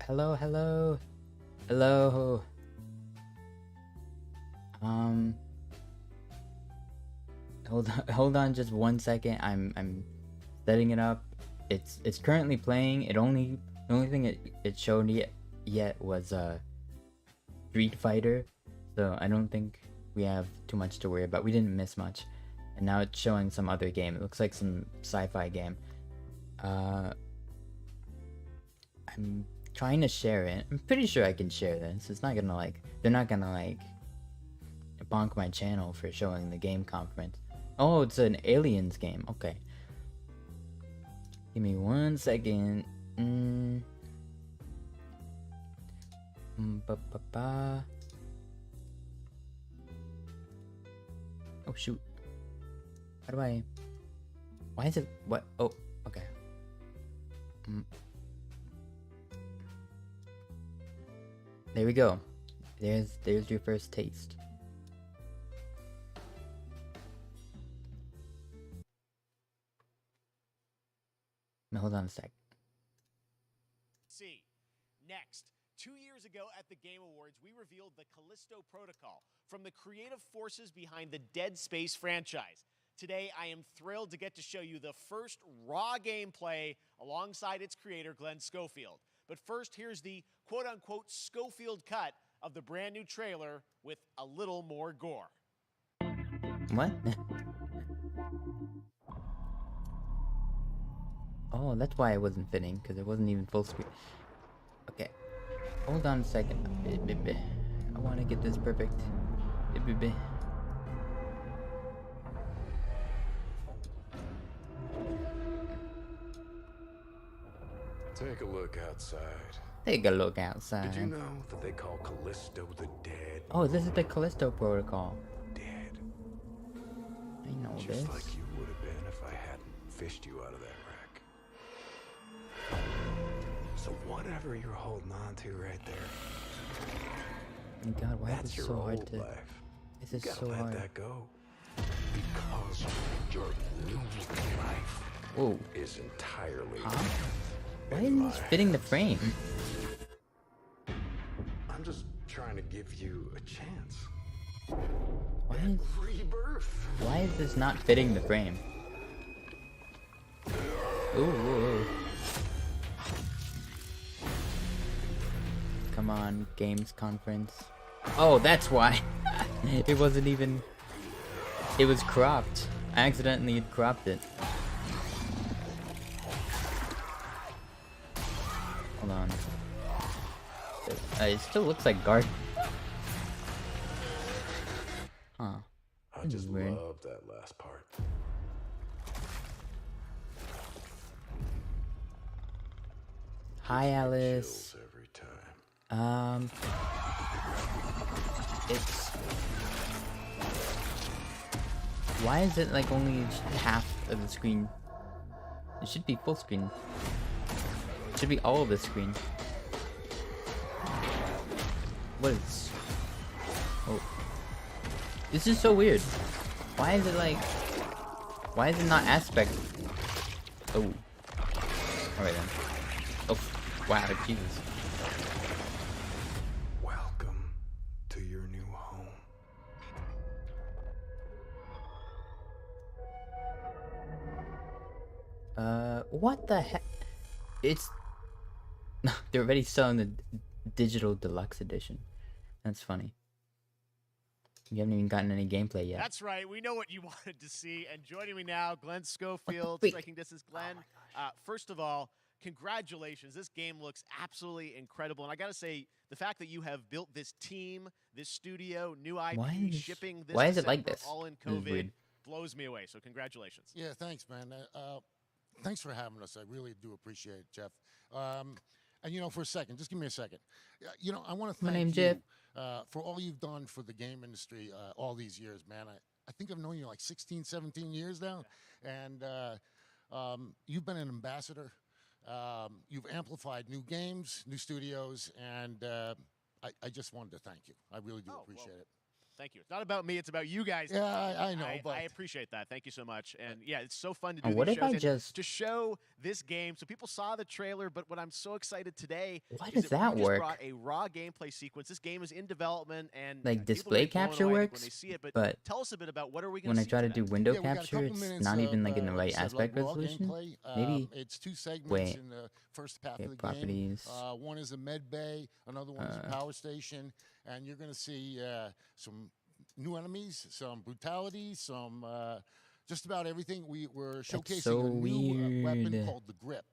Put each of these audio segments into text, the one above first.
Hello, hello, hello. Hold on just 1 second. I'm setting it up. It's currently playing. The only thing it showed yet was Street Fighter, so I don't think we have too much to worry about. We didn't miss much, and now it's showing some other game. It looks like some sci-fi game. I'm trying to share it. I'm pretty sure I can share this. It's not gonna they're not gonna bonk my channel for showing the game conference. Oh, it's an aliens game. Okay. Give me 1 second. Oh shoot. How do I? Why is it? What? Oh, okay. There we go. There's your first taste. Now, hold on a sec. See. Next, 2 years ago at the Game Awards, we revealed the Callisto Protocol from the creative forces behind the Dead Space franchise. Today, I am thrilled to get to show you the first raw gameplay alongside its creator, Glenn Schofield. But first, here's the quote-unquote Schofield cut of the brand new trailer with a little more gore. What? Oh, that's why it wasn't fitting, because it wasn't even full screen. Okay. Hold on a second. I want to get this perfect. Take a look outside. Take a look outside. Did you know that they call Callisto the dead? Oh, this is the Callisto Protocol. Dead. I know Just this. like you would have been if I hadn't fished you out of that wreck. So whatever you're holding on to right there, Oh God, why that's is your this so hard old to? life. This You is gotta so let hard. that go. Because your new life Whoa. is entirely Why in isn't my this fitting the frame? I'm just trying to give you a chance. Why Rebirth. is this not fitting the frame? Ooh. Come on, games conference. Oh, that's why. It wasn't even. It was cropped. I accidentally cropped it. Hold on. It still looks like guard. Huh. I just weird. love that last part. Hi, Alice. Chills every time. It's. Why is it like only half of the screen? It should be full screen. It should be all of the screen. What is? Oh. This is so weird. Why is it like? Why is it not aspect? Oh. Alright then. Oh. Wow, Jesus. Welcome to your new home. What the heck? It's. They're already selling the digital deluxe edition. That's funny. You haven't even gotten any gameplay yet. That's right. We know what you wanted to see. And joining me now, Glenn Schofield, freak? striking distance. Glenn, first of all, congratulations. This game looks absolutely incredible. And I got to say, the fact that you have built this team, this studio, new IP, shipping this why is it like December, this? all in This is COVID, weird. blows me away. So congratulations. Yeah, thanks, man. Thanks for having us. I really do appreciate it, Jeff. And, you know, for a second, just give me a second. You know, I want to My thank name's you Jeff. for all you've done for the game industry all these years, man. I think I've known you like 16, 17 years now. And you've been an ambassador. You've amplified new games, new studios, and I just wanted to thank you. I really do appreciate it. Thank you. It's not about me. It's about you guys. Yeah, I know, but I appreciate that. Thank you so much. And yeah, it's so fun to And do what these if shows I and just- to show this game. So people saw the trailer, but what I'm so excited today Why is does that that we just work? brought a raw gameplay sequence. This game is in development, and Like, people are display gonna be blown capture away, I think, works, when they see it. but tell us a bit about what are we going when I see try to today? do window yeah, we got a capture, couple it's minutes not of, even like in the like I right said, aspect like raw resolution. gameplay. Maybe It's 2 segments wait. in the first half Okay, of the properties. game. One is a med bay, another one is a power station, and you're going to see some new enemies, some brutality, some just about everything. We're showcasing so a new weapon weird. called the grip.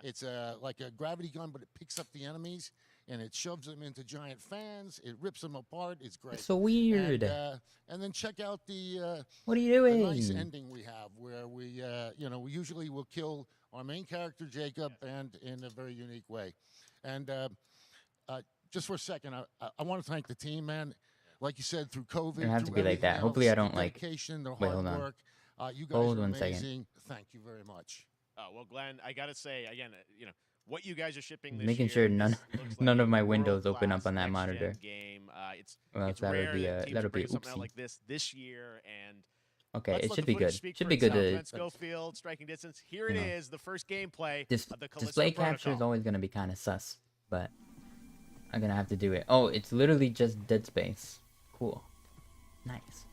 It's like a gravity gun, but it picks up the enemies and it shoves them into giant fans. It rips them apart. It's great. It's so weird. And then check out the What are you doing? nice ending we have, where we we usually will kill our main character Jacob, and in a very unique way. And just for a second, I want to thank the team, man. Like you said, through COVID, It doesn't have to through be like that. everything Hopefully I else, don't, their like- dedication, their Wait, hard hold on. work. You guys Hold are 1 second. amazing. Thank you very much. Oh, well, Glenn, I gotta say again, what you guys are shipping this Making year sure none- looks none like of a my windows open world-class up on that next-gen monitor. Game. It's Well, it's that'll rare be that teams that'll bring be something out oopsie. like this year, and Okay, let's it let should the be footage good. speak Should for be good itself. to Glenn Schofield, striking distance. Here it you know. is, the first gameplay of the Callisto display capture is Protocol. always gonna be kind of sus, but I'm gonna have to do it. Oh, it's literally just Dead Space. Cool, nice.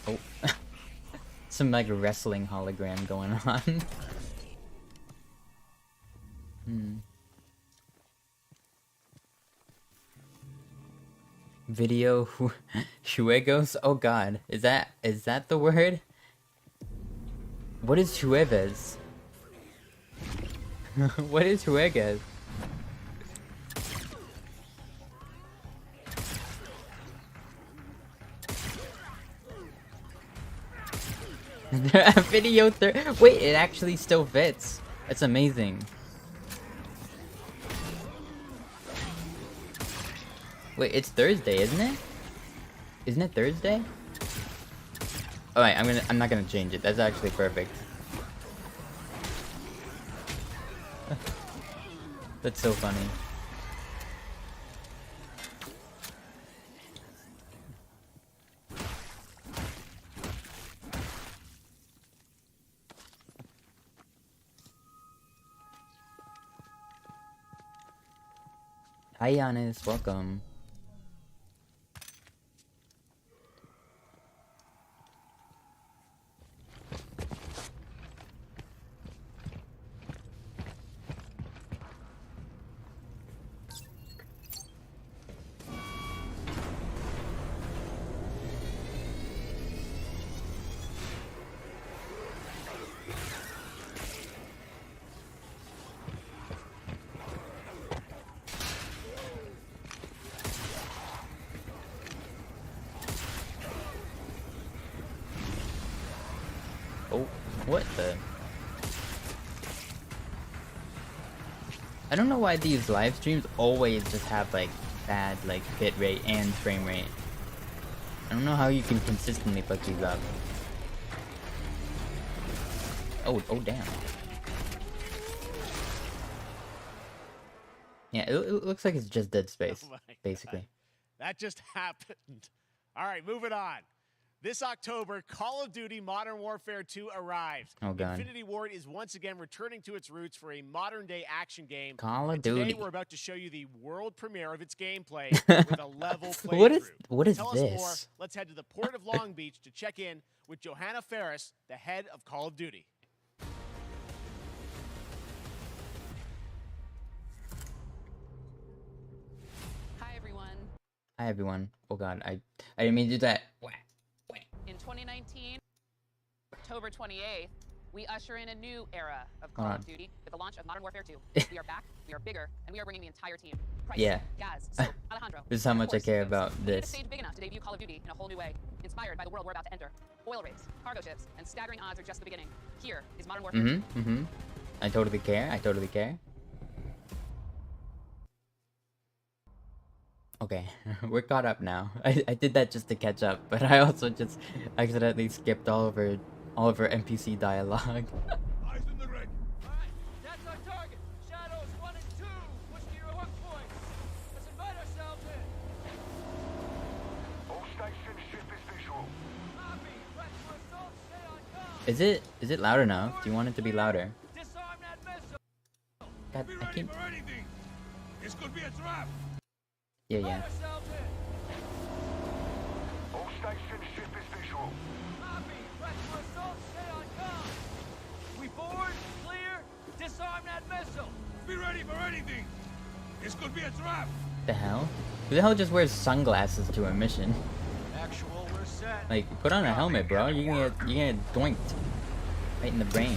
Oh, some like wrestling hologram going on. Video juegos? Oh god, is that the word? What is jueves? What is juegas? Video wait, it actually still fits. That's amazing. Wait, it's Thursday, isn't it? Isn't it Thursday? Alright, I'm not gonna change it. That's actually perfect. That's so funny. Hi Giannis, welcome. Oh, what the? I don't know why these live streams always just have like bad like bit rate and frame rate. I don't know how you can consistently put these up. Oh damn. Yeah, it looks like it's just Dead Space, Oh my God. basically. That just happened. All right, moving on. This October, Call of Duty Modern Warfare 2 arrives. Oh, God. Infinity Ward is once again returning to its roots for a modern-day action game. Call of And today, Duty. we're about to show you the world premiere of its gameplay with a level playthrough. What is Tell this? us more. Let's head to the port of Long Beach to check in with Johanna Ferris, the head of Call of Duty. Hi, everyone. Hi everyone. Oh god, I didn't mean to do that. In 2019, October 28th, we usher in a new era of Hold Call on. of Duty with the launch of Modern Warfare 2. We are back, we are bigger, and we are bringing the entire team. Price, Yeah. Gaz, so Alejandro. This is how and of much I course, care Ghost. about We need a this. stage big enough to debut Call of Duty in a whole new way, inspired by the world we're about to enter. Oil rigs, cargo ships, and staggering odds are just the beginning. Here is Modern Warfare 2. I totally care. I totally care. Okay, we're caught up now. I did that just to catch up, but I also just accidentally skipped all of our NPC dialogue. Eyes in the red. Alright, that's our target. Shadows 1 and 2. Push to your hook point. Let's invite ourselves in. All station ship is visual. Copy. Press for assault. Stay on comm. Is it loud enough? Do you want it to be louder? Disarm that missile. God, Be I ready keep... for anything. This could be a trap. Yeah, Invite yeah. ourselves in. All station ship is visual. Copy. Press for assault. Stay on comm. We board. Clear. Disarm that missile. Be ready for anything. This could be a trap. The hell? Who the hell just wears sunglasses to a mission? Actual, we're set. Like, put on a helmet, bro. You can get doinked right in the brain.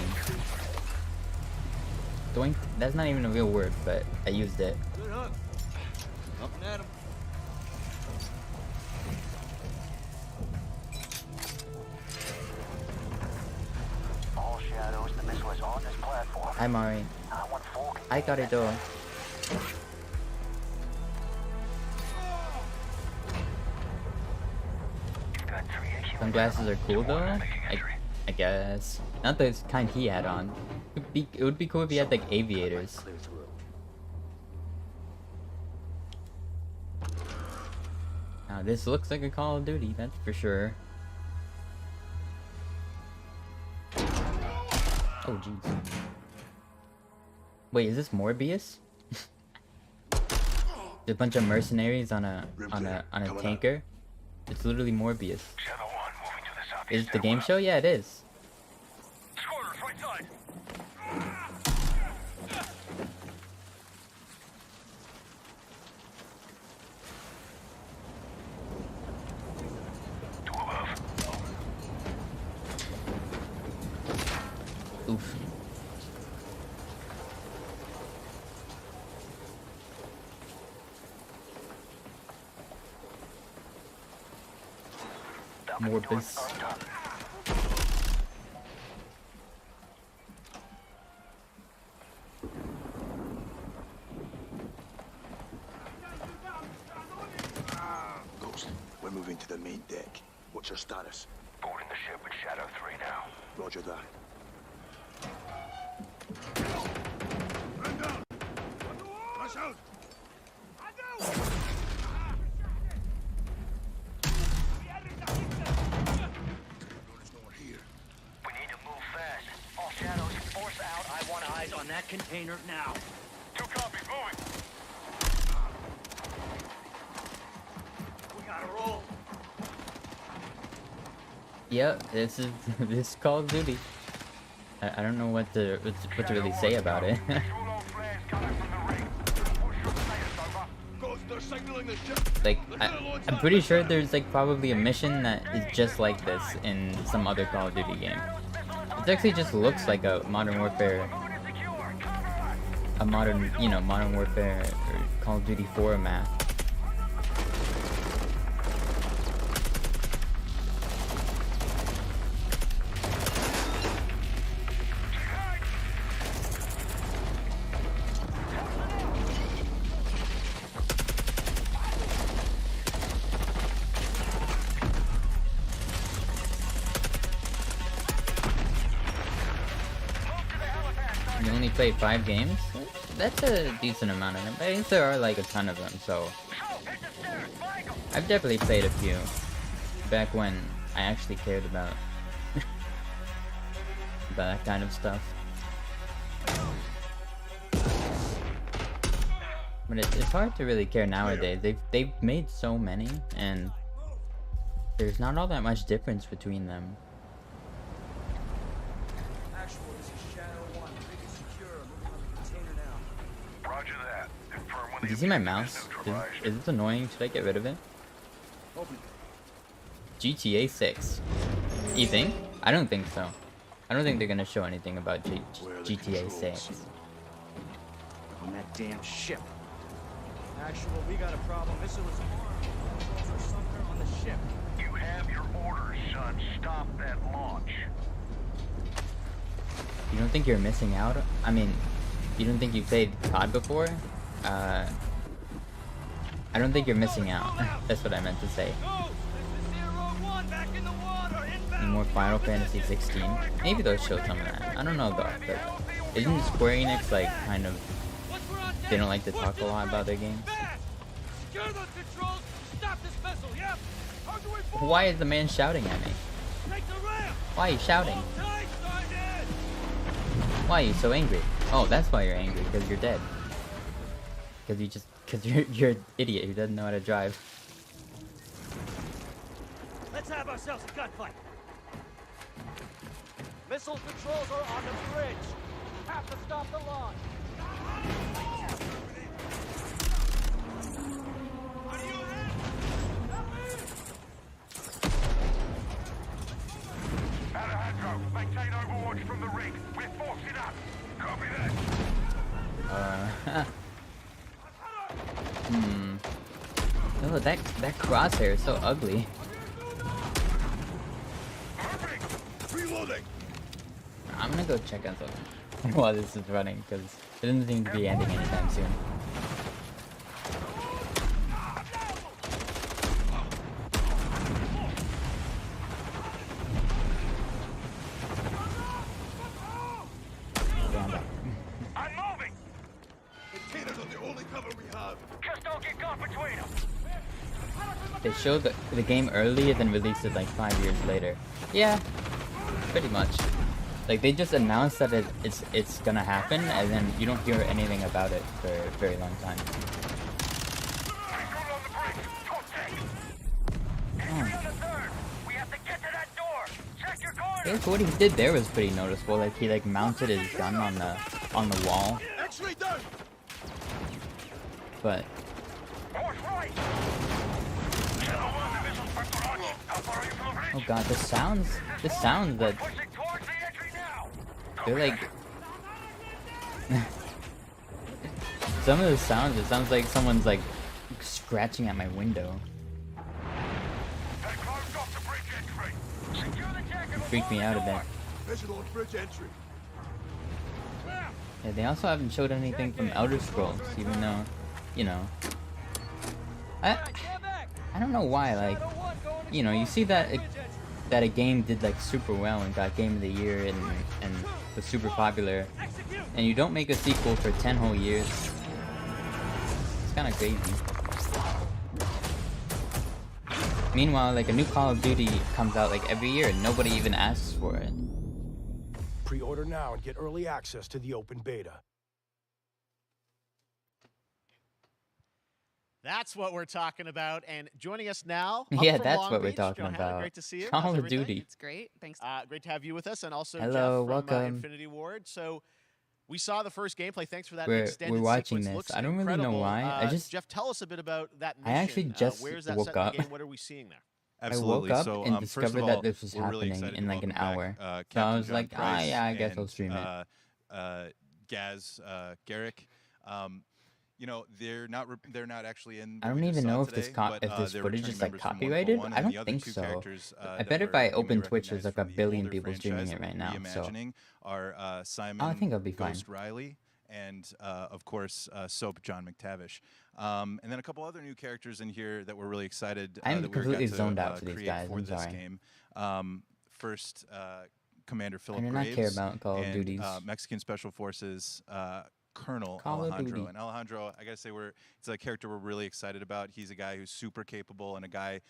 Doink. That's not even a real word, but I used it. Good hook. Up and at him. All shadows, the missile is on this platform. Hi, Mari. I want full I got it, though. got 3 AQ. Sunglasses are cool, though. I guess. Not the kind he had on. It would be cool if he had like aviators. Clear through. Now this looks like a Call of Duty, that's for sure. Oh jeez. Wait, is this Morbius? There's a bunch of mercenaries on a tanker. It's literally Morbius. Shadow 1 moving to the southeast. Is it the game show? Yeah, it is. Scorers, right side. Two above. Oof. Morbius. Ghost, we're moving to the main deck. What's your status? Boarding the ship with Shadow 3 now. Roger that. Man down. Rush out. Notice no one here. We need to move fast. All shadows, force out. I want eyes on that container now. 2 copies, moving. We gotta roll. Yep, this is this is Call of Duty. I don't know what to really say about it. Two long flares coming from the ring. Push your status over. Ghost, they're signaling the ship. Like, I'm pretty sure there's like probably a mission that is just like this in some other Call of Duty game. It actually just looks like a Modern Warfare, Modern Warfare or Call of Duty 4 map. You only played 5 games? That's a decent amount of them. I think there are like a ton of them, so I've definitely played a few back when I actually cared about that kind of stuff. But it's hard to really care nowadays. They've made so many, and there's not all that much difference between them. Actual, this is Shadow 1. Rig is secure. Moving on the container now. Roger that. Confirm when Did the you see my objective mouse? is neutralized. Is this annoying? Should I get rid of it? Open. GTA 6. You think? I don't think so. I don't think they're gonna show anything about Where are the GTA controls? 6. On that damn ship. Actual, we got a problem. Missile is armed. Controls are somewhere on the ship. You have your orders, son. Stop that launch. You don't think you're missing out? I mean, you don't think you played COD before? I I don't think you're missing out. That's what I meant to say. Ghost, this is Zero One back in the water. And Inbound. more Final Fantasy 16. Maybe they'll show some of that. I don't know though. But isn't Square Enix like kind of Once we're on deck, they don't like to push talk a this lot ring. about their games? Fast. Secure those controls. Stop this missile. Yep. How do we forward? Why is the man shouting at me? Take the ramp. Why are you shouting? Hold tight, Sergeant. Why are you so angry? Oh, that's why you're angry, because you're dead. Because you're an idiot who doesn't know how to drive. Let's have ourselves a gunfight. Missile controls are on the bridge. Have to stop the launch. Alejandro, maintain overwatch from the ring. We're forcing up. Copy that. Oh, that crosshair is so ugly. Moving. Reloading. I'm gonna go check on something while this is running, because it doesn't seem to be ending anytime soon. Stand up. I'm moving. Containers are the only cover we have. Just don't get caught between them. They showed the game early and then released it like 5 years later. Yeah, pretty much. Like they just announced that it's gonna happen, and then you don't hear anything about it for a very long time. Recruit on the bridge. Contact. Entry on the third. We have to get to that door. Check your I corner. guess what he did there was pretty noticeable. Like he like mounted his gun on the wall, X-ray down. but Horse right. Channel 1 division for launch. How far are you from the bridge? oh god, the sounds that Pushing towards the entry now. they're like some of the sounds, it sounds like someone's like scratching at my window. They closed off the bridge entry. Secure the deck and Freaked me out a bit. Visual on bridge entry. Yeah, they also haven't showed anything from Elder Scrolls, even though, you know, I don't know why, like, you know, you see that that a game did like super well and got Game of the Year and was super popular, and you don't make a sequel for 10 whole years. It's kind of crazy. Meanwhile, like a new Call of Duty comes out like every year and nobody even asks for it. Pre-order now and get early access to the open beta. That's what we're talking about. And joining us now, up Yeah, from that's Long what we're Beach, talking Johanna, about. Great to see you. Call How's of everything? Duty. It's great. Thanks. Great to have you with us, and also Hello, Jeff from welcome. Infinity Ward. So we saw the first gameplay. Thanks for that We're extended watching sequence. this. Looks I don't really know incredible. why. I just Jeff, tell us a bit about that I mission. actually just where's that woke set in the up. game? What are we seeing there? I Absolutely. woke up so, and first of discovered all, that this was we're really happening excited in to like an welcome hour. back, So I Captain was John like, Price yeah, I guess and, I'll stream it. Gaz Garrick. You know, they're not actually in. I don't what we just even saw know if this today, but, if this they're footage returning is like members from copyrighted. 141, I and don't the other think two so. characters, I that bet if were- I you may open Twitch, there's recognize like from a the billion older people streaming franchise it that right we're now. So reimagining are Simon I think I'll be fine. Ghost Riley and of course Soap John McTavish. And then a couple other new characters in here that we're really excited I'm that we completely got to zoned out to these create guys, for I'm this sorry. game. First, Commander Philip I do not Graves care about Call of and Duties. Mexican Special Forces Colonel Call of Alejandro. Duty. And Alejandro, I gotta say, it's a character we're really excited about. He's a guy who's super capable and a guy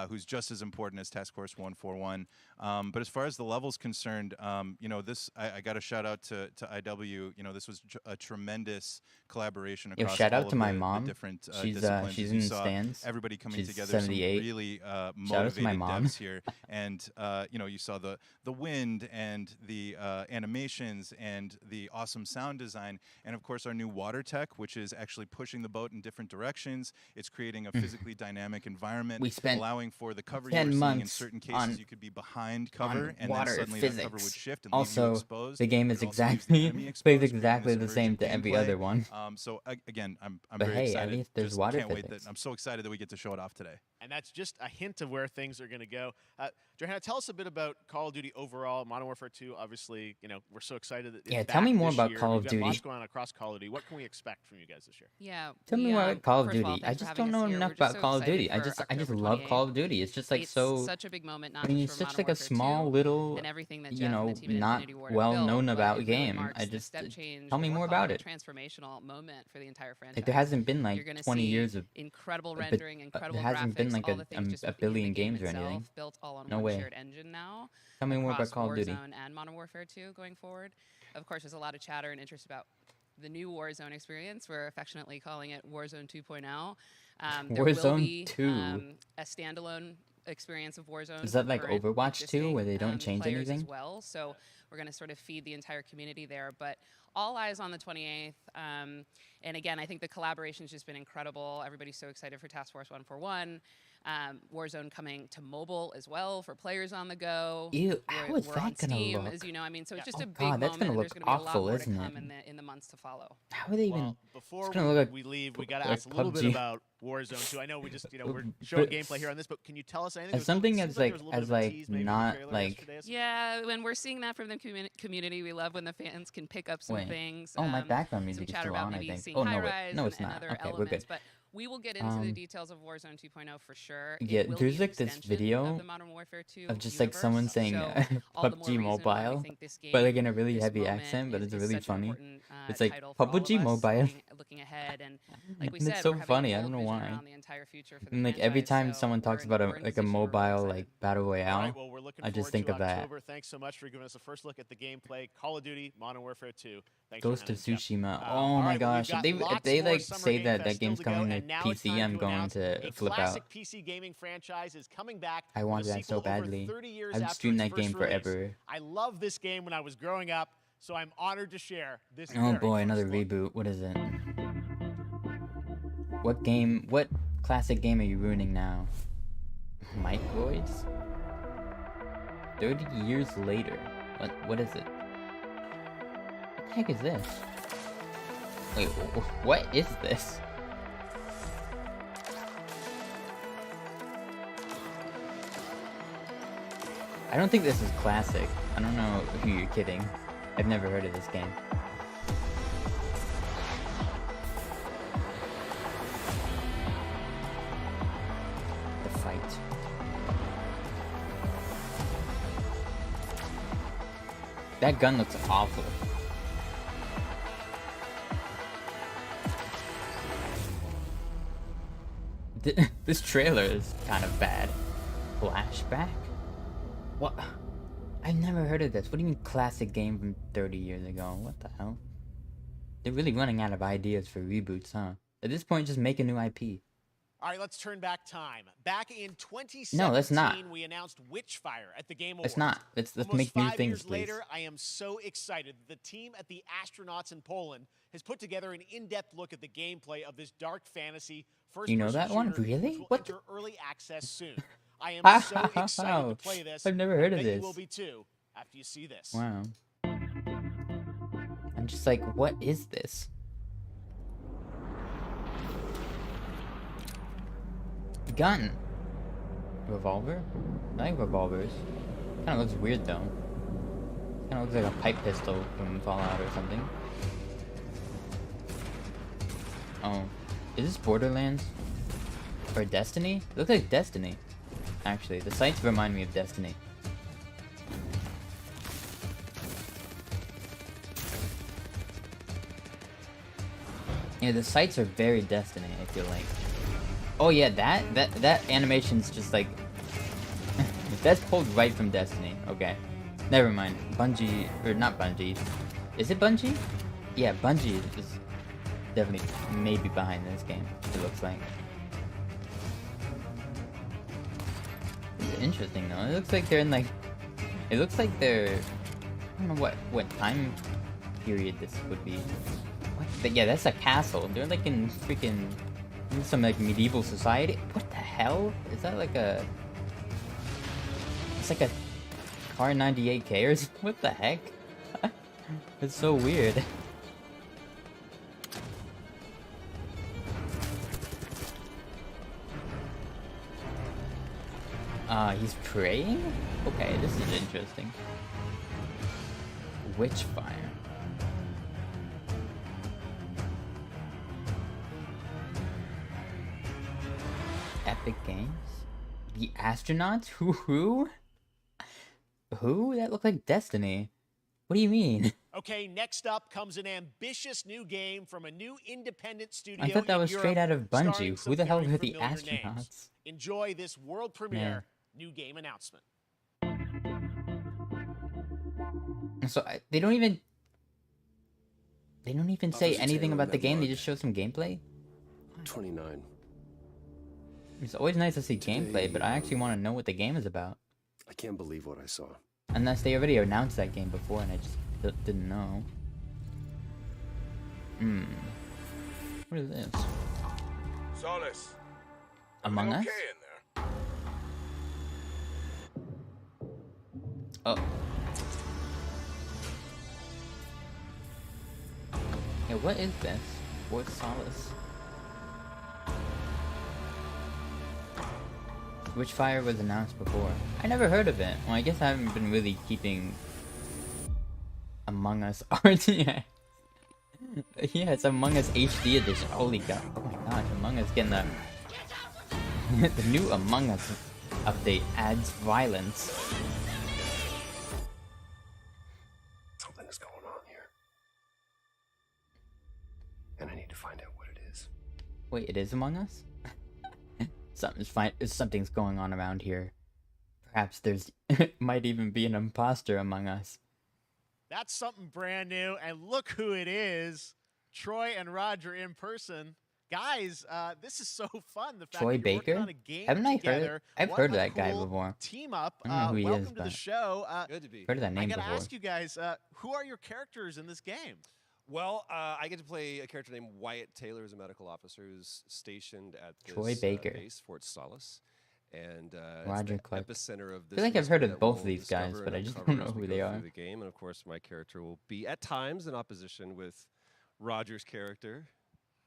who's just as important as Task Force 141. But as far as the level's concerned, you know, I got a shout out to IW. You know, this was a tremendous collaboration Yo, across shout all out of to my the mom. different She's disciplines. she's As in you the saw stands. everybody coming She's together. 78. Some really Shout out to motivated my mom. devs here, and you know, you saw the wind and the animations and the awesome sound design, and of course our new water tech, which is actually pushing the boat in different directions. It's creating a physically dynamic environment, We spent allowing for the cover 10 you were seeing. In months certain cases, on- you could be behind cover, and then water suddenly physics. that cover would shift and leave you Also, exposed. the game It is also leaves the exactly enemy plays exposed, creating exactly this the same urgent to every gameplay. other one. So again, I'm But very hey, at excited. least there's Just water can't wait physics. I'm so excited that we get to show it off today. And that's just a hint of where things are going to go. Johanna, tell us a bit about Call of Duty overall. Modern Warfare 2, obviously, we're so excited that it's Yeah, back tell me more this about year. Call of We've got Duty. lots going on across Call of Duty. What can we expect from you guys this year? Yeah. Tell me more about Call of first of all, Duty. I thanks for just having don't us know here. enough We're just about so Call of excited Duty. I for just October love 28th. Call of Duty. It's just like It's so. such a big moment, not I mean, just it's for just Modern like a Warfare small 2 little, and everything that Jeff and the team at not Infinity Ward have well built, known but about it really game. marks I the just step change, tell what me we're more calling about a it. transformational moment for the entire franchise. Like there hasn't been You're like gonna 20 see years of incredible but rendering, incredible there hasn't been graphics, like all the things just a within billion the game games or itself, anything. built all on No one way. shared engine now. Tell me more across about Call of Duty. Warzone and Modern Warfare 2 going forward. Of course, there's a lot of chatter and interest about the new Warzone experience. We're affectionately calling it Warzone 2.0. There will Warzone be 2. a standalone experience of Warzone. Is that for like current Overwatch 2 where they don't existing, change players anything? as well. So we're going to sort of feed the entire community there. But all eyes on the 28th. And again, I think the collaboration's just been incredible. Everybody's so excited for Task Force 141. Warzone coming to mobile as well for players on the go. Ew, how is we're that on gonna Steam, look? as you know. I mean, so it's just Oh a big God, that's moment. gonna And look there's going to be a lot awful, more to isn't come it? in the months to follow. How are they even? Well, before gonna look like we leave, we got to like ask a little bit PUBG. about Warzone 2. I know we just, we're showing gameplay here on this, but can you tell us anything? As something Seems as like there was a little as bit of a like tease maybe in the not trailer like yesterday or something. Yeah, when we're seeing that from the community, we love when the fans can pick up some Wait. things. Oh, my background some music is chatter still about on, I maybe think. seeing Oh, no, high wait. rise No, and, it's and not. other Okay, we're elements, good. but we will get into the details of Warzone 2.0 for sure. It Yeah, will there's be an like this extension video of the Modern Warfare 2 of just like someone universe, saying so all the more PUBG reason why we Mobile, think this but like game, in a really this heavy moment accent, but it's is really such an funny. important, It's like title for all of PUBG us, Mobile. looking ahead, and like we And said, it's so we're having a funny. I bold don't know vision why. around the entire future for the And like every franchise, time so someone talks we're about in like a position, we're really mobile excited. like battle All royale, right, well, we're looking I just forward think to of that. October. Thanks so much for giving us a first look at the gameplay. Call of Duty, Modern Warfare 2. Thanks, Ghost Johanna of and Jeff. Tsushima. All Oh my right, well, we've gosh! got If lots they more like Summer say Game that Fest that still game's to go, coming to and now it's PC, time I'm to going announce to a flip out. classic PC gaming franchise is coming back. I with wanted a that so sequel over badly. 30 years I've after streamed its that game first release. forever. I loved this game when I was growing up, so I'm honored to share this. Oh very boy, first another look. reboot. What is it? What game? What classic game are you ruining now? Microids? 30 years later. What is it? What the heck is this? Wait, what is this? I don't think this is classic. I don't know who you're kidding. I've never heard of this game. The fight. That gun looks awful. This trailer is kind of bad. Flashback? What? I've never heard of this. What do you mean classic game from 30 years ago? What the hell? They're really running out of ideas for reboots, huh? At this point, just make a new IP. All right, let's turn back time. Back in 2017, No, let's not. we announced Witchfire at the Game Awards. Let's not. Let's Almost make new 5 things, years please. later, I am so excited. The team at the Astronauts in Poland has put together an in-depth look at the gameplay of this dark fantasy first-person You know that one? shooter, Really? which will What enter early access soon. I am so excited to play this. I've never heard I of bet this. You will be too after you see this. Wow. I'm just like, what is this? Gun. Revolver? I like revolvers. Kinda looks weird though. Kinda looks like a pipe pistol from Fallout or something. Oh. Is this Borderlands? Or Destiny? It looks like Destiny. Actually, the sights remind me of Destiny. Yeah, the sights are very Destiny, I feel like. Oh yeah, that animation's just like... that's pulled right from Destiny. Okay. Never mind. Bungie, or not Bungie. Is it Bungie? Yeah, Bungie is definitely maybe behind this game, it looks like. It's interesting though. It looks like they're in like... It looks like they're... I don't know what time period this would be. What? But yeah, that's a castle. They're like in freaking... some like medieval society. What the hell? Is that like a... It's like a car 98K or something? What the heck? It's so weird. He's praying? Okay, this is interesting. Witchfire. Epic Games? The astronauts? Who? That looked like Destiny. What do you mean? Okay, next up comes an ambitious new game from a new independent studio. I thought that in was straight Europe, out of starring Bungie. some Who the hell very are the familiar astronauts? names. Enjoy this world premiere new game announcement. So they don't even say Officer anything Taylor about the met game. They Mark. just show some gameplay. 29. It's always nice to see gameplay, Today, but I actually want to know what the game is about. I can't believe what I saw. Unless they already announced that game before and I just didn't know. What is this? Solace. Among Us? Okay in there. Oh. Yeah, what is this? What's Solace? Witchfire was announced before. I never heard of it. Well, I guess I haven't been really keeping Among Us RTX. Yeah, it's Among Us HD edition. Holy god. Oh my gosh, Among Us getting the the new Among Us update adds violence. Something is going on here. And I need to find out what it is. Wait, it is Among Us? Something's going on around here. Perhaps there's might even be an imposter among us. That's something brand new, and look who it is. Troy and Roger in person. Guys, this is so fun. The fact Troy that you're working Baker? on a game Haven't I together. heard? I've What heard of a that guy cool before. Team up. I don't know who he welcome is, to the but show. Good to be. heard of that I name gotta before. ask you guys, who are your characters in this game? Well, I get to play a character named Wyatt Taylor, who's a medical officer who's stationed at this Troy Baker. base, Fort Solace. And Roger it's the Clark. epicenter of this. I feel like I've heard mystery of that both we'll of these guys, discover but and I just uncover don't know as we who go they through are. The game, and of course, my character will be at times in opposition with Roger's character.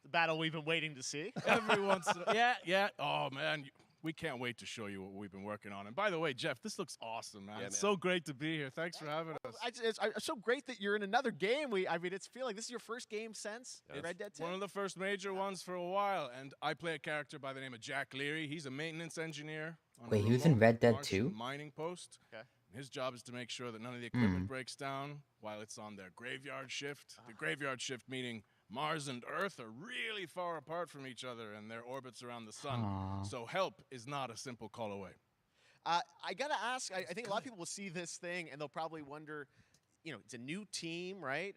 The battle we've been waiting to see. Every once in yeah. Oh, man. We can't wait to show you what we've been working on. And by the way, Jeff, this looks awesome, man. Yeah, It's man. so great to be here. Thanks for having us. It's so great that you're in another game. I mean, it's feel like this is your first game since Red Dead 2. One of the first major ones for a while. And I play a character by the name of Jack Leary. He's a maintenance engineer. On a Wait, he was in remote Red Dead Martian 2? mining post. Okay. His job is to make sure that none of the equipment breaks down while it's on their graveyard shift. The graveyard shift meaning Mars and Earth are really far apart from each other and their orbits around the sun. Aw. So help is not a simple call away. I gotta ask. I think a lot of people will see this thing and they'll probably wonder. It's a new team, right?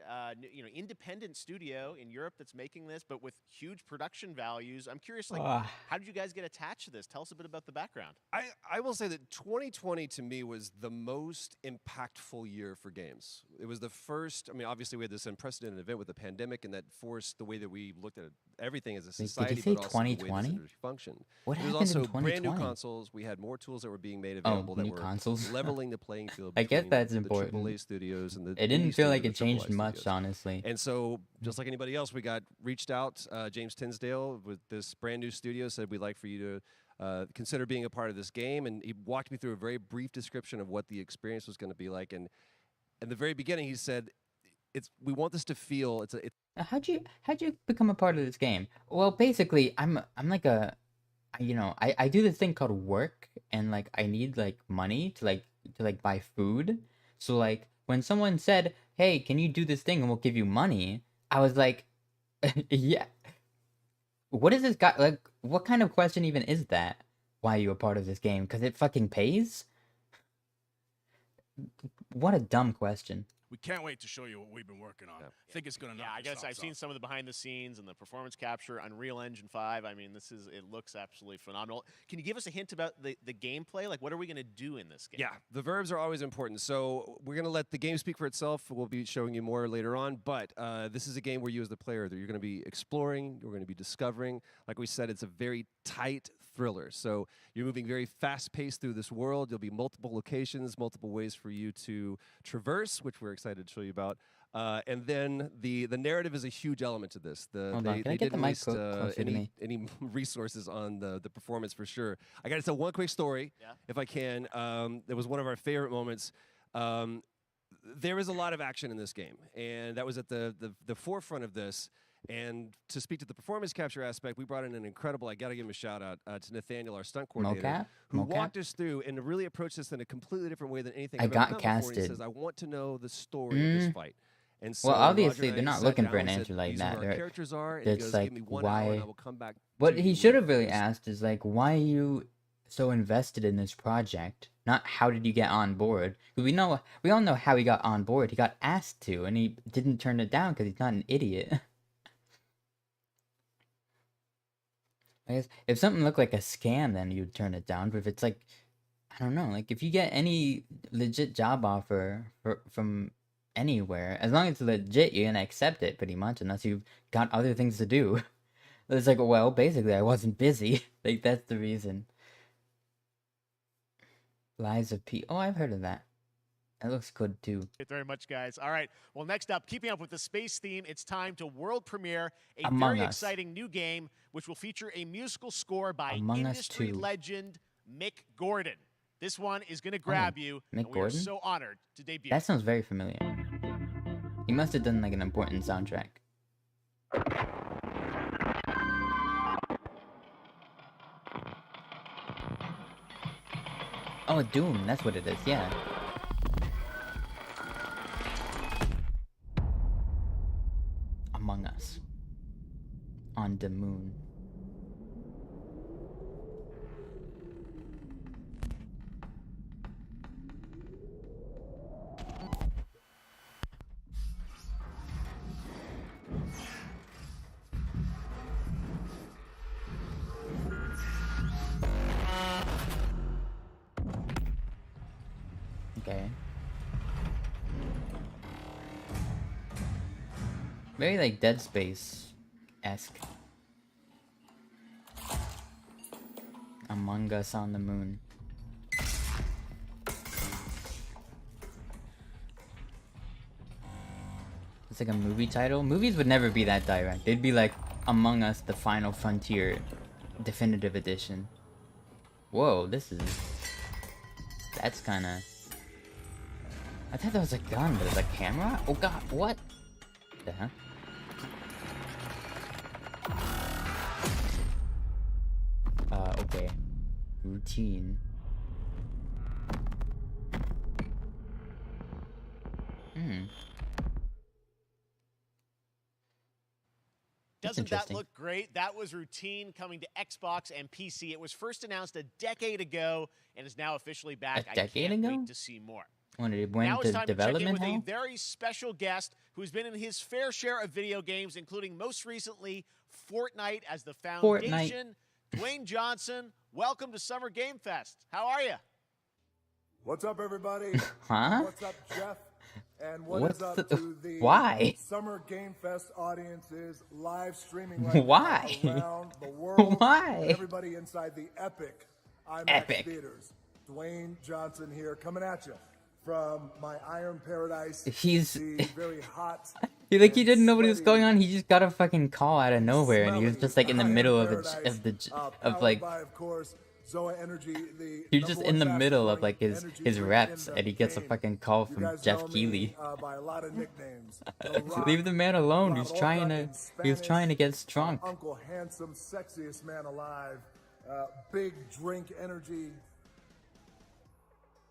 Independent studio in Europe that's making this, but with huge production values. I'm curious, how did you guys get attached to this? Tell us a bit about the background. I will say that 2020 to me was the most impactful year for games. It was the first. I mean, obviously we had this unprecedented event with the pandemic, and that forced the way that we looked at everything as a society. did you say but also the way this 2020? industry functioned. What There was happened in also brand new 2020? consoles. We had more tools that were being made available that new were consoles. leveling the playing field. I guess between that's the important. AAA studios and the It didn't indie feel like studios it and the changed AAA much, studios. honestly. And so, just like anybody else, we got reached out. James Tinsdale with this brand new studio said we'd like for you to consider being a part of this game, and he walked me through a very brief description of what the experience was going to be like. And in the very beginning, he said, we want this to feel How'd you become a part of this game? Well, basically, I'm like I do this thing called work, and like I need like money to buy food. So like when someone said, "Hey, can you do this thing and we'll give you money?" I was like, "Yeah." What is this guy like? What kind of question even is that? Why are you a part of this game? Because it fucking pays? What a dumb question. We can't wait to show you what we've been working on. I think it's going to knock Yeah, I your guess I've socks seen off. some of the behind the scenes and the performance capture, Unreal Engine 5. I mean, it looks absolutely phenomenal. Can you give us a hint about the gameplay? Like, what are we going to do in this game? Yeah, the verbs are always important. So we're going to let the game speak for itself. We'll be showing you more later on. But this is a game where you as the player, you're going to be exploring, you're going to be discovering. Like we said, it's a very tight thriller. So you're moving very fast-paced through this world. There'll be multiple locations, multiple ways for you to traverse, which we're excited to show you about. And then the narrative is a huge element to this. Hold on, can I get the didn't mic waste closer to me? any resources on the performance for sure. I got to tell one quick story, if I can. It was one of our favorite moments. There is a lot of action in this game, and that was at the forefront of this. And to speak to the performance capture aspect, we brought in an incredible, I got to give him a shout out to Nathaniel, our stunt coordinator, who walked us through and really approached this in a completely different way than anything I've ever done before. And he says, I want to know the story of this fight. And so well, obviously, Roger they're and I not sat looking down for an and answer said, like "These are that. our They're- characters are," and he It's goes, like, "Give me 1 hour why? and I will come back What to he you should with have really news." asked is like, why are you so invested in this project? Not how did you get on board? 'Cause we all know how he got on board. He got asked to, and he didn't turn it down because he's not an idiot. I guess if something looked like a scam, then you'd turn it down. But if it's like, I don't know, like if you get any legit job offer from anywhere, as long as it's legit, you're gonna accept it pretty much, unless you've got other things to do. It's like, well, basically, I wasn't busy. Like that's the reason. Lies of P. Oh, I've heard of that. That looks good too. Thank you very much, guys. All right. Well, next up, keeping up with the space theme, it's time to world premiere a Among very Us. exciting new game, which will feature a musical score by Among Us industry 2. legend Mick Gordon. This one is going to grab you, Mick and we are Gordon? so honored to debut. That sounds very familiar. He must have done like an important soundtrack. Oh, Doom, that's what it is, yeah. Among Us. On the moon. Okay. Very like Dead Space-esque. Among Us on the moon. It's like a movie title. Movies would never be that direct. They'd be like Among Us: The Final Frontier Definitive Edition. Whoa, that's kind of... I thought that was a gun, but it's a camera? Oh god, what? The heck? Okay. Routine. Doesn't that interesting. look great? That was Routine coming to Xbox and PC. It was first announced a decade ago and is now officially back. A decade I can't ago? wait to see more. When it Now went it's to time to check in development with a hell? very special guest who's been in his fair share of video games, including most recently Fortnite as the foundation. Dwayne Johnson, welcome to Summer Game Fest. How are you? What's up, everybody? Huh? What's up, Jeff? And what What's is up the- to the why? Summer Game Fest audiences live streaming right Why? now around the world? Why? And everybody inside the epic IMAX Epic. theaters. Dwayne Johnson here, coming at you from my Iron Paradise. He's- the very hot. He and didn't know what was sweaty, going on. He just got a fucking call out of nowhere, and he was just like in the Iron middle of Paradise, powered like by, of course, Zoa Energy, the he was just number in the one middle of fastest like growing his energy his drink reps, in the and he gets a game. fucking call You from guys Jeff know me, Keighley. by a lot of nicknames. The Rock, Leave the man alone. He's La trying Roca to in he was trying to get Spanish, drunk. Uncle Handsome, sexiest man alive. Big drink energy.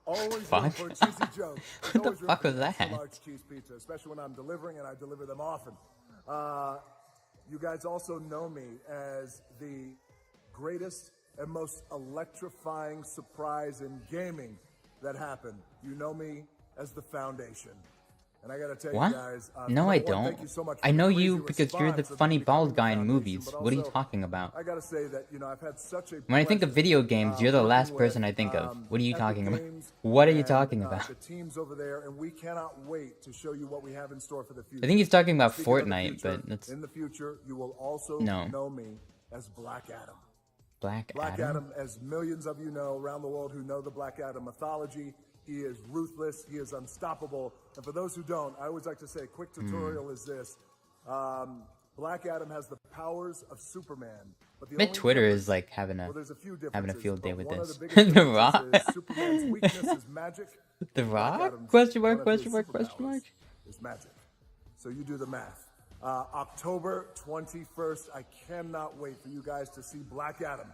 Always room Fuck. for a cheesy joke. What the Always room fuck for was an extra that? large cheese pizza, especially when I'm delivering, and I deliver them often. You guys also know me as the greatest and most electrifying surprise in gaming that happened. You know me as the Foundation. And I gotta tell What? you guys, No, I number one, don't. thank you so much I for know the you crazy because you're the response of funny becoming bald the guy in Foundation, movies. but What are you also, talking about? I gotta say that, I've had such a When I think of pleasure, video games, you're the working last with, person I think of. What are you Epic talking about? Games What are you and, talking about? The teams over there, and we cannot wait to show you what we have in store for the future. I think he's talking about Speaking of the Fortnite, future, but that's in the future, you will also No. know me as Black Adam. Black Black Adam? Adam, as millions of you know around the world who know the Black Adam mythology, he is ruthless, he is unstoppable. And for those who don't, I always like to say a quick tutorial is this. Black Adam has the powers of Superman. But the Bet only Twitter difference- is like having well, there's a few a differences, field day but with one of this. the biggest The differences Rock? is Superman's weakness is magic. The Black Rock? Adam's- Question mark, one of question his mark, question mark. superpowers is magic. So you do the math. October 21st, I cannot wait for you guys to see Black Adam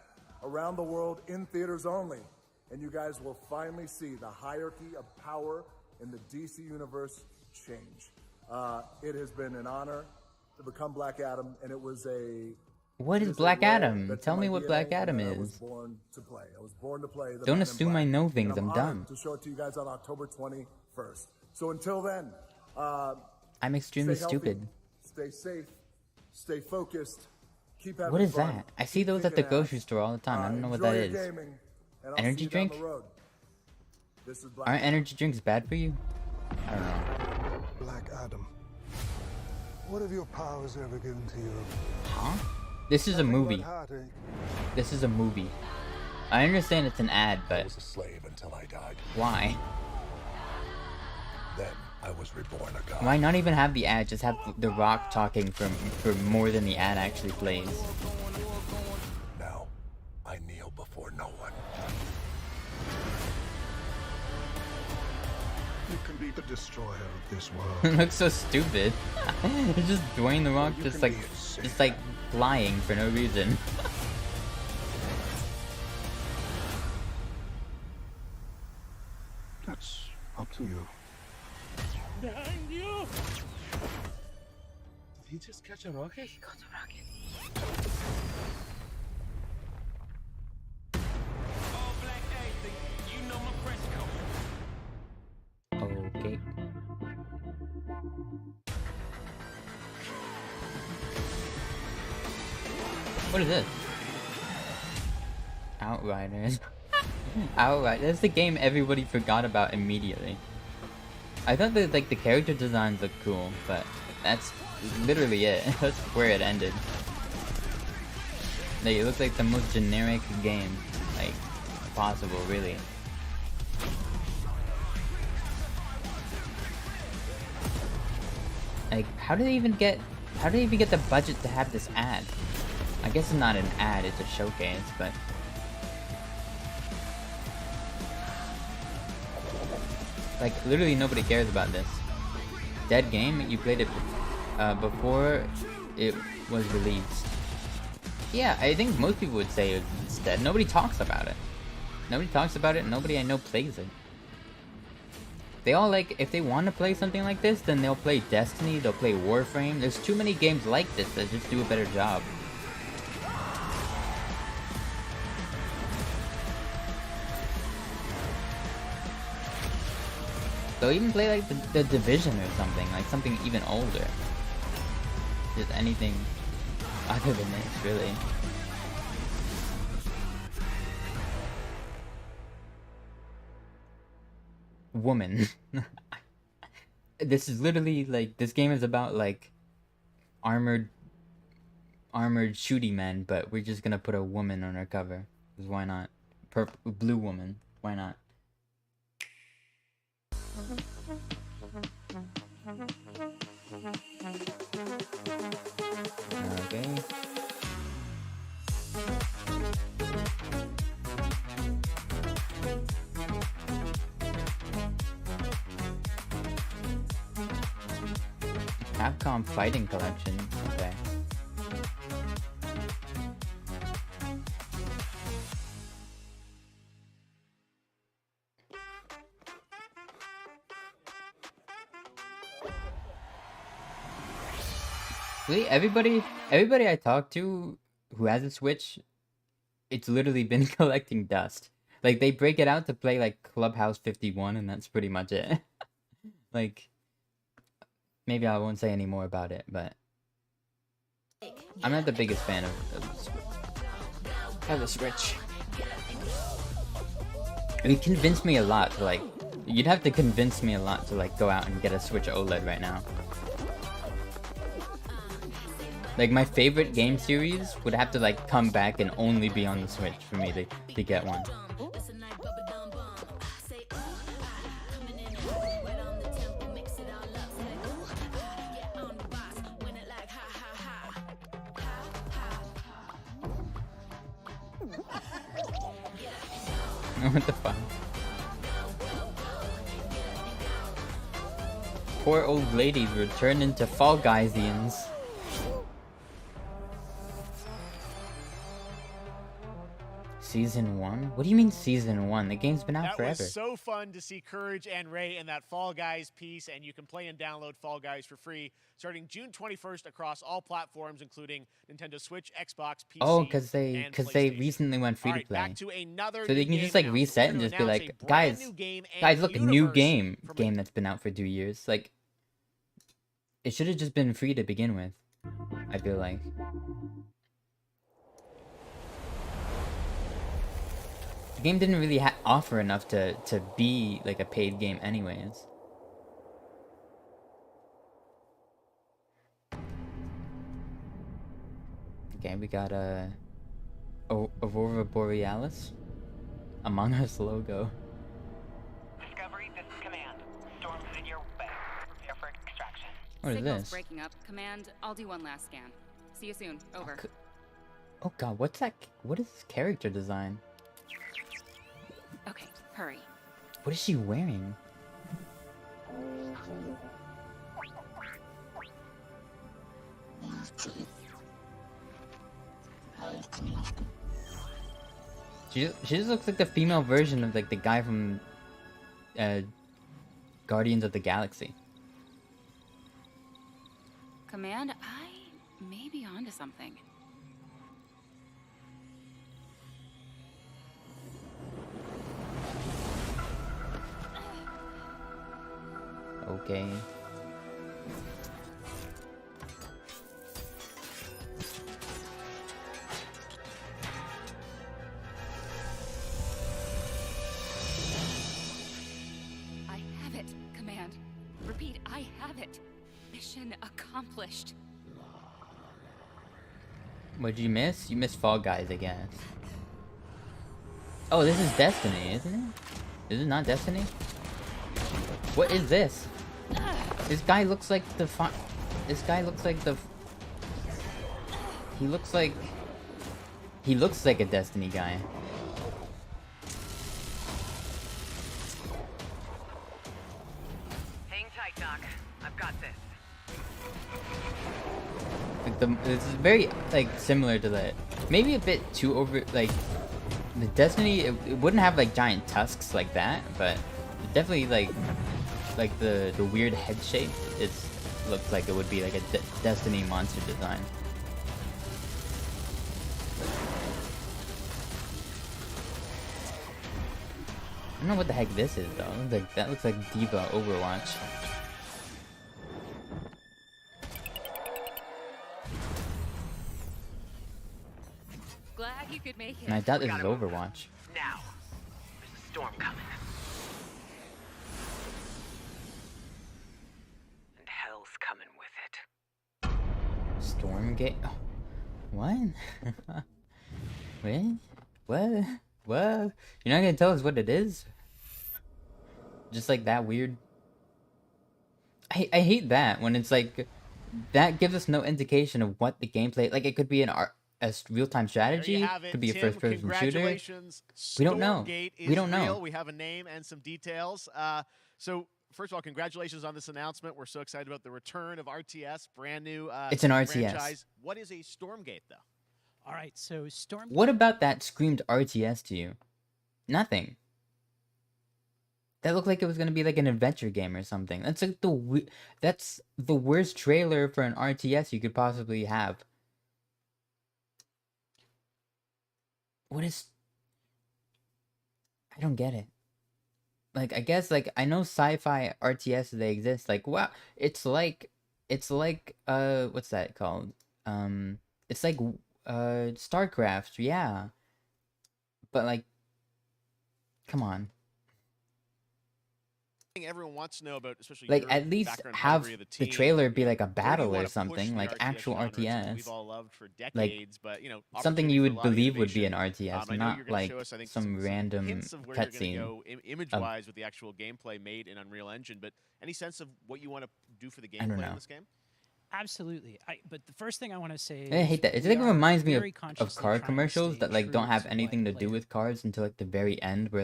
around the world in theaters only. And you guys will finally see the hierarchy of power in the DC universe change. It has been an honor to become Black Adam, and it was a... What it is is a Black role Adam? that's Tell in me my what DNA, Black Adam and I was is. born to play. I was born to play the Don't Man in assume I Black. know And things, I'm honored dumb. to show it to you guys on October 21st. So until then, I'm extremely stay healthy, stupid. Stay safe. Stay focused. Keep having What is fun. that? I see keep those at the kicking grocery ass. store all the time. I don't know what enjoy that your is. gaming, and I'll Energy see you down drink? the road. This is Black Aren't energy drinks bad for you? I don't know. Black Adam. What have your powers ever given to you? Huh? This is a movie. Heartache. This is a movie. I understand it's an ad, I but was a slave until I died. why? Then I was reborn a god. Why not even have the ad? Just have The Rock talking for more than the ad actually plays. Now, I kneel before no one. You can be the destroyer of this world. It looks so stupid. It's just Dwayne The Rock You just can like be a just like flying for no reason. That's up to you. Behind you! Did he just catch a rocket? He caught a rocket. All black anything, you know my press code. Okay. What is this? Outriders. Outriders. That's the game everybody forgot about immediately. I thought that like the character designs looked cool, but that's literally it. That's where it ended. Like, it looks like the most generic game like possible, really. Like, how do they even get the budget to have this ad? I guess it's not an ad, it's a showcase, but like literally nobody cares about this. Dead game, you played it before it was released. Yeah, I think most people would say it's dead. Nobody talks about it. Nobody talks about it, nobody I know plays it. They all like, if they want to play something like this, then they'll play Destiny, they'll play Warframe. There's too many games like this that just do a better job. They'll even play like the Division or something, like something even older. Just anything other than this, really. Woman. This is literally like, this game is about like armored shooty men, but we're just gonna put a woman on our cover. 'Cause why not? Blue woman. Why not? Okay. Capcom Fighting Collection. Okay. Really, everybody I talk to who has a Switch, it's literally been collecting dust. Like, they break it out to play like Clubhouse 51, and that's pretty much it. Like, maybe I won't say any more about it, but I'm not the biggest fan of the Switch. It convinced me a lot to like, you'd have to convince me a lot to like go out and get a Switch OLED right now. Like my favorite game series would have to like come back and only be on the Switch for me to get one. What the fuck? Poor old ladies were turned into Fall Guysians. Season 1? What do you mean Season 1? The game's been out That forever. was so fun to see Courage and Ray in that Fall Guys piece, and you can play and download Fall Guys for free starting June 21st across all platforms, including Nintendo Switch, Xbox, PC, Oh, because they PlayStation. recently went free All to right, play. back to another So they new can game just like announcement. reset We're and gonna just be announce like, a brand guys, new game and guys, look, a new universe game from game that's been out for 2 years. Like, it should have just been free to begin with. I feel like. The game didn't really offer enough to be like a paid game anyways. Okay, we got Aurora Borealis, Among Us logo. Discovery, this is Command. Storm's in your way. Prepare for extraction. What is Signal's this? breaking up. Command, I'll do one last scan. See you soon. Over. Oh god, what's that? What is this character design? Okay, hurry. What is she wearing? She just looks like the female version of like the guy from Guardians of the Galaxy. Command, I may be onto something. Okay. I have it, Command. Repeat, I have it. Mission accomplished. What'd you miss? You missed Fall Guys, I guess. Oh, this is Destiny, isn't it? Is it not Destiny? What is this? This guy looks like the This guy looks like the... He looks like a Destiny guy. Hang tight, Doc. I've got this. Like this is very like similar to the, maybe a bit too over, like the Destiny. It wouldn't have like giant tusks like that, but it definitely like the weird head shape. It looks like it would be like a Destiny monster design. I don't know what the heck this is though. Like that looks like Diva Overwatch. Glad you could make it. And I doubt this is Overwatch. Now, there's a storm coming. And hell's coming with it. Stormgate? Oh, what? Wait? What? What? You're not gonna tell us what it is? Just like that weird... I hate that when it's like... That gives us no indication of what the gameplay... Like, it could be a real-time strategy. Could be a first-person shooter. We don't know. We don't know. We have a name and some details. So, first of all, congratulations on this announcement. We're so excited about the return of RTS, brand new It's an RTS. franchise. What is a Stormgate, though? All right, so Storm. What about that screamed RTS to you? Nothing. That looked like it was gonna be like an adventure game or something. That's like that's the worst trailer for an RTS you could possibly have. What is... I don't get it. Like, I guess, like, I know sci-fi RTS, they exist. Like, wow, it's like, what's that called? It's like, StarCraft, yeah. But, like, come on. Everyone wants to know about, especially Like your at least background have pedigree of the the team. trailer be like a Where do you battle wanna or push something, the like RTS actual genre? It's something RTS. we've all loved for Like decades, but you know, something opportunity you for a would lot of believe would be innovation. an RTS, I know you're not gonna like show us, I think, some random hints of where you're going to cutscene. go image-wise with the actual gameplay made in Unreal Engine. But any sense of what you want to do for the I don't gameplay in know. this game? Absolutely. But the first thing I want to say I is hate that. It we like are reminds me very of consciously car trying to commercials stay that like don't true have to anything what to do with cars until like the very end, where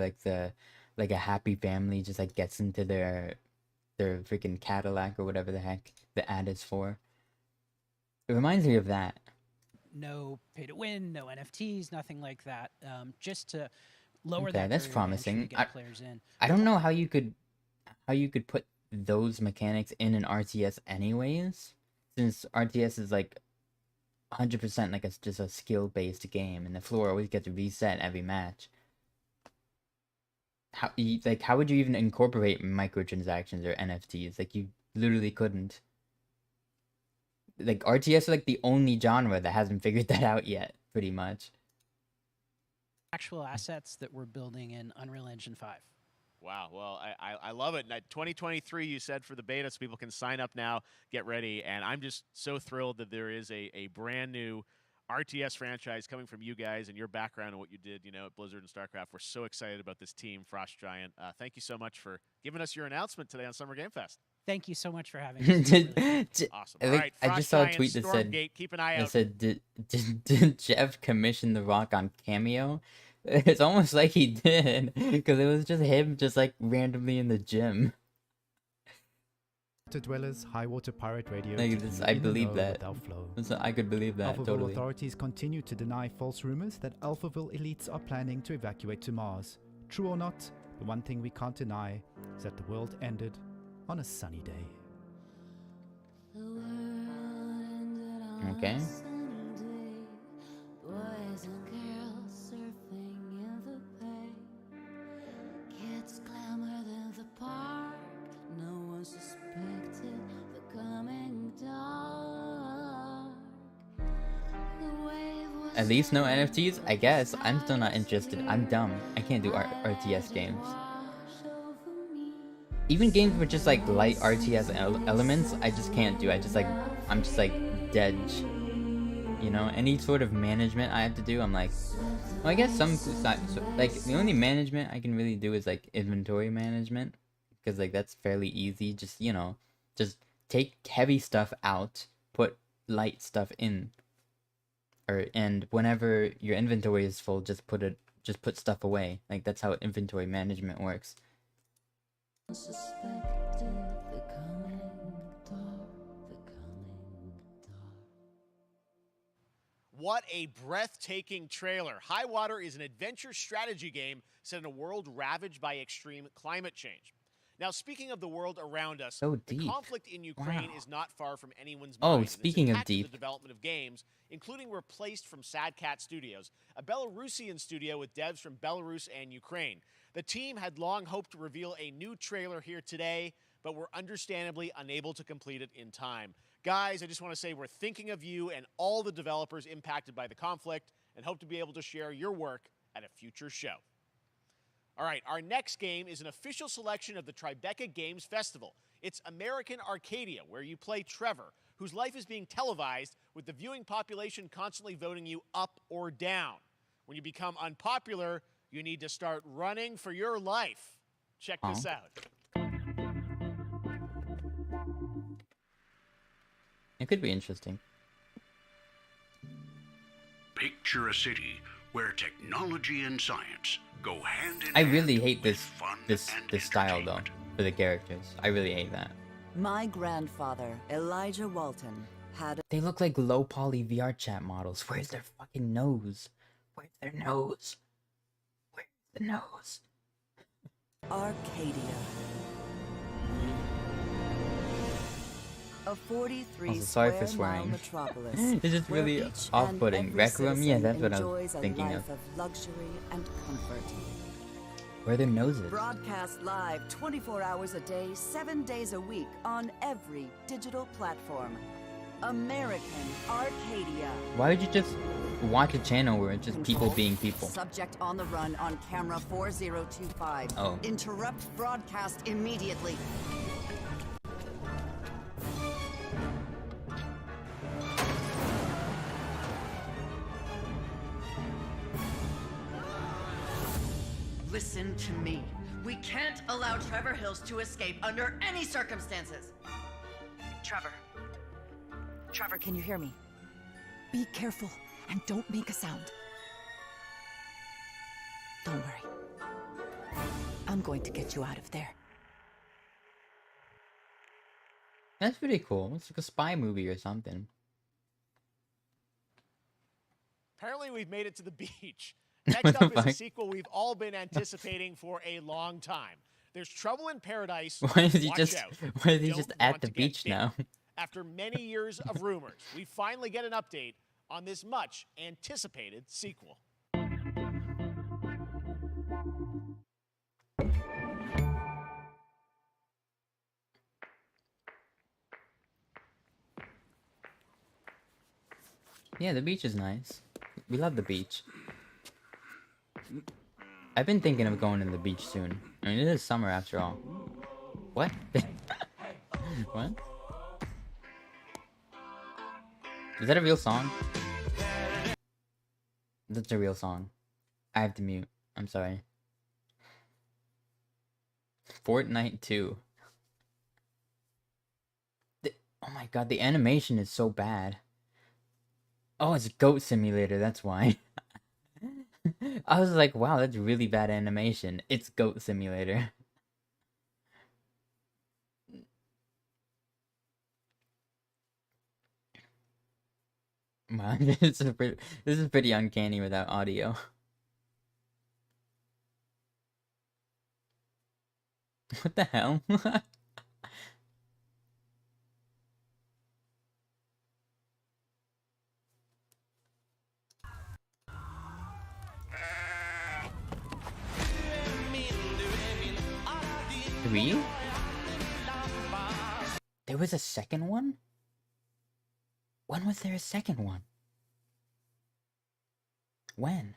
like a happy family just like gets into their freaking Cadillac or whatever the heck the ad is for. It reminds me of that. no pay to win, no NFTs, nothing like that. Just to lower Okay, that that's barrier of entry to promising. get players in. I don't know how you could put those mechanics in an RTS anyways, since RTS is like 100% like it's just a skill-based game, and the floor always gets reset every match. How would you even incorporate microtransactions or NFTs? Like you literally couldn't. Like RTS is like the only genre that hasn't figured that out yet, pretty much. Actual assets that we're building in Unreal Engine 5. Wow. Well, I love it. 2023, you said, for the beta, so people can sign up now, get ready. And I'm just so thrilled that there is a brand new RTS franchise coming from you guys and your background and what you did, you know, at Blizzard and StarCraft. We're so excited about this team, Frost Giant. Thank you so much for giving us your announcement today on Summer Game Fest. Thank you so much for having us. Awesome. I All think right, I Frost just saw a Giant, tweet that said, Stormgate, keep an eye out. did Jeff commission The Rock on Cameo? It's almost like he did, because it was just him just like randomly in the gym. Dwellers, High Water Pirate Radio. Like this, I believe that. Flow. I could believe that Alphaville totally. authorities continue to deny false rumors that Alphaville elites are planning to evacuate to Mars. True or not, the one thing we can't deny is that the world ended on a sunny day. Okay. Boys and girls surfing in the bay. Kids clamored in the park. No one suspected the coming dark. The wave was At least no NFTs? I guess. I'm still not interested. I'm dumb. I can't do RTS games. Even games with just like light RTS elements, I just can't do. I'm just like dead. You know, any sort of management I have to do, I'm like, well, I guess like the only management I can really do is like inventory management, because like that's fairly easy. Just, you know, just take heavy stuff out, put light stuff in, and whenever your inventory is full, just put stuff away. Like that's how inventory management works. suspected the coming dark. What a breathtaking trailer. High Water is an adventure strategy game set in a world ravaged by extreme climate change. Now, speaking of the world around us, So the deep. conflict in Ukraine Wow. is not far from anyone's Oh, mind. and it's speaking of impacted deep. the development of games, including Replaced from Sad Cat Studios, a Belarusian studio with devs from Belarus and Ukraine. The team had long hoped to reveal a new trailer here today, but were understandably unable to complete it in time. Guys, I just want to say we're thinking of you and all the developers impacted by the conflict, and hope to be able to share your work at a future show. All right, our next game is an official selection of the Tribeca Games Festival. It's American Arcadia, where you play Trevor, whose life is being televised with the viewing population constantly voting you up or down. When you become unpopular, you need to start running for your life. Check this out. It could be interesting. Picture a city where technology and science go hand in I hand. really hate this style though for the characters. I really hate that. My grandfather, Elijah Walton, had They look like low poly VR chat models. Where's their fucking nose? Where's their nose? Where's the nose? Arcadia. A 43 Also, sorry for square mile swearing. metropolis. It's just where really each and off-putting. every Rec Room? Yeah, citizen that's what I was enjoys a thinking life of. luxury and comfort. Where are their noses? Broadcast live 24 hours a day, 7 days a week on every digital platform. American Arcadia. Why would you just watch a channel where it's just people being people? Subject on the run on camera 4025. Oh. Interrupt broadcast immediately. Listen to me. We can't allow Trevor Hills to escape under any circumstances. Trevor. Trevor, can you hear me? Be careful and don't make a sound. Don't worry. I'm going to get you out of there. That's pretty cool. It's like a spy movie or something. Apparently, we've made it to the beach. Next up is a sequel we've all been anticipating for a long time. There's Trouble in Paradise. Why is he Watch just out. why is he Don't just at want the to get beach bitten. now? After many years of rumors, we finally get an update on this much anticipated sequel. Yeah, the beach is nice. We love the beach. I've been thinking of going to the beach soon. I mean, it is summer after all. What? What? Is that a real song? That's a real song. I have to mute. I'm sorry. Fortnite 2. Oh my god, the animation is so bad. Oh, it's Goat Simulator, that's why. I was like, wow, that's really bad animation. It's Goat Simulator. Wow, this is pretty uncanny without audio. What the hell? Three? There was a second one? When was there a second one? When?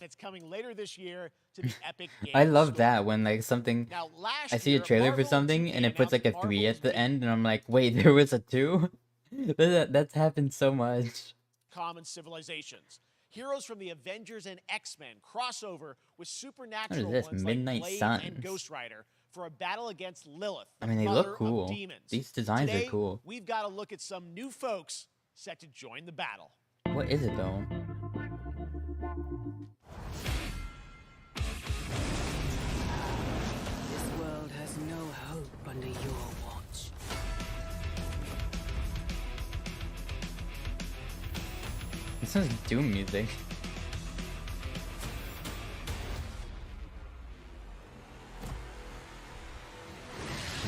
It's coming later this year to the Epic Games I love Store. that when like something Now, last I see a year, trailer for Marvel something 2K and it puts like a announced 3 at Marvel's the end and I'm like, wait, there was a 2? That's happened so much. Common civilizations. Heroes from the Avengers and X-Men crossover with supernatural this, ones Midnight like Blade Suns? and Ghost Rider for a battle against Lilith, I the mean, they mother look cool. of demons. These designs Today, are cool. we've got to look at some new folks set to join the battle. What is it though? This world has no hope under your watch. This is Doom music.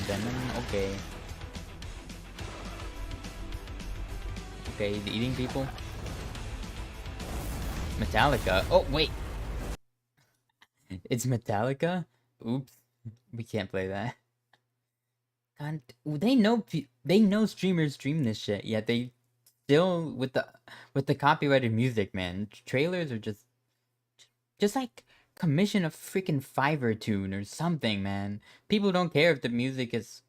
Venom, okay. Okay, the eating people. Metallica. Oh, wait. It's Metallica? Oops. We can't play that. God, they know streamers stream this shit, yet they still with the copyrighted music, man. Trailers are just like commission a freaking Fiverr tune or something, man. People don't care if the music is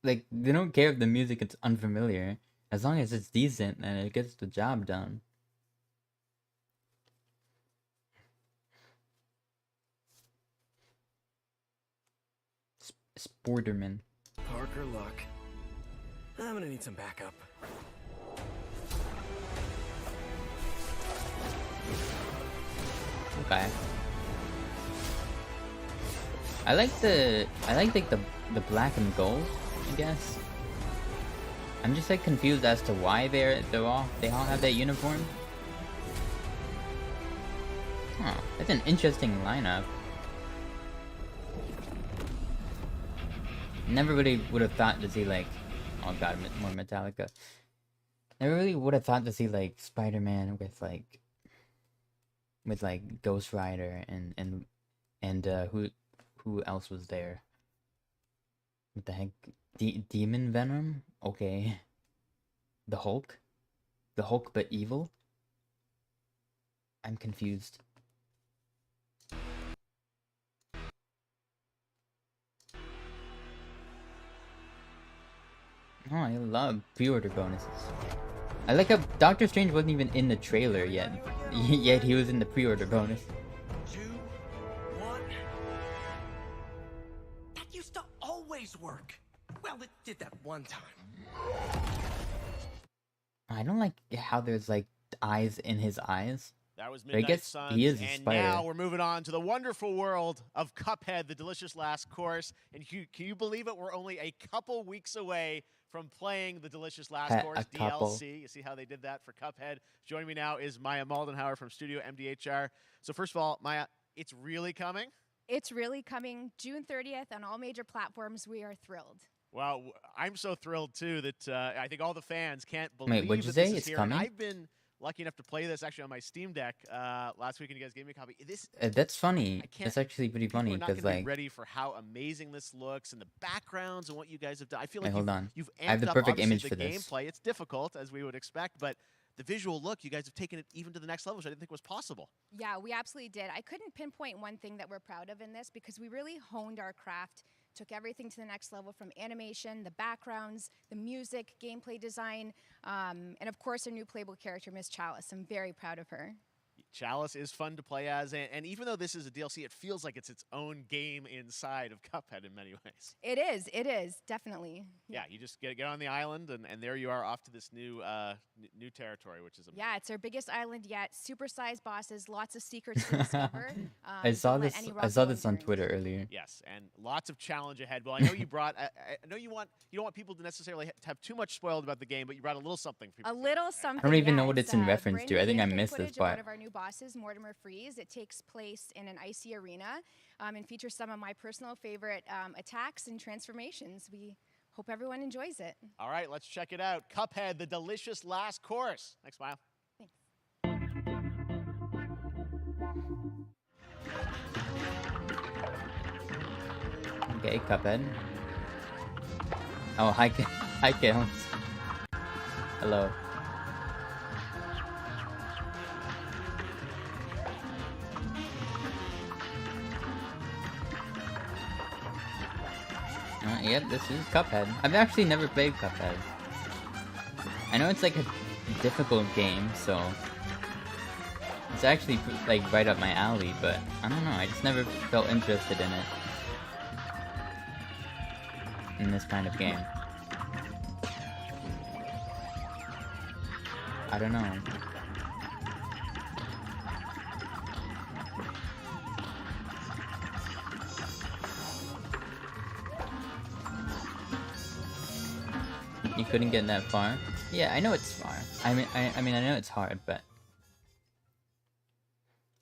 like they don't care if the music is unfamiliar. As long as it's decent and it gets the job done. Sporterman. Parker luck. I'm gonna need some backup. Okay. I like the black and gold, I guess. I'm just like confused as to why they all have that uniform. Huh, that's an interesting lineup. Never really would have thought to see like, oh god, more Metallica. Never really would have thought to see like Spider-Man with like Ghost Rider and who else was there? What the heck? Demon Venom? Okay. The Hulk? The Hulk but evil? I'm confused. Oh, I love pre-order bonuses. I like how Doctor Strange wasn't even in the trailer yet. Yet he was in the pre-order bonus. 2, 1. That used to always work. Well, it did that one time. I don't like how there's like eyes in his eyes. That was But I Midnight guess Suns, he is a and spider. now we're moving on to the wonderful world of Cuphead, the delicious last course. And can you believe it? We're only a couple weeks away from playing the delicious last course A couple. DLC. You see how they did that for Cuphead? Joining me now is Maya Maldenhauer from Studio MDHR. So first of all, Maya, it's really coming? It's really coming June 30th on all major platforms. We are thrilled. Well, I'm so thrilled too that I think all the fans can't believe what'd you that this say? is It's here. coming? And I've been lucky enough to play this actually on my Steam Deck last week, and you guys gave me a copy. This That's funny. can't- That's actually pretty funny We're not because gonna be like, ready for how amazing this looks and the backgrounds and what you guys have done. I feel Wait, like hold on. you've I have amped the up, perfect obviously, image the for this. gameplay. It's difficult as we would expect, but the visual look, you guys have taken it even to the next level, which I didn't think was possible. Yeah, we absolutely did. I couldn't pinpoint one thing that we're proud of in this because we really honed our craft, took everything to the next level from animation, the backgrounds, the music, gameplay design, and of course our new playable character, Miss Chalice. I'm very proud of her. Chalice is fun to play as, and even though this is a DLC, it feels like it's its own game inside of Cuphead in many ways. It is, definitely. Yeah, you just get on the island, and there you are off to this new new territory, which is amazing. Yeah, it's our biggest island yet. Super-sized bosses, lots of secrets to discover. I saw don't let this. any I rock saw go this on unburned. Twitter earlier. Yes, and lots of challenge ahead. Well, I know you brought. I know you don't want people to necessarily have too much spoiled about the game, but you brought a little something for people. A little something. I don't even know yeah, what it's in reference brand to. new I think I gameplay missed this footage of one part. of our new bosses, Mortimer Freeze. It takes place in an icy arena and features some of my personal favorite attacks and transformations. We hope everyone enjoys it. All right, let's check it out. Cuphead, the delicious last course. Next, Smile. Okay, Cuphead. Oh, hi, hi, Kills. Hello. Yep, this is Cuphead. I've actually never played Cuphead. I know it's like a difficult game, so it's actually like right up my alley, but I don't know, I just never felt interested in it. In this kind of game. I don't know. You couldn't get that far? Yeah, I know it's far. I mean, I know it's hard, but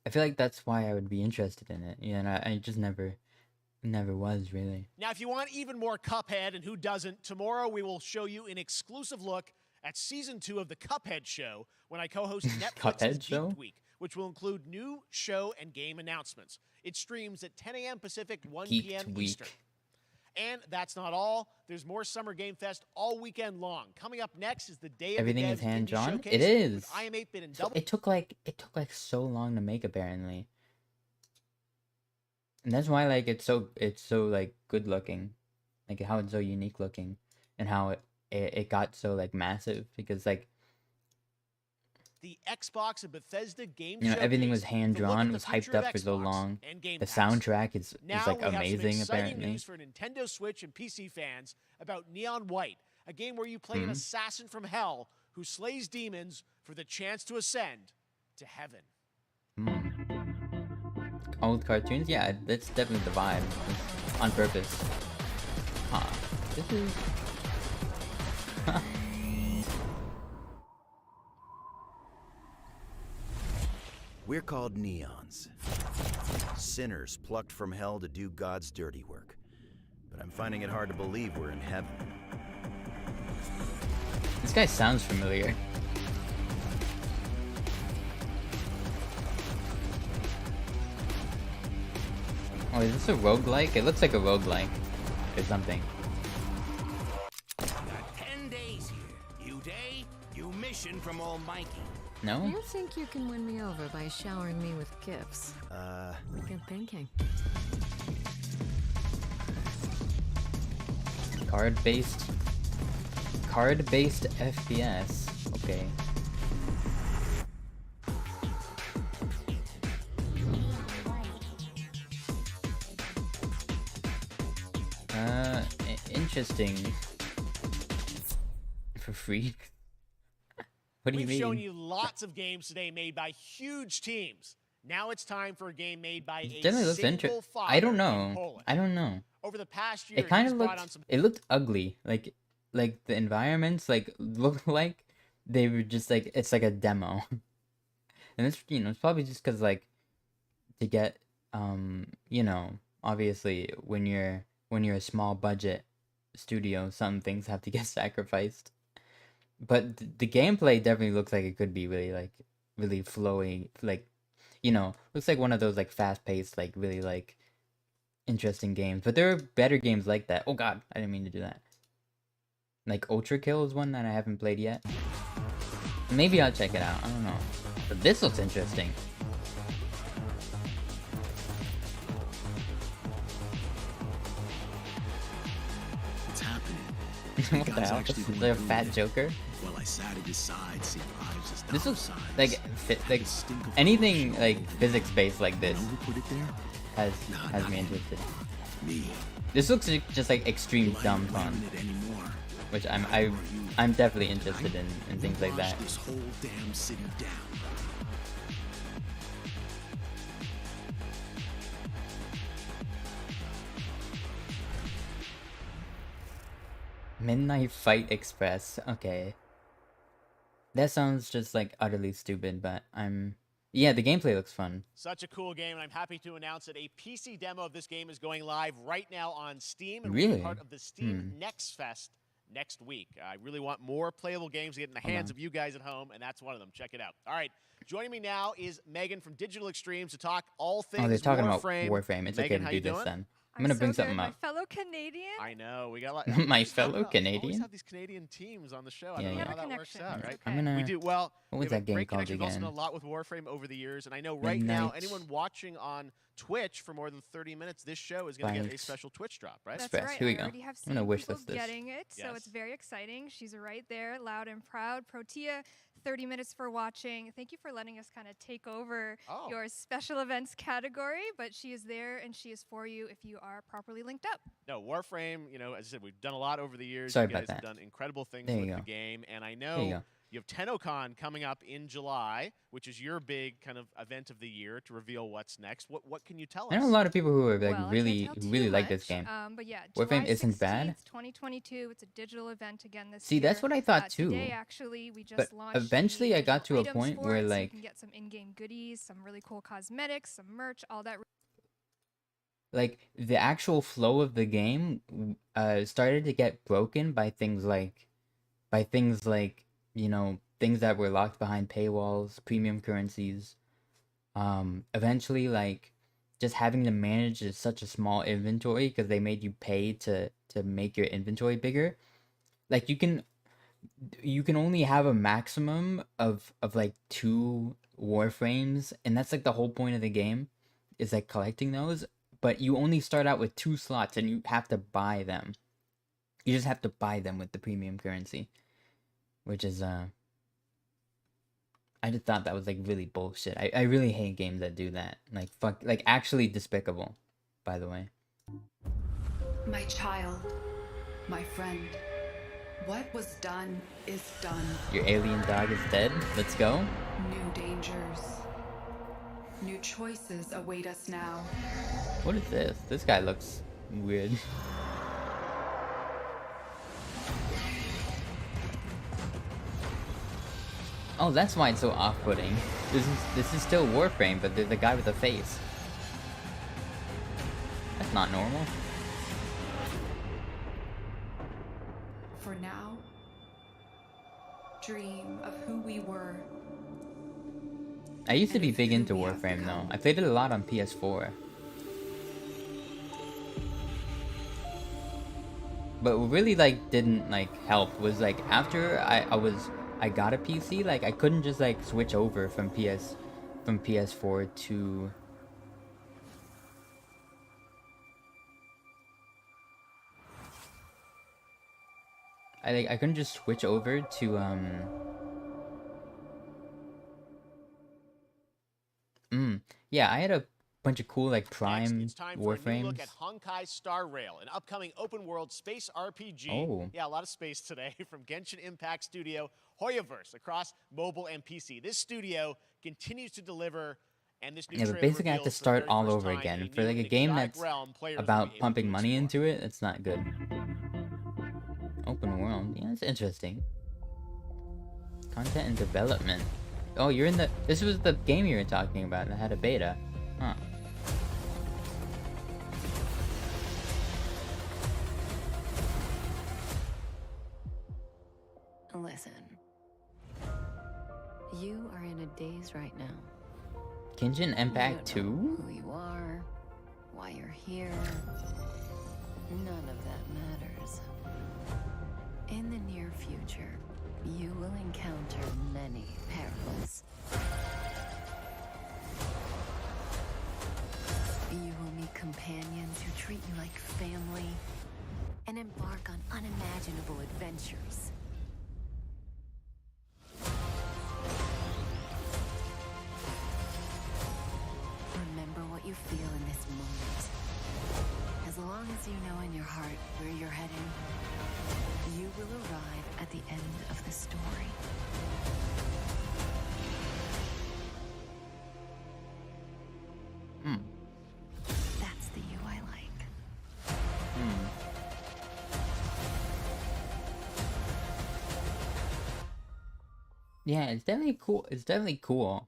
I feel like that's why I would be interested in it. Yeah, and I just never was really. Now, if you want even more Cuphead, and who doesn't, tomorrow we will show you an exclusive look at Season 2 of the Cuphead Show when I co-host Netflix's Cuphead Show? Geeked Week, which will include new show and game announcements. It streams at 10 a.m. Pacific, 1 Geeked p.m. Week. Eastern. And that's not all. There's more Summer Game Fest all weekend long. Coming up next is the Day of Everything the is Devs Indie hand-drawn? Showcase It is! with I Am 8-Bit and So Double. it took like so long to make apparently. And that's why like it's so like good looking. Like how it's so unique looking and how it got so like massive because like The Xbox and Bethesda Game you know everything was Showcase, hand the look drawn, at it the was future hyped of up for so Xbox long. and Game The Pass. soundtrack is Now like we have some amazing exciting apparently. news for Nintendo Switch and PC fans about Neon White, a game where you play an Mhm. assassin from hell who slays demons for the chance to ascend to heaven. Old cartoons, yeah, that's definitely the vibe. It's on purpose. Huh. This is We're called neons. Sinners plucked from hell to do God's dirty work. But I'm finding it hard to believe we're in heaven. This guy sounds familiar. Oh, is this a roguelike? It looks like a roguelike or something. 10 Today, you mission from old Mikey. No? You think you can win me over by showering me with gifts? Good thinking. Card-based FPS. Okay. Interesting. For free? What do you mean? We've shown you lots of games today made by huge teams. Now it's time for a game made by a Generally looks single interesting. father I don't in know. Poland. I don't know. Over the past year, It kind he's of brought on looked. some It looked ugly. Like the environments looked like they were just like it's like a demo. And it's it's probably just because to get obviously when you're a small budget studio, some things have to get sacrificed. But the gameplay definitely looks like it could be really flowy, looks like one of those fast paced really interesting games. But there are better games like that. Oh god, I didn't mean to do that. Ultra Kill is one that I haven't played yet. Maybe I'll check it out. I don't know. But this looks interesting. It's happening. What the hell? Is there a fat Joker? Well, I sat at his side, seeing lives as This looks signs. anything physics based like this Put it there? has me interested. Me. This looks just like extreme dumb fun, which I'm definitely interested in things like that. This whole damn city down. Midnight Fight Express. Okay. That sounds just utterly stupid, but yeah, the gameplay looks fun. Such a cool game, and I'm happy to announce that a PC demo of this game is going live right now on Steam, and will Really? be part of the Steam Next Fest next week. I really want more playable games to get in the hands of you guys at home, and that's one of them. Check it out. All right, joining me now is Megan from Digital Extremes to talk all things Oh, they're talking Warframe. about Warframe. It's Megan, okay how to you do this doing? then. I'm gonna bring something up. Fellow Canadian. I know we got a lot. My fellow Always Canadian. have these Canadian teams on the show. I Yeah, don't know yeah. how that works out, right? I'm gonna- We do well. what was we have that a game great called connection. We've also again? done a lot with Warframe over the years, and I know right now Midnight. anyone watching on Twitch for more than 30 minutes, this show is going to get a Thanks. special Twitch drop, right? That's Express. right. Here we I go. already have I'm gonna seen wish people list this. getting it, so Yes. it's very exciting. She's right there, loud and proud. Protea, 30 minutes for watching. Thank you for letting us kind of take over your special events category, but she is there and she is for you if you are properly linked up. No, Warframe, as I said, we've done a lot over the years. Sorry you guys about have that. done incredible things There you with go. the game, and I There you know go. you have TennoCon coming up in July, which is your big kind of event of the year to reveal what's next. What can you tell us? I know a lot of people who are Well, I can't really tell really too like this much, game. But yeah, Warframe July isn't bad. 16th, 2022. It's a digital event again this See, year. that's what I thought too. Today, actually, we just But launched eventually, the I got to digital a items point for where it, so you can get some in-game goodies, some really cool cosmetics, some merch, all that. The actual flow of the game started to get broken by things like things that were locked behind paywalls, premium currencies. Eventually, just having to manage such a small inventory because they made you pay to make your inventory bigger. You can only have a maximum of 2 warframes, and that's the whole point of the game is collecting those. But you only start out with 2 slots, and you have to buy them. You just have to buy them with the premium currency, which is I just thought that was really bullshit. I really hate games that do that. Actually despicable, by the way. My child, my friend, what was done is done. Your alien dog is dead. Let's go. New dangers, new choices await us now. What is this? This guy looks weird. Oh, that's why it's so off-putting. This is still Warframe, but the guy with the face. That's not normal. For now, dream of who we were. I used to be big into Warframe though. I played it a lot on PS4. But what really like didn't like help was like after I got a PC, like I couldn't just like switch over from PS4 to I couldn't just switch over to yeah, I had a bunch of cool like Prime It's time for a new Warframes. look at Honkai Star Rail, an upcoming open-world space RPG. Oh. Yeah, a lot of space today from Genshin Impact studio Hoyoverse across mobile and PC. This studio continues to deliver, and this new Yeah, but trailer basically I have to reveals for the start very all first over time again a for new like a and game exotic that's realm players will be about able pumping to money explore. into it. It's not good. Open world, yeah, it's interesting. Content and development. Oh, you're in the. This was the game you were talking about that had a beta, huh? Listen. You are in a daze right now. Genshin Impact You don't know 2? who you are, why you're here. None of that matters. In the near future, you will encounter many perils. You will meet companions who treat you like family and embark on unimaginable adventures. Remember what you feel in this moment. As long as you know in your heart where you're heading, you will arrive at the end of the story. That's the you I like. Yeah, it's definitely cool. It's definitely cool.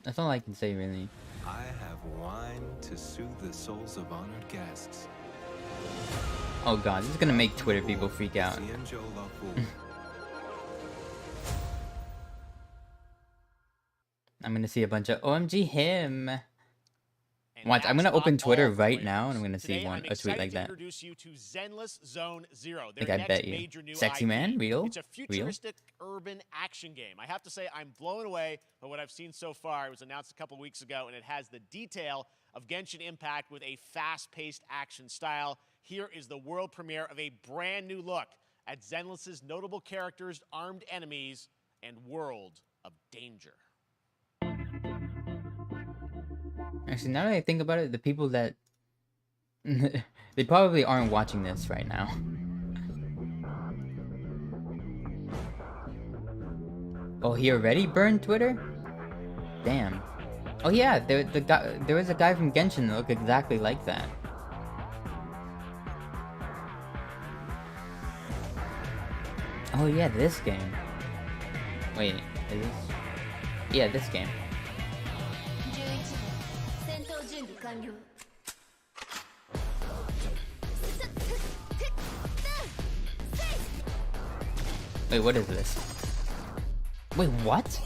That's all I can say, really. I have wine to soothe the souls of honored guests. Oh god, this is gonna make Twitter people freak out. I'm gonna see a bunch of OMG him. Watch, I'm gonna open Twitter right now and I'm gonna see Today, I'm a tweet like excited to that. introduce you to Zenless Zone Zero. Like, Their I next bet you. major new Sexy IP. man? Real? It's a Real? futuristic urban action game. I have to say, I'm blown away by what I've seen so far. It was announced a couple weeks ago, and it has the detail of Genshin Impact with a fast-paced action style. Here is the world premiere of a brand new look at Zenless's notable characters, armed enemies, and world of danger. Actually, now that I think about it, the people that they probably aren't watching this right now. Oh, he already burned Twitter? Damn. Oh yeah, there was a guy from Genshin that looked exactly like that. Oh yeah, this game. Wait, is this? Yeah, this game. Wait, what is this? Wait, what?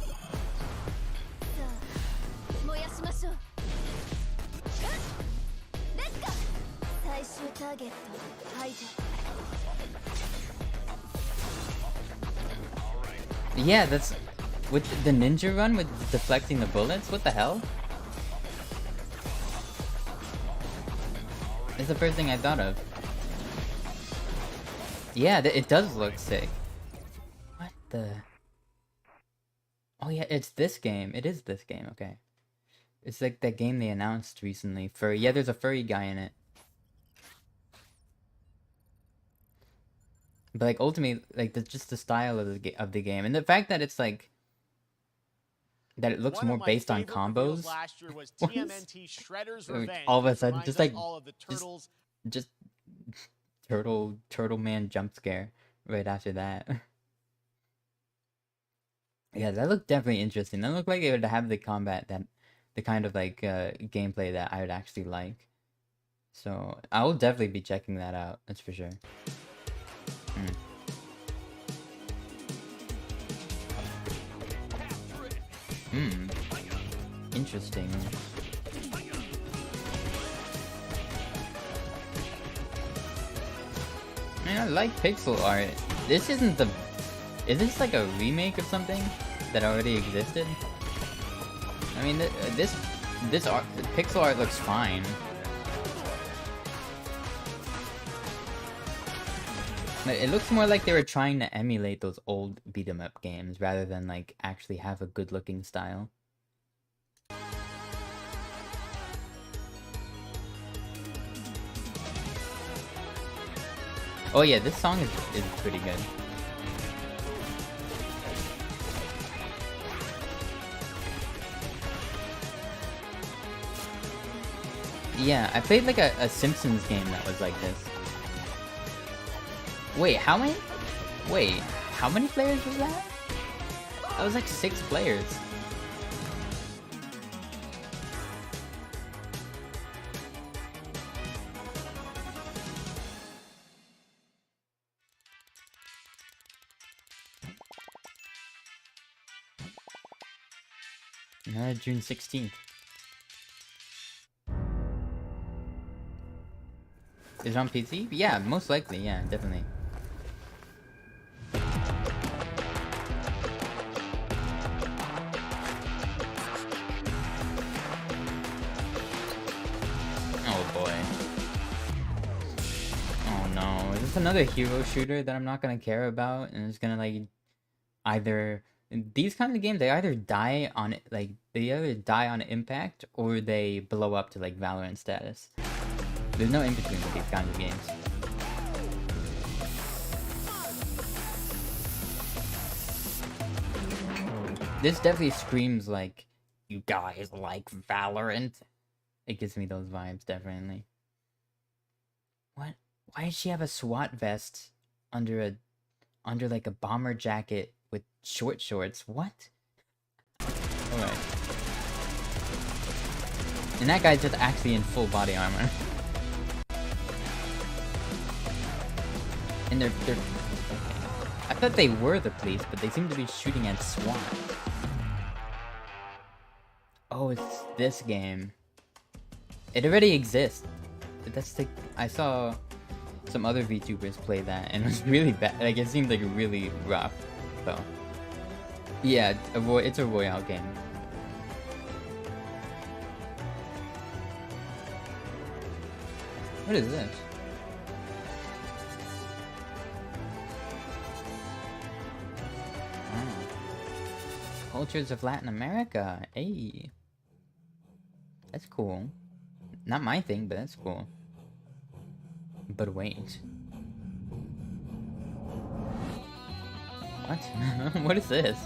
Yeah, that's with the ninja run with deflecting the bullets. What the hell? That's the first thing I thought of. Yeah, it does look sick. What the? Oh yeah, it's this game. It is this game. Okay, it's like that game they announced recently. For yeah, there's a furry guy in it. But like ultimately, like just the style of the game, and the fact that it's like that it looks more based on combos. Last year was TMNT Shredder's Revenge. All of a sudden, just like all of the turtles. just turtle man jump scare right after that. Yeah, that looked definitely interesting. That looked like it would have the combat that the kind of like gameplay that I would actually like. So I will definitely be checking that out. That's for sure. Interesting. mean, I like pixel art. This isn't the... Is this like a remake of something that already existed? I mean, this art, pixel art looks fine. It looks more like they were trying to emulate those old beat-em-up games rather than like actually have a good-looking style. Oh yeah, this song is pretty good. Yeah, I played like a Simpsons game that was like this. Wait, how many players was that? That was like 6 players. June 16th. Is it on PC? Yeah, most likely, yeah, definitely. Oh boy. Oh no, is this another hero shooter that I'm not gonna care about and it's gonna like either... These kinds of games, they either die on impact or they blow up to like Valorant status. There's no in between with these kinds of games. This definitely screams like, you guys like Valorant. It gives me those vibes, definitely. What? Why does she have a SWAT vest under like a bomber jacket with short shorts? What? Alright. And that guy's just actually in full body armor. And they're I thought they were the police, but they seem to be shooting at SWAT. Oh, it's this game. It already exists. That's the... I saw some other VTubers play that, and it was really bad. Like, it seemed like really rough. So, yeah, it's a Royale game. What is this? Oh. Cultures of Latin America. Hey. That's cool. Not my thing, but that's cool. But wait. What? What is this?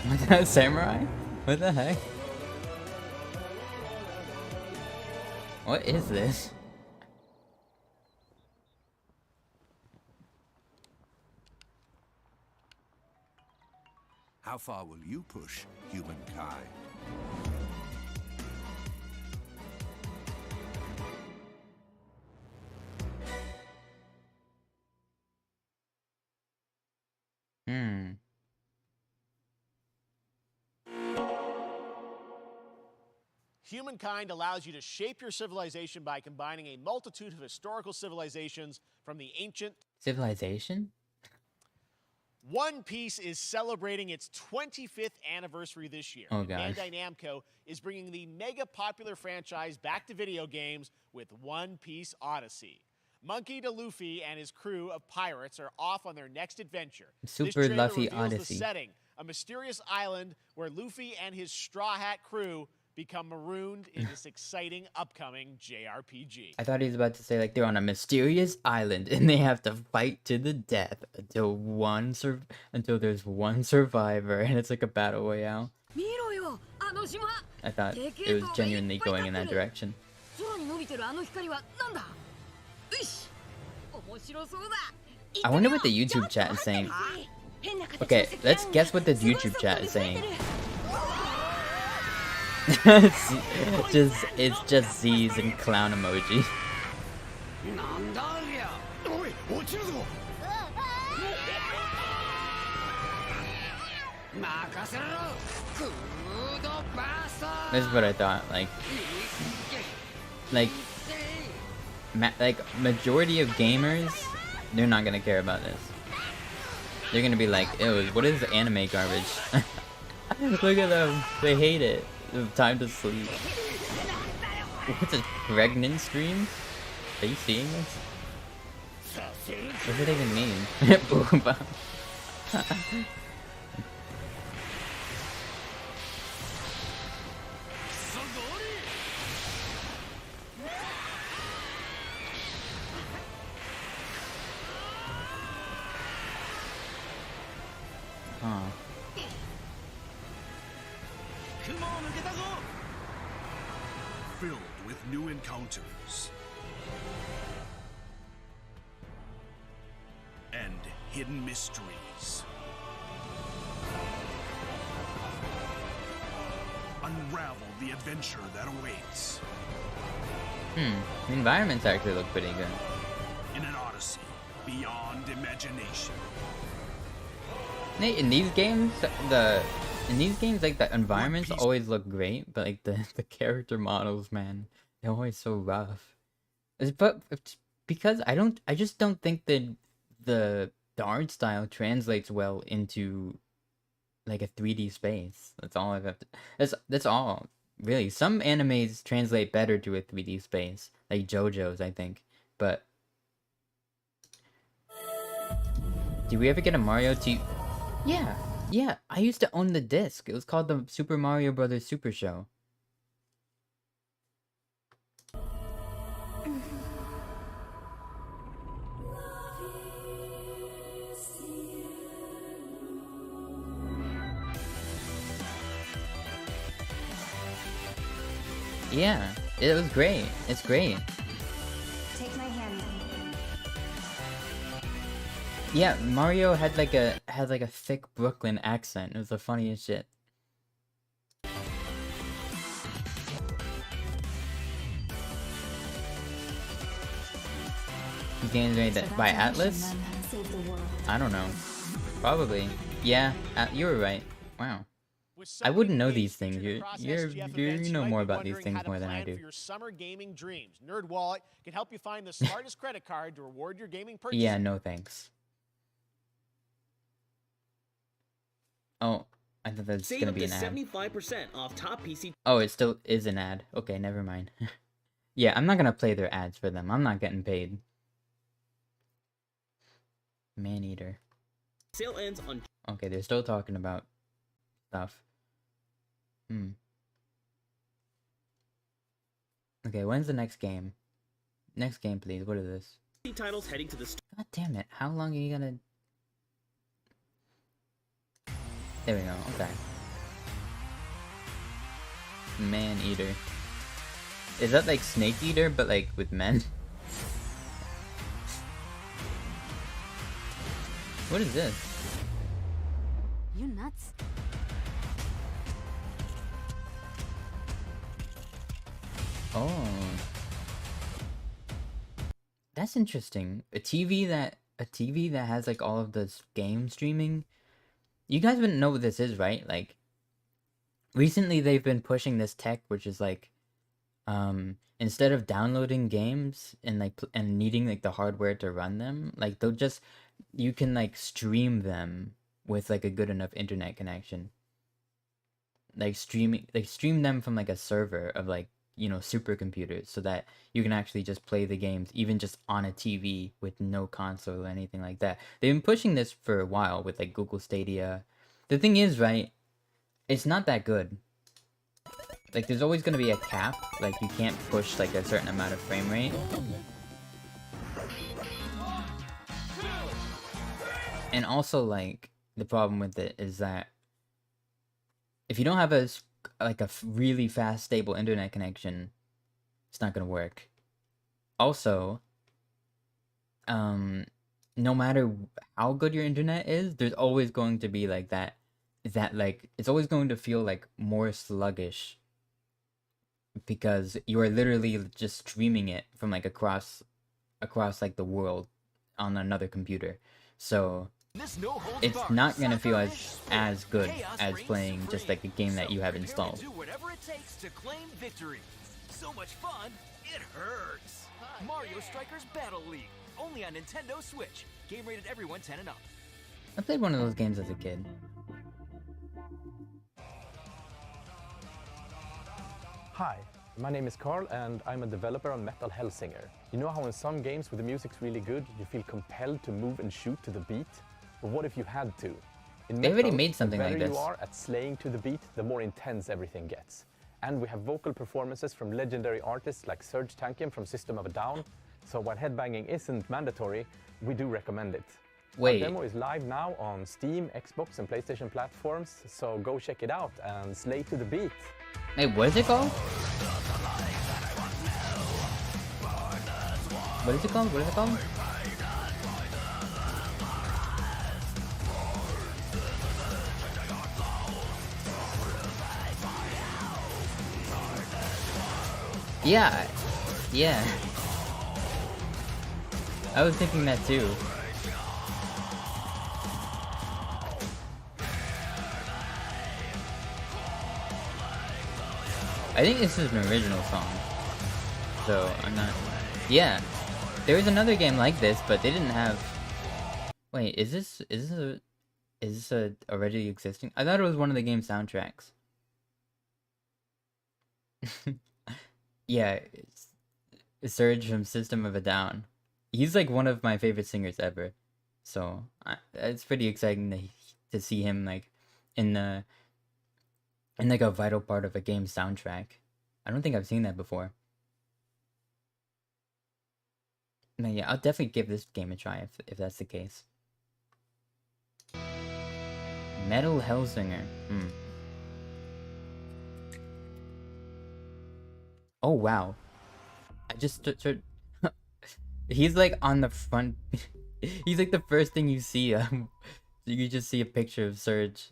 What's that, samurai? What the heck? What is this? How far will you push humankind? Humankind allows you to shape your civilization by combining a multitude of historical civilizations from the ancient... Civilization? One Piece is celebrating its 25th anniversary this year. Oh, gosh. Bandai Namco is bringing the mega popular franchise back to video games with One Piece Odyssey. Monkey D. Luffy and his crew of pirates are off on their next adventure. Super this Luffy reveals Odyssey. The setting, a mysterious island where Luffy and his Straw Hat crew become marooned in this exciting upcoming JRPG. I thought he was about to say like they're on a mysterious island and they have to fight to the death until there's one survivor and it's like a battle royale. I thought it was genuinely going in that direction. I wonder what the YouTube chat is saying. Okay, let's guess what the YouTube chat is saying. It's just Z's and clown emoji. This is what I thought. Like majority of gamers, they're not gonna care about this. They're gonna be like, ew, what is anime garbage? Look at them, they hate it. Time to sleep. What's a pregnant stream? Are you seeing this? What does it even mean? Boom. Huh. Filled with new encounters and hidden mysteries. Unravel the adventure that awaits. The environments actually look pretty good. In an odyssey beyond imagination. In these games, like the environments always look great, but like the character models, man, they're always so rough. It's because I just don't think that the art style translates well into like a 3D space. That's all I've got to, that's all really. Some animes translate better to a 3D space, like JoJo's, I think. But did we ever get a Mario T? Yeah, I used to own the disc. It was called the Super Mario Brothers Super Show. Yeah, it was great. It's great. Take my hand. Yeah, Mario had like a thick Brooklyn accent. It was the funniest shit. These games made that by Atlas? I don't know. Probably. Yeah, you were right. Wow. I wouldn't know these things. You know more about these things more than I do. Your summer gaming dreams. NerdWallet can help you find the smartest credit card to reward your gaming purchases. Yeah, no thanks. Oh, I thought that's gonna be an ad. 75% off top PC. Oh, it still is an ad. Okay, never mind. Yeah, I'm not gonna play their ads for them. I'm not getting paid. Maneater. Sale ends on. Okay, they're still talking about stuff. Okay, when's the next game? Next game, please. What is this? Titles heading to the. God damn it! How long are you gonna? There we go. Okay. Man-eater. Is that like Snake Eater, but like with men? What is this? You nuts? Oh. That's interesting. A TV that has like all of this game streaming. You guys wouldn't know what this is, right? Like recently they've been pushing this tech which is like instead of downloading games and like and needing like the hardware to run them, like you can like stream them with like a good enough internet connection. Like stream them from like a server of like, you know, supercomputers, so that you can actually just play the games even just on a TV with no console or anything like that. They've been pushing this for a while with like Google Stadia. The thing is, right, it's not that good. Like there's always going to be a cap, like you can't push like a certain amount of frame rate. And also like the problem with it is that if you don't have a really fast stable internet connection, it's not gonna work. Also, no matter how good your internet is, there's always going to be like that like it's always going to feel like more sluggish because you are literally just streaming it from like across like the world on another computer. So it's not gonna feel as good as playing just like a game that you have installed. Do whatever it takes to claim victory. So much fun, it hurts. Mario Strikers Battle League, only on Nintendo Switch. Game rated everyone 10 and up. I played one of those games as a kid. Hi, my name is Carl and I'm a developer on Metal Hellsinger. You know how in some games where the music's really good, you feel compelled to move and shoot to the beat? But what if you had to? In They already Metal, made something like the better this. you are at slaying to the beat, the more intense everything gets. And we have vocal performances from legendary artists like Serge Tankian from System of a Down. So while headbanging isn't mandatory, we do recommend it. Wait. Our demo is live now on Steam, Xbox and PlayStation platforms, so go check it out and slay to the beat. Hey, what is it called? What is it called? What is it called? Yeah. Yeah. I was thinking that too. I think this is an original song. So, I'm not... Yeah. There was another game like this, but they didn't have... Wait, is this a already existing? I thought it was one of the game soundtracks. Yeah, it's Surge from System of a Down. He's like one of my favorite singers ever. So, it's pretty exciting to see him like in like a vital part of a game soundtrack. I don't think I've seen that before. No, yeah, I'll definitely give this game a try if that's the case. Metal Hellsinger. Oh wow. I just he's like on the front. He's like the first thing you see. You just see a picture of Surge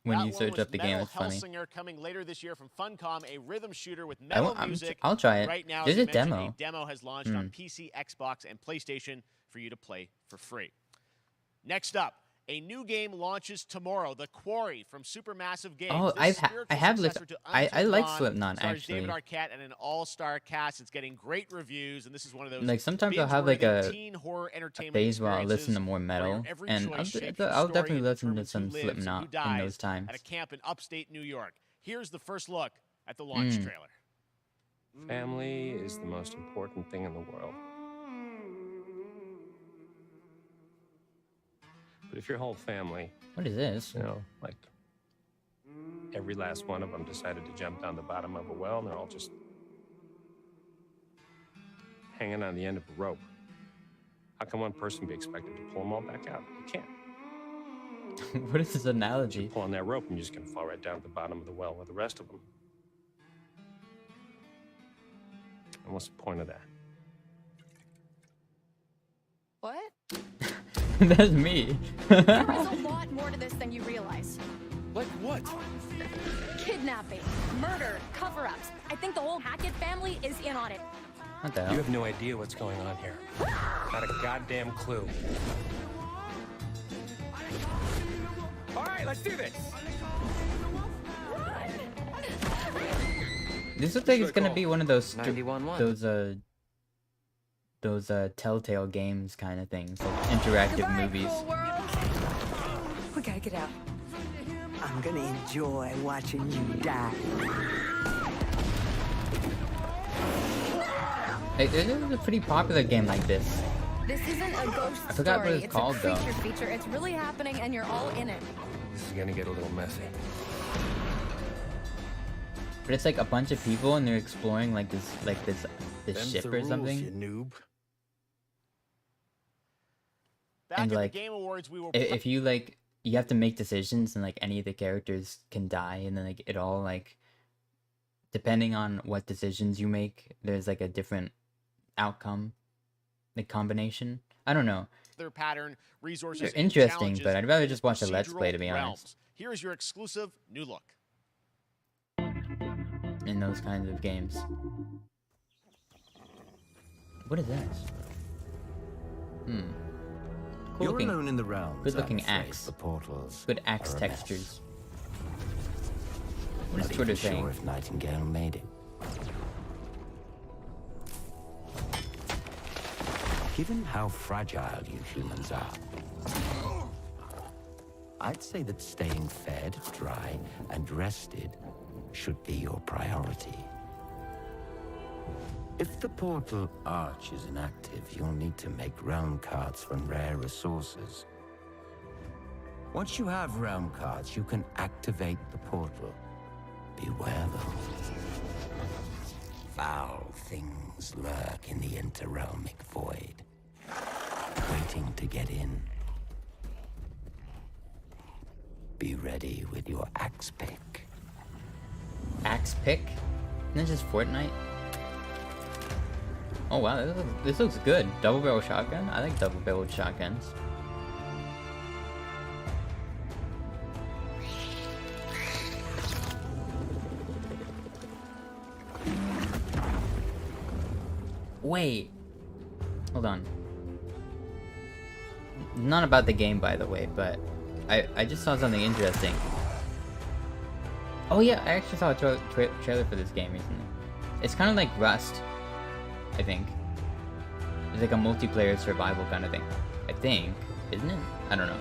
when you search up the game. It's funny. Hellsinger coming later this year from Funcom, a rhythm shooter with metal music. I'll try it. Right now, there's as a you mentioned, demo. A demo has launched on PC, Xbox, and PlayStation for you to play for free. Next up, a new game launches tomorrow. The Quarry from Supermassive Games. Oh, I have listened. I like Slipknot actually. David Arquette and an all-star cast. It's getting great reviews, and this is one of those. Like sometimes I'll have like a phase where I'll listen to more metal, and I'll definitely listen to some Slipknot in those times. At a camp in upstate New York. Here's the first look at the launch trailer. Family is the most important thing in the world. But if your whole family... What is this? You know, like every last one of them decided to jump down the bottom of a well and they're all just hanging on the end of a rope. How can one person be expected to pull them all back out? You can't. What is this analogy? You're pulling that rope and you're just going to fall right down to the bottom of the well with the rest of them. And what's the point of that? What? That's me. There is a lot more to this than you realize. Like what? Kidnapping, murder, cover-ups. I think the whole Hackett family is in on it. What the hell? You have no idea what's going on here. Not a goddamn clue. All right, let's do this. This looks like it's gonna be one of those those Telltale games kind of things, like interactive movies. We gotta get out. I'm gonna enjoy watching you die. Hey, this is a pretty popular game like this. This isn't a ghost I forgot story. what it's called, a though. creature feature. It's really happening, and you're all in it. This is gonna get a little messy. But it's like a bunch of people and they're exploring like this Them's ship the or rules, something. you noob. Back And at like the Game Awards, we will. if you like, you have to make decisions and like any of the characters can die, and then like it all like, depending on what decisions you make, there's like a different outcome, like combination. I don't know. Their pattern, resources, They're and interesting, challenges but I'd rather just watch a in Let's Play, to be procedural honest. realms. Here is your exclusive new look. In those kinds of games. What is this? Cool You're looking. alone in the realms. Good looking I'm afraid. axe. The portals. Good axe are a textures. Mess. What is Not Twitter even saying? sure if Nightingale made it. Given how fragile you humans are, I'd say that staying fed, dry, and rested should be your priority. If the portal arch is inactive, you'll need to make realm cards from rare resources. Once you have realm cards, you can activate the portal. Beware though. Foul things lurk in the interrealmic void, waiting to get in. Be ready with your axe pick. Axe pick? Isn't that just Fortnite? Oh wow, this looks good. Double barrel shotgun? I like double barrel shotguns. Wait. Hold on. Not about the game, by the way, but I just saw something interesting. Oh yeah, I actually saw a trailer for this game recently. It's kind of like Rust, I think. It's like a multiplayer survival kind of thing. I think, isn't it? I don't know.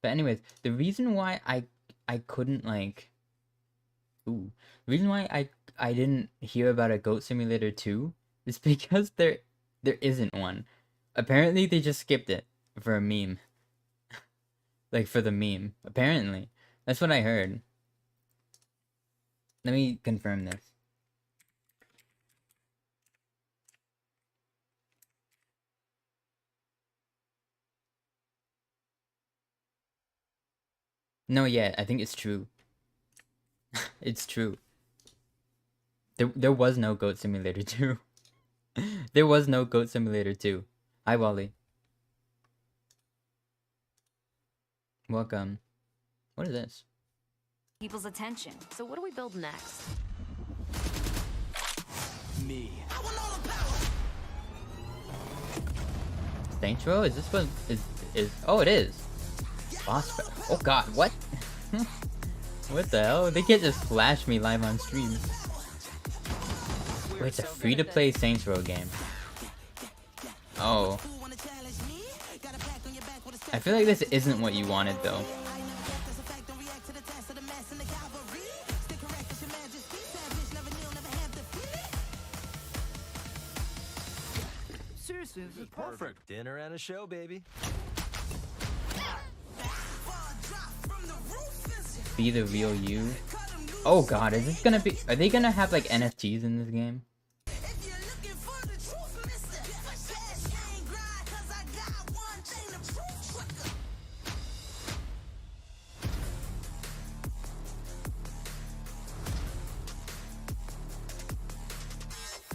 But anyways, the reason why I couldn't like... Ooh. The reason why I didn't hear about a Goat Simulator 2 is because there isn't one. Apparently they just skipped it for a meme. Like for the meme. Apparently. That's what I heard. Let me confirm this. No, yeah, I think it's true. It's true. There was no Goat Simulator 2. There was no Goat Simulator 2. Hi, Wally. Welcome. What is this? People's attention. So what do we build next? Me. Saints Row? Is this what is oh, it is. Boss fight. Oh god, what? What the hell? They can't just flash me live on stream. Wait, it's a free-to-play Saints Row game. Oh. I feel like this isn't what you wanted, though. Seriously, this is perfect. Dinner and a show, baby. Be the real you. Oh god, is this gonna be... Are they gonna have like NFTs in this game?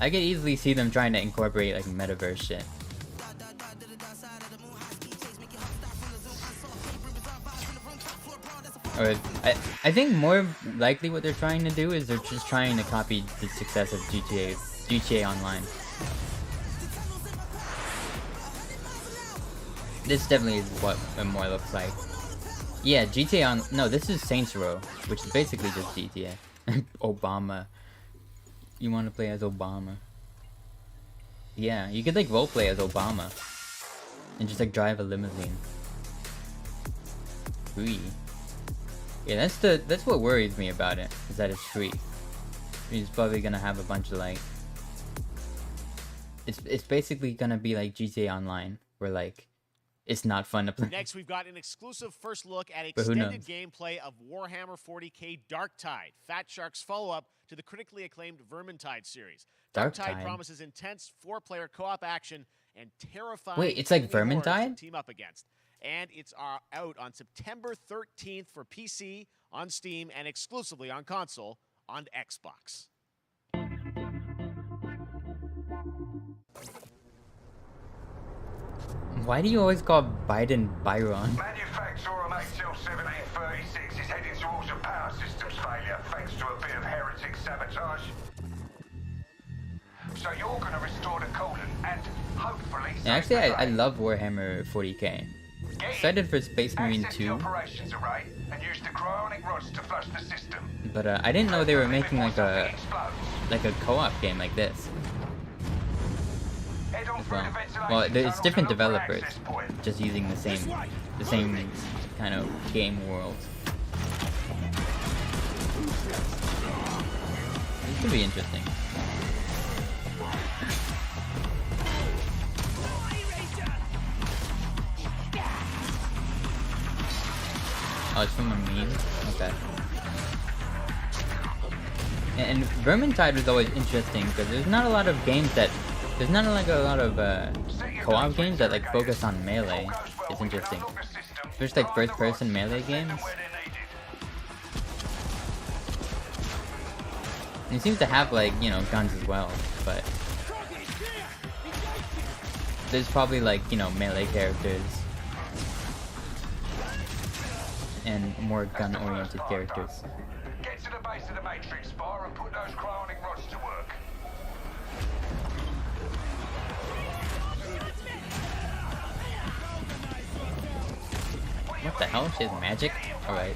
I could easily see them trying to incorporate like metaverse shit. Or I think more likely what they're trying to do is they're just trying to copy the success of GTA Online. This definitely is what it more looks like. Yeah, GTA on... No, this is Saints Row, which is basically just GTA. Obama. You want to play as Obama. Yeah, you could like roleplay as Obama. And just like drive a limousine. Free. Yeah, that's what worries me about it, is that it's free. It's probably gonna have a bunch of like... It's basically gonna be like GTA Online, where like, it's not fun to play. Next, we've got an exclusive first look at But who extended knows? gameplay of Warhammer 40k Darktide, Fat Shark's follow-up to the critically acclaimed Vermintide series. Darktide? Promises intense 4-player co-op action and terrifying... Wait, it's like enemy horrors to Vermintide? team up against. And it's out on September 13th for PC, on Steam, and exclusively on console on Xbox. Why do you always call Biden Byron? Manufacturer of HL 1736 is heading towards a power systems failure thanks to a bit of heretic sabotage. So you're going to restore the coolant and Hopefully, And actually, I love Warhammer 40k. Excited for Space Marine 2. operations array and use the cryonic rods to flush the system. But I didn't know they were making like a co-op game like this. As well, it's different developers, just using the same kind of game world. This could be interesting. Oh, it's from a meme? Okay. And Vermintide was always interesting because there's not a lot of games that... There's not like a lot of co-op games that like focus on melee. It's interesting. There's like first-person melee games. And it seems to have like, you know, guns as well, but... There's probably like, you know, melee characters. And more gun-oriented characters. Get to the base of the Matrix bar and put those cryonic rods to work. What the hell? She has magic? Alright.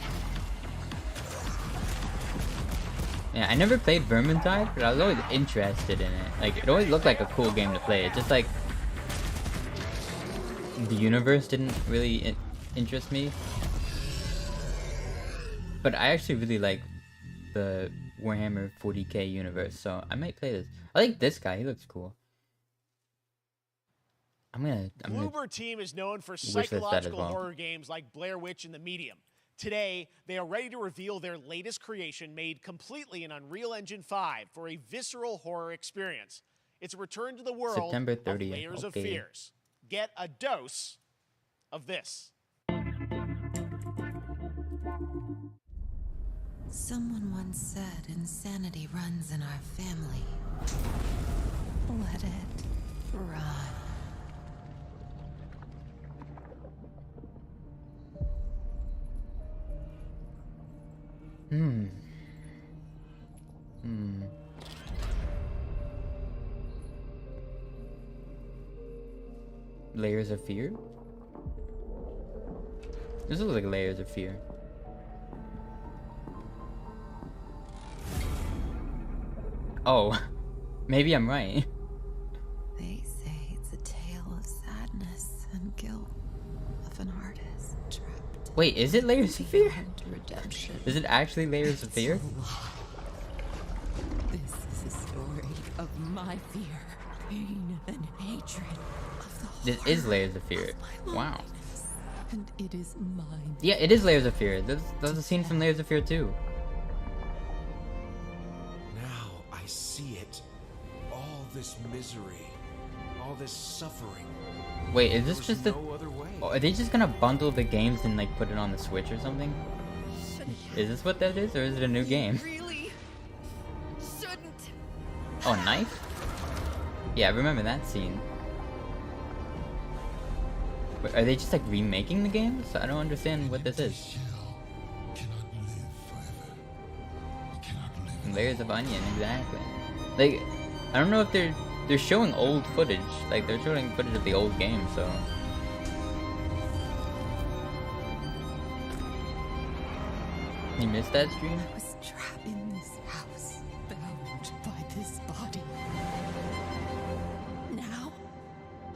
Yeah, I never played Vermintide, but I was always interested in it. Like, it always looked like a cool game to play. It just like... The universe didn't really interest me. But I actually really like the Warhammer 40k universe, so I might play this. I like this guy, he looks cool. Bloober Team is known for psychological horror games like Blair Witch and The Medium. Today, they are ready to reveal their latest creation made completely in Unreal Engine 5 for a visceral horror experience. It's a return to the world September 30th. Of Layers of Fears. Get a dose of this. Someone once said insanity runs in our family. Let it run. Layers of Fear? This looks like Layers of Fear. Oh, maybe I'm right. They say it's a tale of sadness and guilt of an artist trapped. Wait, is it Layers of Fear? Redemption. Is it actually Layers of Fear? This is a story of my fear, pain, and hatred of the This is Layers of Fear. Wow. and it is mine. Yeah, it is Layers of Fear. There's a scene from Layers of Fear too. Now I see it. All this misery, all this suffering. Wait, is this just no other way. Oh, are they just gonna bundle the games and like put it on the Switch or something? Is this what that is, or is it a new game? Really shouldn't. Oh, knife? Yeah, I remember that scene. But are they just like remaking the games? I don't understand what this is. Layers of Onion, exactly. Like, I don't know if they're showing old footage. Like, they're showing footage of the old game, so. You missed that stream? I was trapped in this house, bound by this body. Now,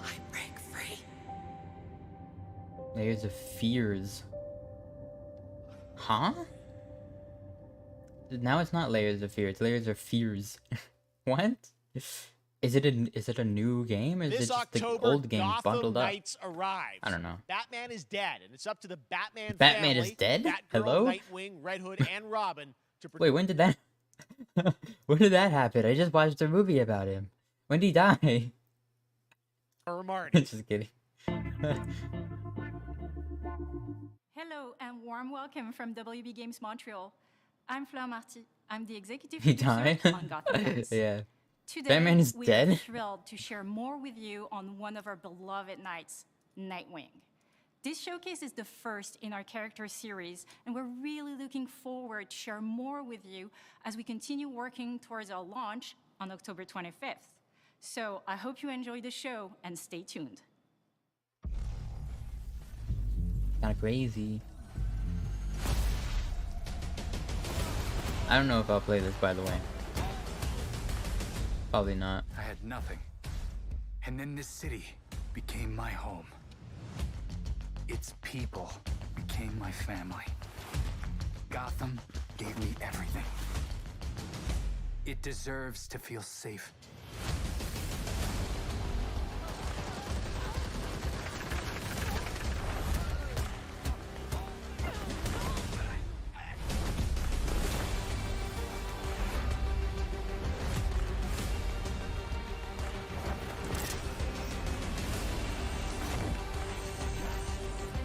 I break free. Layers of Fears. Huh? Now it's not Layers of Fear, it's Layers of Fears. What? Is it a new game, or is it This just the October, old game Gotham bundled up? Knights arrives. I don't know. Batman is dead, and it's up to the Batman Batman family, is dead? Batgirl, Hello? Nightwing, Red Hood, and Robin to Wait, when did that? When did that happen? I just watched a movie about him. When did he die? or Marty. Just kidding. Hello and warm welcome from WB Games Montreal. I'm Fleur Marty. I'm the executive He producer died? on Gotham Knights. Yeah. Today, Batman is we dead? are thrilled to share more with you on one of our beloved knights, Nightwing. This showcase is the first in our character series, and we're really looking forward to share more with you as we continue working towards our launch on October 25th. So I hope you enjoy the show and stay tuned. Kind of crazy. I don't know if I'll play this, by the way. Probably not. I had nothing. And then this city became my home. Its people became my family. Gotham gave me everything. It deserves to feel safe.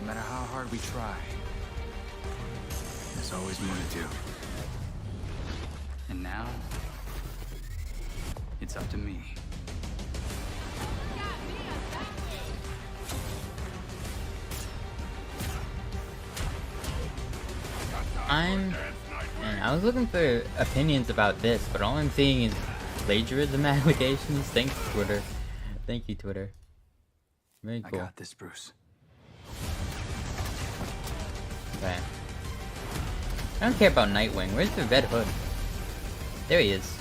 No matter how hard we try, there's always more to do. And now, it's up to me. Man, I was looking for opinions about this, but all I'm seeing is plagiarism allegations. Thanks, Twitter. Thank you, Twitter. Very cool. I got this, Bruce. Okay. I don't care about Nightwing. Where's the Red Hood? There he is.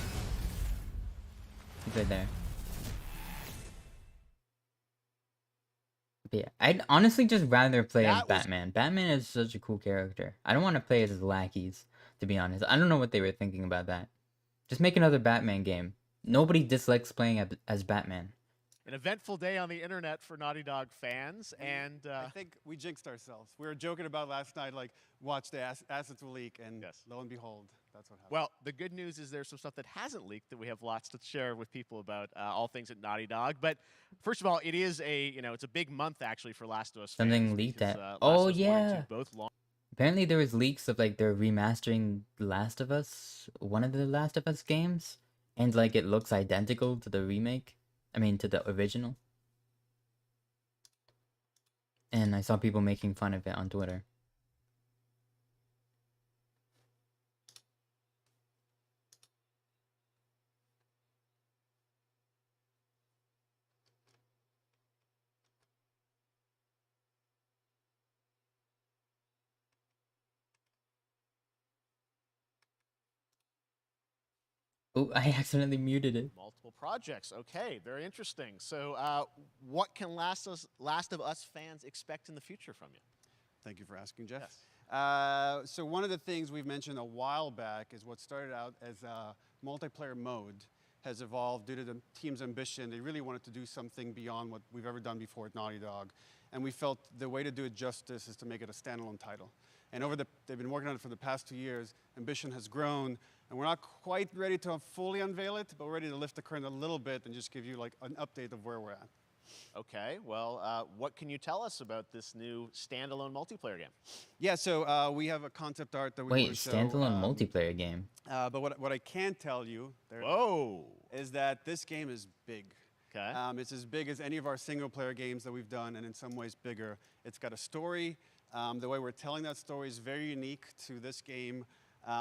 He's right there. But yeah, I'd honestly just rather play as Batman. Batman is such a cool character. I don't want to play as his lackeys, to be honest. I don't know what they were thinking about that. Just make another Batman game. Nobody dislikes playing as Batman. An eventful day on the internet for Naughty Dog fans, and I think we jinxed ourselves. We were joking about last night, like, watch the assets will leak, and lo and behold, that's what happened. Well, the good news is there's some stuff that hasn't leaked that we have lots to share with people about all things at Naughty Dog. But first of all, it is it's a big month actually for Last of Us Something fans leaked because, at. Last Oh of Us 1 and 2 yeah. both Apparently there was leaks of like they're remastering The Last of Us, one of the Last of Us games, and like it looks identical to the remake. I mean to the original. And I saw people making fun of it on Twitter. Oh, I accidentally muted it. multiple projects. Okay, very interesting. So, what can Last of Us fans expect in the future from you? Thank you for asking, Jeff. So one of the things we've mentioned a while back is what started out as a multiplayer mode has evolved due to the team's ambition. They really wanted to do something beyond what we've ever done before at Naughty Dog. And we felt the way to do it justice is to make it a standalone title. And they've been working on it for the past 2 years. Ambition has grown, and we're not quite ready to fully unveil it, but we're ready to lift the curtain a little bit and just give you like an update of where we're at. Okay, well, what can you tell us about this new standalone multiplayer game? Yeah, so we have a concept art that we want to show. Standalone multiplayer game. But what I can tell you is that this game is big. Okay. It's as big as any of our single-player games that we've done, and in some ways bigger. It's got a story. The way we're telling that story is very unique to this game.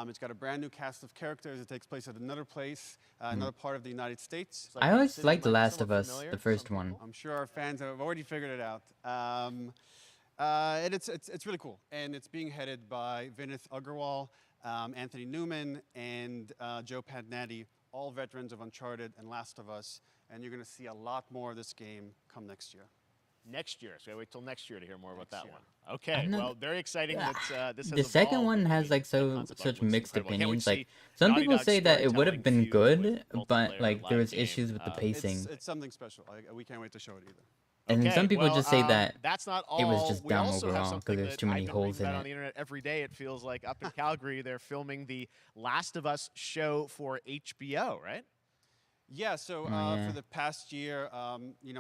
It's got a brand new cast of characters. It takes place at another place, another part of the United States. I always liked The Last of Us, the first one. I'm sure our fans have already figured it out. And it's really cool. And it's being headed by Vinith Agarwal, Anthony Newman, and Joe Padnatti, all veterans of Uncharted and Last of Us. And you're going to see a lot more of this game come next year. Next year, so I wait till next year to hear more about that one. Okay, well, very exciting that this has The second one has like such mixed opinions. Like some people say that it would have been good, but like there was issues with the pacing. It's something special. We can't wait to show it either. And then some people just say that that's not all. It was just dumb also overall because there's too many holes in on it. the internet every day. It feels like up in Calgary they're filming the Last of Us show for HBO, right? Yeah, so for the past year,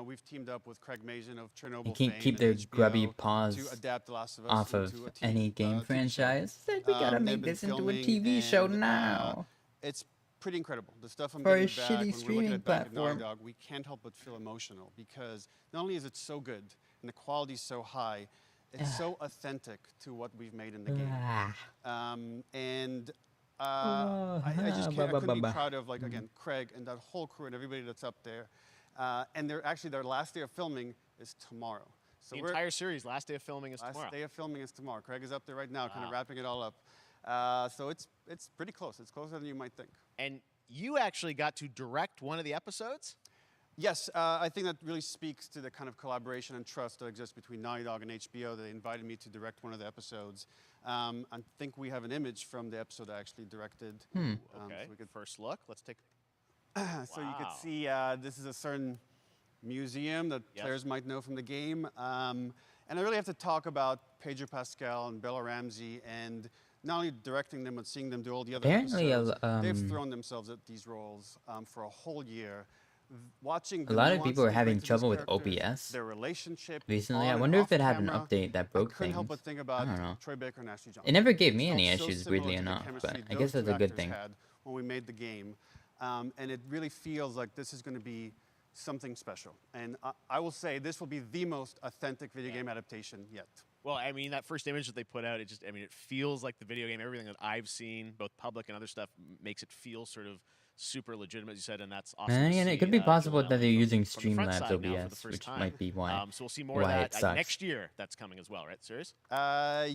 we've teamed up with Craig Mazin of Chernobyl They can't fame keep and their HBO grubby paws to adapt The Last of Us off of into a any game franchise. Said we gotta They've make been this into a filming, TV show and, now. It's pretty incredible. The stuff I'm For a getting back shitty when we're looking streaming at back at Naughty platform. Dog, we can't help but feel emotional because not only is it so good and the quality's so high, it's so authentic to what we've made in the game. I couldn't be proud of, like, again, Craig and that whole crew and everybody that's up there. And their last day of filming is tomorrow. So the entire series, last day of filming is tomorrow. Last day of filming is tomorrow. Craig is up there right now, kind of Wow. wrapping it all up. So it's pretty close. It's closer than you might think. And you actually got to direct one of the episodes? Yes, I think that really speaks to the kind of collaboration and trust that exists between Naughty Dog and HBO. They invited me to direct one of the episodes. I think we have an image from the episode I actually directed. Okay, so we could first look. Let's take... So you could see this is a certain museum that players might know from the game. And I really have to talk about Pedro Pascal and Bella Ramsey, and not only directing them, but seeing them do all the other Apparently, episodes. They've thrown themselves at these roles for a whole year. Watching A lot of people are having trouble with OBS their relationship recently. on I and wonder if off it had an camera. update that broke I couldn't things. help but think about I don't know. Troy Baker and Ashley Johnson. It never gave me It any felt so issues, similar weirdly to the enough, chemistry but I those guess that's two a good actors thing. had when we made the game, and it really feels like this is going to be something special. And I will say this will be the most authentic video game adaptation yet. Well, I mean, that first image that they put out, it feels like the video game. Everything that I've seen, both public and other stuff, makes it feel sort of super legitimate, as you said, and that's awesome. And to again, see, it could be possible Joel that they're Ellie using from the front Streamlabs side now for the OBS, first which time. might be why. So we'll see more of why that it sucks. next year. That's coming as well, right? Serious?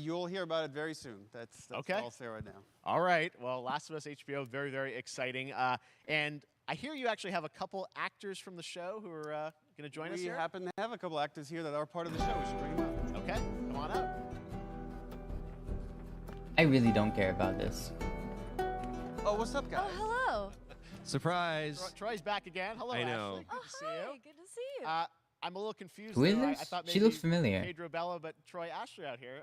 You'll hear about it very soon. That's okay. all I'll say right now. All right. Well, Last of Us HBO, very, very exciting. And I hear you actually have a couple actors from the show who are going to join us We here. happen to have a couple actors here that are part of the show. We should bring them up. Okay, come on up. I really don't care about this. Oh, what's up, guys? Hello. Surprise. Troy's back again. Hello, I know. Ashley. Good to see you. Good to see you. I'm a little confused. Who is though. I this? thought maybe She looks familiar. Pedro Bella, but Troy Ashley out here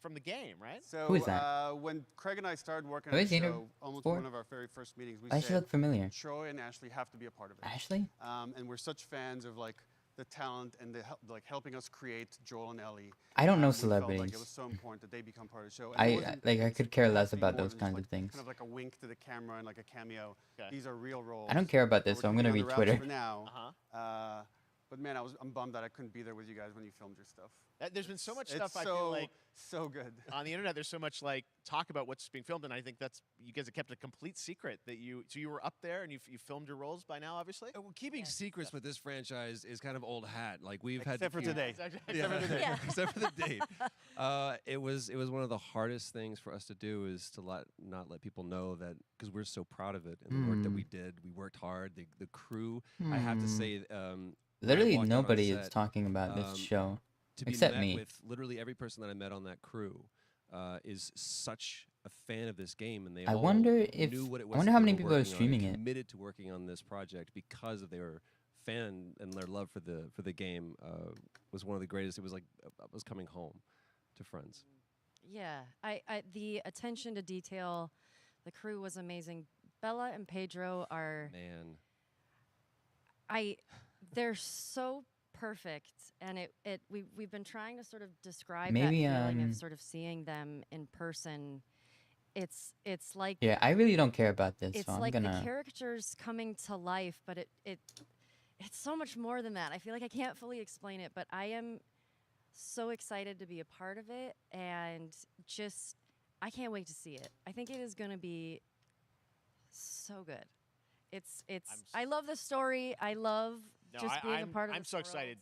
from the game, right? So, Who is that? when Craig and I started working Have I on the seen her show, almost before? one of our very first meetings, we Why does she said look familiar? Troy and Ashley have to be a part of it. Ashley? And we're such fans of like the talent and the helping us create Joel and Ellie. I don't know we felt like celebrities. it was so important that they become part of the show. And it wasn't I could care less anything about more those than kinds just, of things. Kind of like a wink to the camera and like a cameo. These are real roles. I don't care about that this, we're so I'm keeping gonna under read wraps Twitter. For now. But man, I'm bummed that I couldn't be there with you guys when you filmed your stuff. There's been so much It's stuff I so- feel like so good on the internet. There's so much like talk about what's being filmed, and I think that's you guys have kept a complete secret that you. So you were up there and you filmed your roles by now, obviously. Well, keeping secrets with this franchise is kind of old hat. Like we've had Except for today. Yeah. Except for today. Except for the date. It was one of the hardest things for us to do is to not let people know that because we're so proud of it and the work that we did. We worked hard. The crew. I have to say. When I Literally walked out on nobody is set, talking about this show, to be except met me. with literally every person that I met on that crew is such a fan of this game, and they I all wonder if- knew what it I was. wonder that how they many were people are working on and streaming it. Committed to working on this project because of their fan and their love for the game was one of the greatest. It was like I was coming home to friends. Yeah, I the attention to detail, the crew was amazing. Bella and Pedro are Man. they're so perfect, and we've been trying to sort of describe Maybe, that feeling of sort of seeing them in person. It's like Yeah, I really don't care about this, it's so I'm like gonna. the characters coming to life, but it's so much more than that. I feel like I can't fully explain it, but I am so excited to be a part of it, and just I can't wait to see it. I think it is going to be so good. It's I love the story. I love just being a part of I'm this so world. excited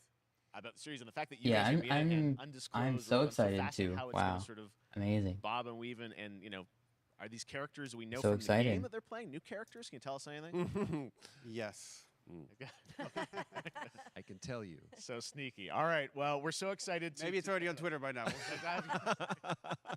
about the series and the fact that you Yeah, guys are being I'm and undisclosed. I'm so and excited fascinating too. How it's gonna Wow, sort of amazing. bob and weave and are these characters we know So from the exciting. game that they're playing? New characters? Can you tell us anything? Yes. I can tell you. So sneaky. All right. Well, we're so excited. Maybe it's already on Twitter by now.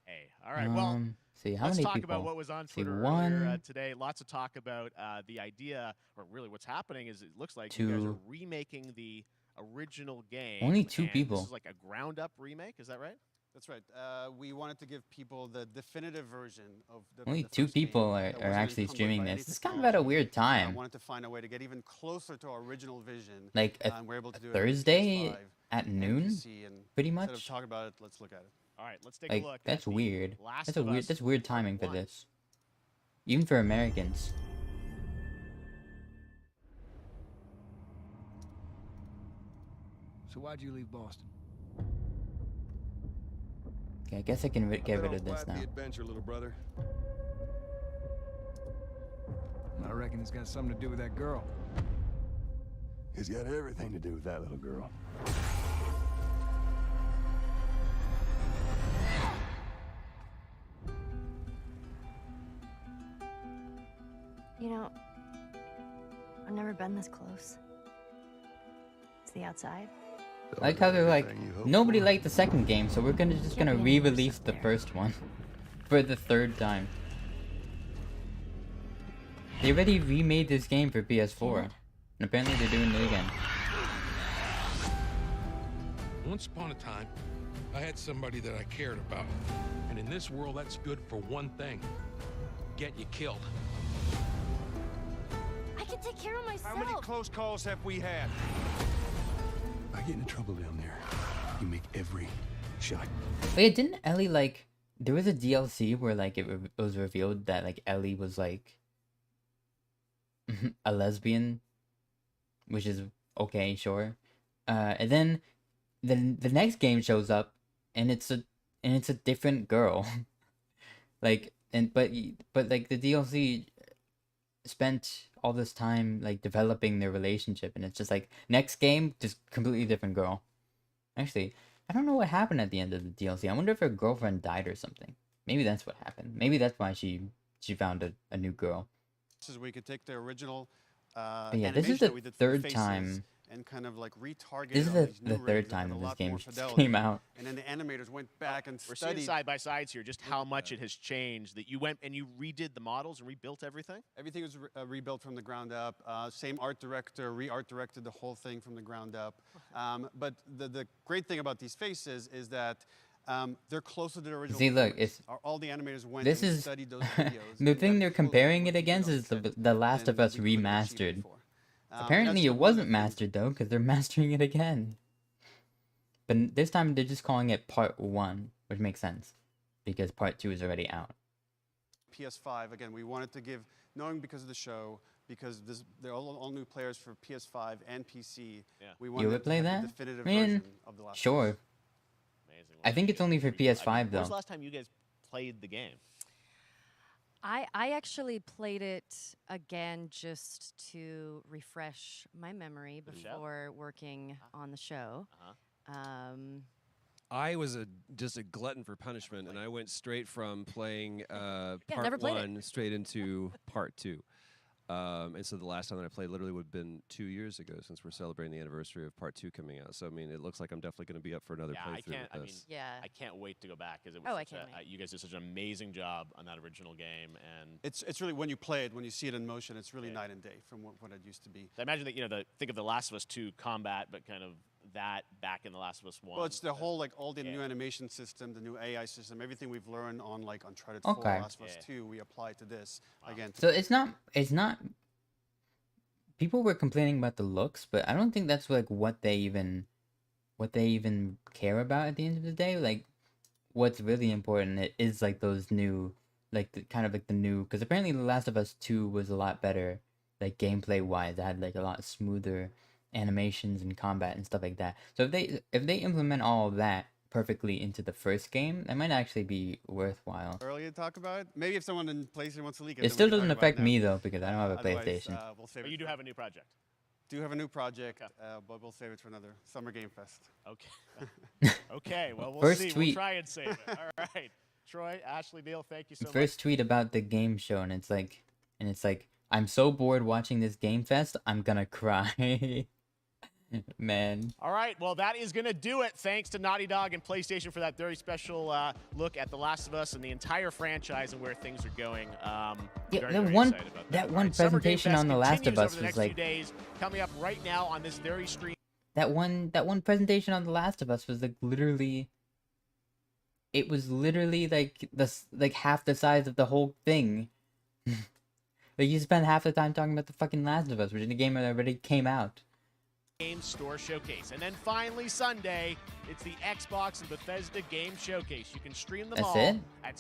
Hey. All right. Well, see how let's many talk people. about what was on See, Twitter one, earlier today. Lots of talk about the idea, or really what's happening is it looks like you guys are Two. remaking the original game. Only two and people. This is like a ground-up remake. Is that right? That's right. We wanted to give people the definitive version of the Only the two first game people that are wasn't actually encumbered streaming by any this. It's kind of at a weird technology. time. wanted to find a way to get even closer to our original vision. Like a, and we're able to do it on Thursday PS5 at and noon, PC, and pretty Instead much. of talking about it, let's look at it. All right. Let's take Like a look. that's at the weird. Last That's a of weird. Us That's weird timing for Part this, even for Americans. So why'd you leave Boston? Okay, I guess I can get rid of this now. The adventure, little brother. I reckon it's got something to do with that girl. It's got everything to do with that little girl. You know, I've never been this close. It's the outside. I like how they're like, nobody liked the second game, so we're just gonna re-release the first one for the third time. They already remade this game for PS4, and apparently they're doing it again. Once upon a time, I had somebody that I cared about. And in this world, that's good for one thing. Get you killed. I can take care of myself. How many close calls have we had? I get into trouble down there. You make every shot. But yeah, didn't Ellie like... There was a DLC where like it was revealed that like Ellie was like a lesbian, which is okay, sure. And then the next game shows up, and it's a different girl. Like but like the DLC spent all this time like developing their relationship, and it's just like next game just completely different girl. Actually, I don't know what happened at the end of the DLC. I wonder if her girlfriend died or something. Maybe that's what happened. Maybe that's why she found a new girl. This is where you could take the original But yeah, this animation is that the we did for third Faces time. and kind of like retarget This is on these the new third rigs that time had a that this lot game more just fidelity. came out. And then the animators went back and We're seeing studied side by sides here just how much it has changed. That you went and you redid the models and rebuilt everything. Everything was rebuilt from the ground up. Same art director, re-art directed the whole thing from the ground up. But the great thing about these faces is that they're closer to the original. See, look, it's all the animators went this and is studied those videos. the thing they're comparing it against is the Last of Us remastered. Apparently, it wasn't mastered though, because they're mastering it again. But this time they're just calling it Part 1, which makes sense, because Part 2 is already out. PS5 again. We wanted to give, knowing because of the show, because they're all new players for PS5 and PC. Yeah. We You wanted would to play have that? the definitive Man, version of the Last of Us. sure. Amazing. I think it's only for PS5 When though. was the last time you guys played the game? I actually played it again just to refresh my memory For the show? before working on the show. I was just a glutton for punishment, and I went straight from playing never part played it. 1 straight into part 2. And so the last time that I played literally would have been 2 years ago, since we're celebrating the anniversary of part 2 coming out. So I mean, it looks like I'm definitely going to be up for another Yeah, playthrough I with this. I can't wait to go back because it was Oh, I such can't you guys did such an amazing job on that original game, and It's really when you play it, when you see it in motion, it's really night and day from what it used to be. I imagine that think of the Last of Us 2 combat, but kind of that back in the Last of Us 1. Well, it's the whole all the new animation system, the new AI system, everything we've learned on Uncharted 4, Okay. Last of Us 2, we apply to this again. So it's not. People were complaining about the looks, but I don't think that's like what they even care about at the end of the day. Like, what's really important is like those new, like the new, because apparently The Last of Us 2 was a lot better, like gameplay wise. It had like a lot smoother animations and combat and stuff like that. So if they implement all of that perfectly into the first game, that might actually be worthwhile. Early to talk about it. Maybe if someone in PlayStation wants to leak it. It then still we can doesn't talk about it affect now. me though, because I don't have a Otherwise, PlayStation. We'll save But it you do for- have a new project. do have a new project, but we'll save it for another Summer Game Fest. Okay. Okay. Well, we'll First see. tweet. We'll try and save it. All right. Troy, Ashley, Neil, thank you so much. First tweet about the game show, and it's like, I'm so bored watching this Game Fest, I'm gonna cry. Man. All right, well, that is going to do it. Thanks to Naughty Dog and PlayStation for that very special look at The Last of Us and the entire franchise and where things are going. Very, very excited about that All one right, Summer Game presentation Fest on The Last of continues over Us the was next like few days, coming up right now on this very stream. that one presentation on The Last of Us was like literally. It was literally like half the size of the whole thing. Like you spent half the time talking about the fucking Last of Us, which is a game that already came out. Game Store Showcase. And then finally Sunday, it's the Xbox and Bethesda Game Showcase. You can stream them That's all it? at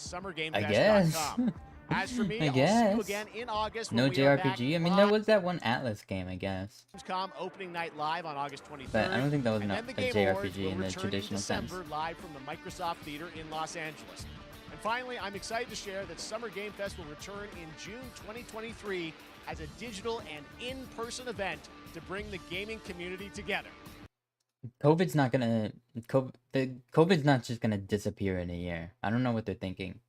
I guess. summergamefest.com. As for me, I I'll see guess. you again in August. No when we are back JRPG. I mean, there was that one Atlas game, I guess. Gamescom opening night live on August 23rd. But I don't think that was and not then a the Game Awards JRPG will in the return traditional sense. December, live from the Microsoft Theater in Los Angeles. And finally, I'm excited to share that Summer Game Fest will return in June 2023 as a digital and in-person event to bring the gaming community together. COVID's not gonna COVID's not just gonna disappear in a year. I don't know what they're thinking.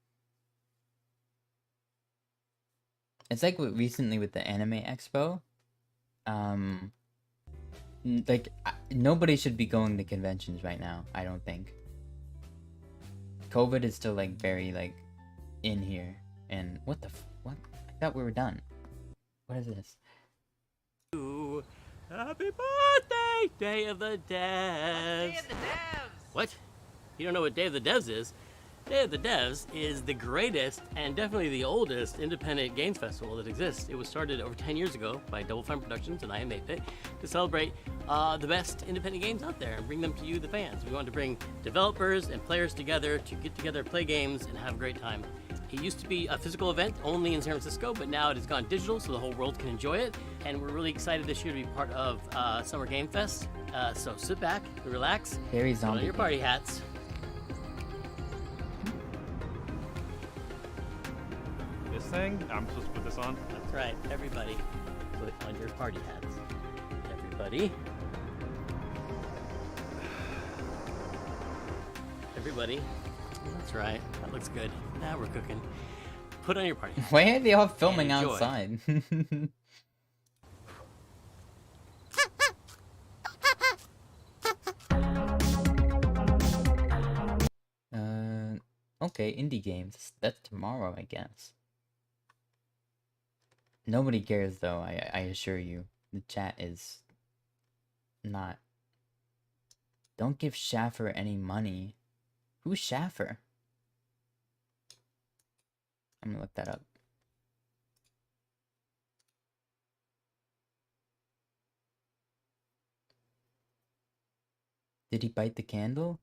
It's like recently with the Anime Expo. Like nobody should be going to conventions right now. I don't think. COVID is still like very like in here. And what the what? I thought we were done. What is this? Happy birthday, Day of the Devs! Day of the Devs! What? You don't know what Day of the Devs is? Day of the Devs is the greatest and definitely the oldest independent games festival that exists. It was started over 10 years ago by Double Fine Productions and I Am 8-Bit to celebrate the best independent games out there and bring them to you, the fans. We wanted to bring developers and players together to get together, play games, and have a great time. It used to be a physical event only in San Francisco, but now it has gone digital so the whole world can enjoy it. And we're really excited this year to be part of Summer Game Fest. So sit back, relax, Very put on zombie. your party hats. This thing? I'm supposed to put this on? That's right, everybody, put on your party hats. Everybody. Everybody. That's right, that looks good. Now we're cooking. Put on your party hats. Why are they all filming and enjoy. outside? Okay, indie games. That's tomorrow, I guess. Nobody cares though, I assure you. The chat is not. Don't give Schaffer any money. Who's Schaffer? I'm gonna look that up. Did he bite the candle?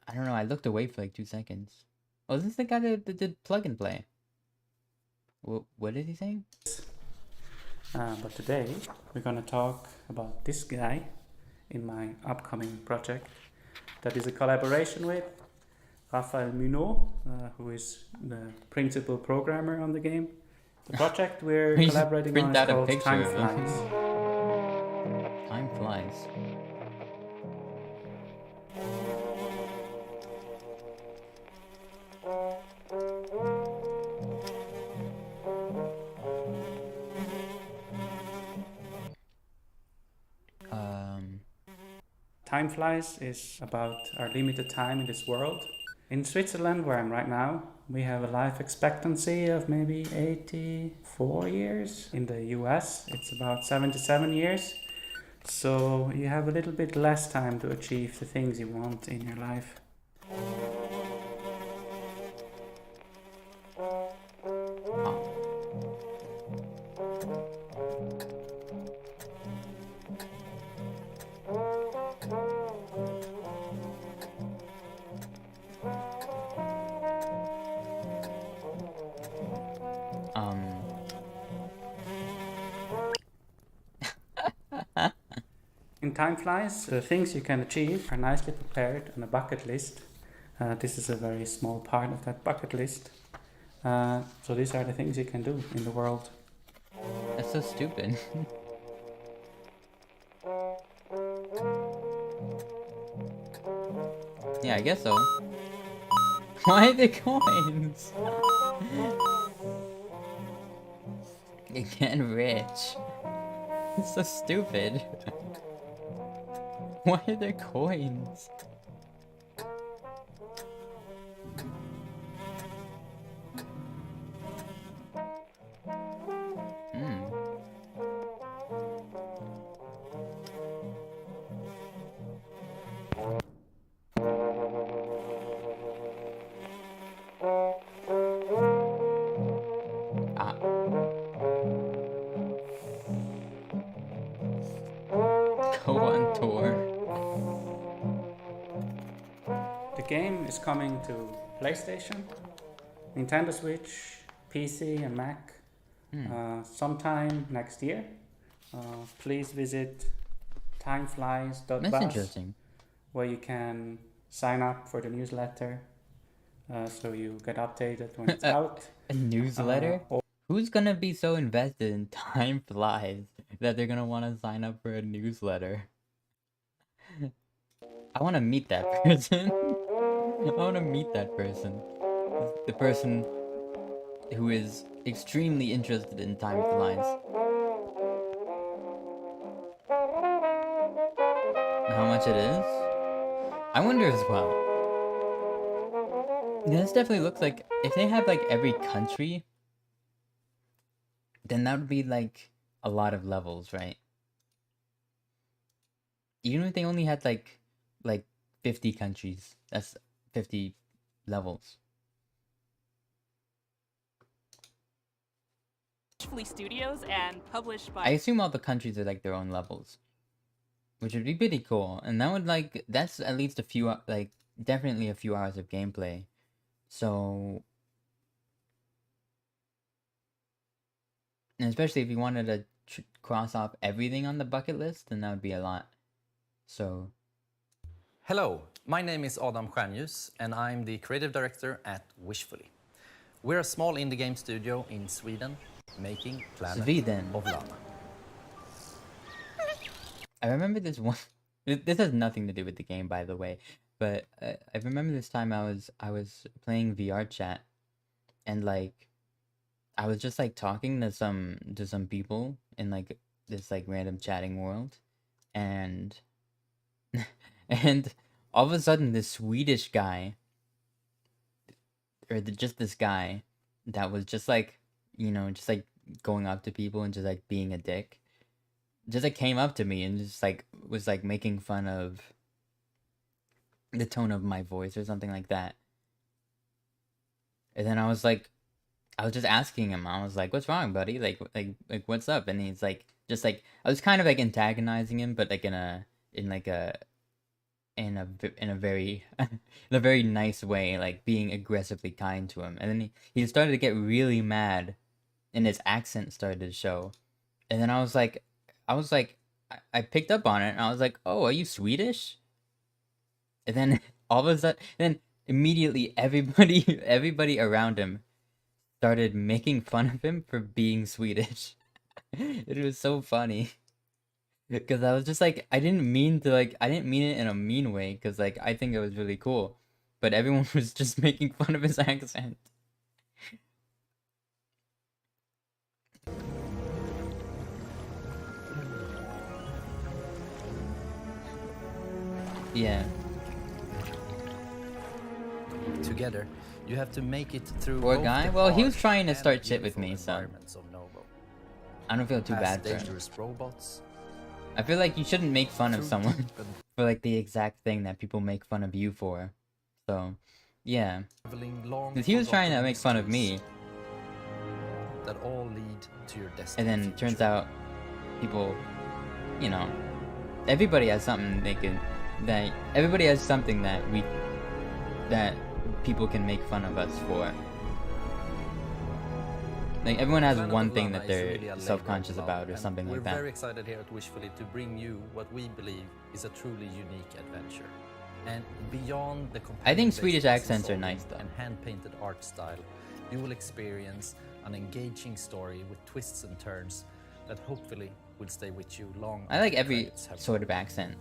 I don't know, I looked away for like 2 seconds. Oh, is this the guy that did plug and play? What is he saying? But today we're gonna talk about this guy in my upcoming project that is a collaboration with Raphael Munot, who is the principal programmer on the game. The project we're We just collaborating print on is out a called picture Time of him. Flies. Time flies. Time Flies is about our limited time in this world. In Switzerland, where I'm right now, we have a life expectancy of maybe 84 years. In the US, it's about 77 years. So you have a little bit less time to achieve the things you want in your life. In Time Flies, the things you can achieve are nicely prepared on a bucket list. This is a very small part of that bucket list. So these are the things you can do in the world. That's so stupid. Yeah, I guess so. Why are the coins? You're getting rich. It's so stupid. Why are there coins? Go on tour. The game is coming to PlayStation, Nintendo Switch, PC and Mac sometime next year. Please visit timeflies.buzz, That's interesting. where you can sign up for the newsletter so you get updated when it's out. A newsletter? Who's gonna be so invested in Time Flies that they're gonna want to sign up for a newsletter? I want to meet that person. I want to meet that person. The person who is extremely interested in Time Flies. How much it is? I wonder as well. Yeah, this definitely looks like if they have like every country, then that would be like a lot of levels, right? Even if they only had like 50 countries, that's 50 levels. Studios and published by I assume all the countries are like their own levels, which would be pretty cool, and that would like that's at least a few like definitely a few hours of gameplay. So, and especially if you wanted to cross off everything on the bucket list, then that would be a lot. So, hello, my name is Adam Stjernljus and I'm the creative director at Wishfully. We're a small indie game studio in Sweden making Planet of Lana. I remember this one. This has nothing to do with the game, by the way. But I remember this time I was playing VR chat, and like, I was just like talking to some people in like this like random chatting world, and and all of a sudden this Swedish guy, or just this guy, that was just like, you know, just like going up to people and just like being a dick, just like came up to me and just like was like making fun of the tone of my voice or something like that. And then I was just asking him, I was like, what's wrong, buddy? Like what's up? And he's like, just like, I was kind of like antagonizing him, but like in a very in a very nice way, like being aggressively kind to him. And then he started to get really mad, and his accent started to show. And then I was like, I picked up on it, and I was like, oh, are you Swedish? And then all of a sudden, then immediately everybody around him started making fun of him for being Swedish. It was so funny. Because I was just like, I didn't mean it in a mean way, because like, I think it was really cool. But everyone was just making fun of his accent. Yeah. Together, you have to make it through. Poor both guy? the Well, he was harsh trying to and start shit with beautiful me, so environments of Novo. I don't feel too Past bad for him. dangerous robots. I feel like you shouldn't make fun of Through someone deep and for like the exact thing that people make fun of you for. So, yeah. traveling long Because he was trying to forgotten make fun of me, mysteries that all lead to your and destiny. then it turns out people, you know, everybody has something everybody has something that people can make fun of us for. Like, everyone has Planet one of thing Lana that is they're really a labor self-conscious of love, about or and something like We're that. very excited here at Wishfully to bring you what we believe is a truly unique adventure. And beyond the I think competitive-based Swedish puzzle accents are solving nice, though. and hand-painted art style, you will experience an engaging story with twists and turns that hopefully will stay with you long. I like after the every credits have sort rolled. of accent.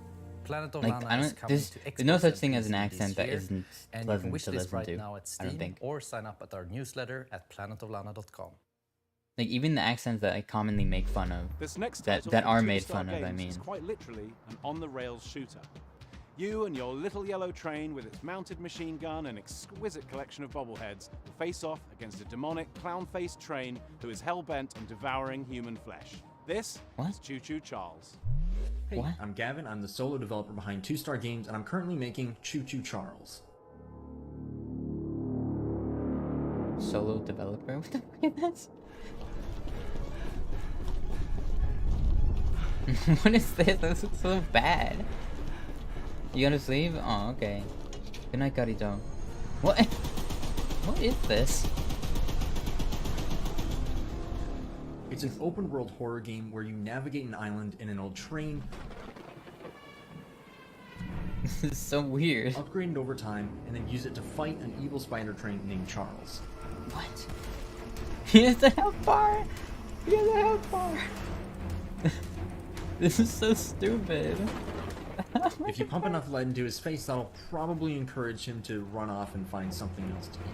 Planet of Like, Lana I is don't, coming there's to no Xbox such and thing as an PC accent this that year, isn't and you can pleasant wish to this listen right to, now at I don't Steam think. or sign up at our newsletter at planetoflana.com. Like, even the accents that I commonly make fun of, This next that title from are Two made Star fun of, I Games mean. is quite literally an on-the-rails shooter. You and your little yellow train with its mounted machine gun and exquisite collection of bobbleheads will face off against a demonic, clown-faced train who is hell-bent on devouring human flesh. This is Choo Choo Charles. Hey, I'm Gavin. I'm the solo developer behind 2 Star Games, and I'm currently making Choo Choo Charles. Solo developer? What the fuck is this? What is this? This looks so bad. You gonna sleep? Oh, okay. Good night, Carito. What? What is this? It's an open-world horror game where you navigate an island in an old train. This is so weird. Upgrade it over time, and then use it to fight an evil spider train named Charles. What? He has the health bar! He has the health bar! This is so stupid. If you pump enough lead into his face, that'll probably encourage him to run off and find something else to eat.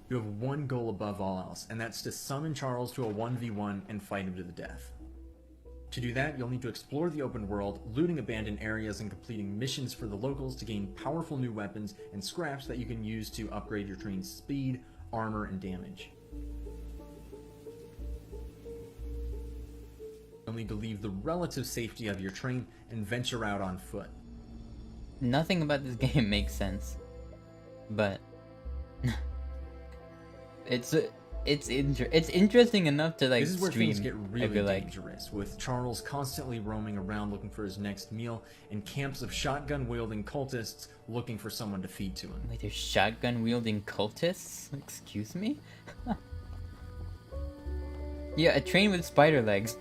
You have one goal above all else, and that's to summon Charles to a 1v1 and fight him to the death. To do that, you'll need to explore the open world, looting abandoned areas and completing missions for the locals to gain powerful new weapons and scraps that you can use to upgrade your train's speed, armor, and damage. You'll need to leave the relative safety of your train and venture out on foot. Nothing about this game makes sense, but it's interesting enough to like This is where stream. things get really I feel like. dangerous, with Charles constantly roaming around looking for his next meal, and camps of shotgun-wielding cultists looking for someone to feed to him. Wait, there's shotgun-wielding cultists? Excuse me? Yeah, a train with spider legs.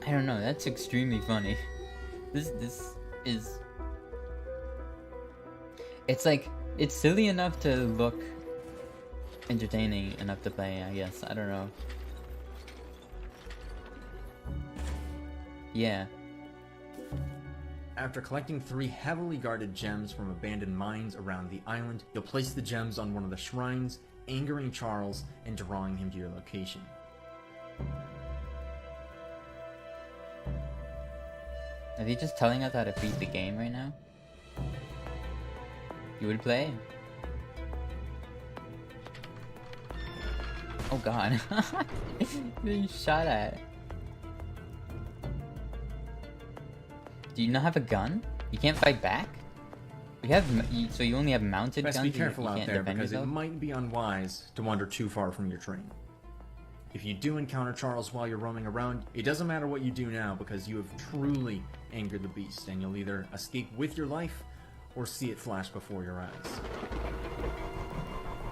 I don't know, that's extremely funny. This is... It's like, it's silly enough to look entertaining enough to play, I guess. I don't know. Yeah. After collecting 3 heavily guarded gems from abandoned mines around the island, you'll place the gems on one of the shrines, angering Charles and drawing him to your location. Are they just telling us how to beat the game right now? You would play? Oh god. Being shot at. Do you not have a gun? You can't fight back? You have, so you only have mounted Best guns? be careful you out can't there, defend because yourself? it might be unwise to wander too far from your train. If you do encounter Charles while you're roaming around, it doesn't matter what you do now, because you have truly angered the beast, and you'll either escape with your life, or see it flash before your eyes.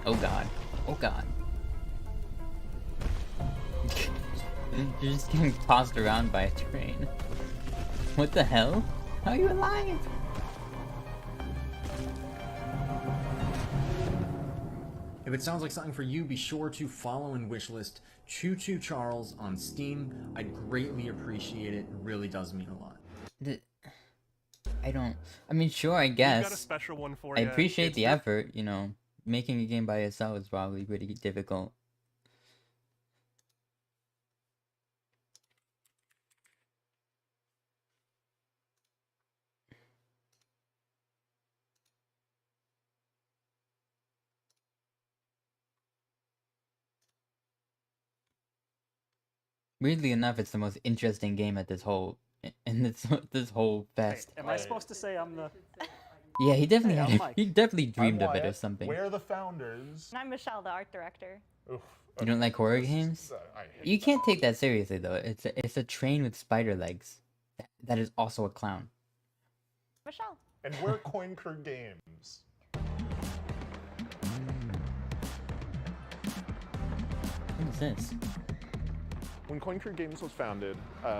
Oh god. Oh god. You're just getting tossed around by a train. What the hell? How are you alive? If it sounds like something for you, be sure to follow and wishlist Choo Choo Charles on Steam. I'd greatly appreciate it. It really does mean a lot. I mean, sure, I guess. We've got a special one for I you. appreciate It's the effort, you know. Making a game by itself is probably pretty difficult. Weirdly enough, it's the most interesting game at this whole this whole fest. Am I supposed to say I'm the... Yeah, he definitely Hey, I'm had Mike. he definitely dreamed I'm of it or Wyatt. something. We're the founders. I'm Michelle, the art director. You don't like horror games? You can't take that seriously though. It's a train with spider legs. That is also a clown. Michelle. And we're Coin Crew Games. What is this? When Coin Crew Games was founded,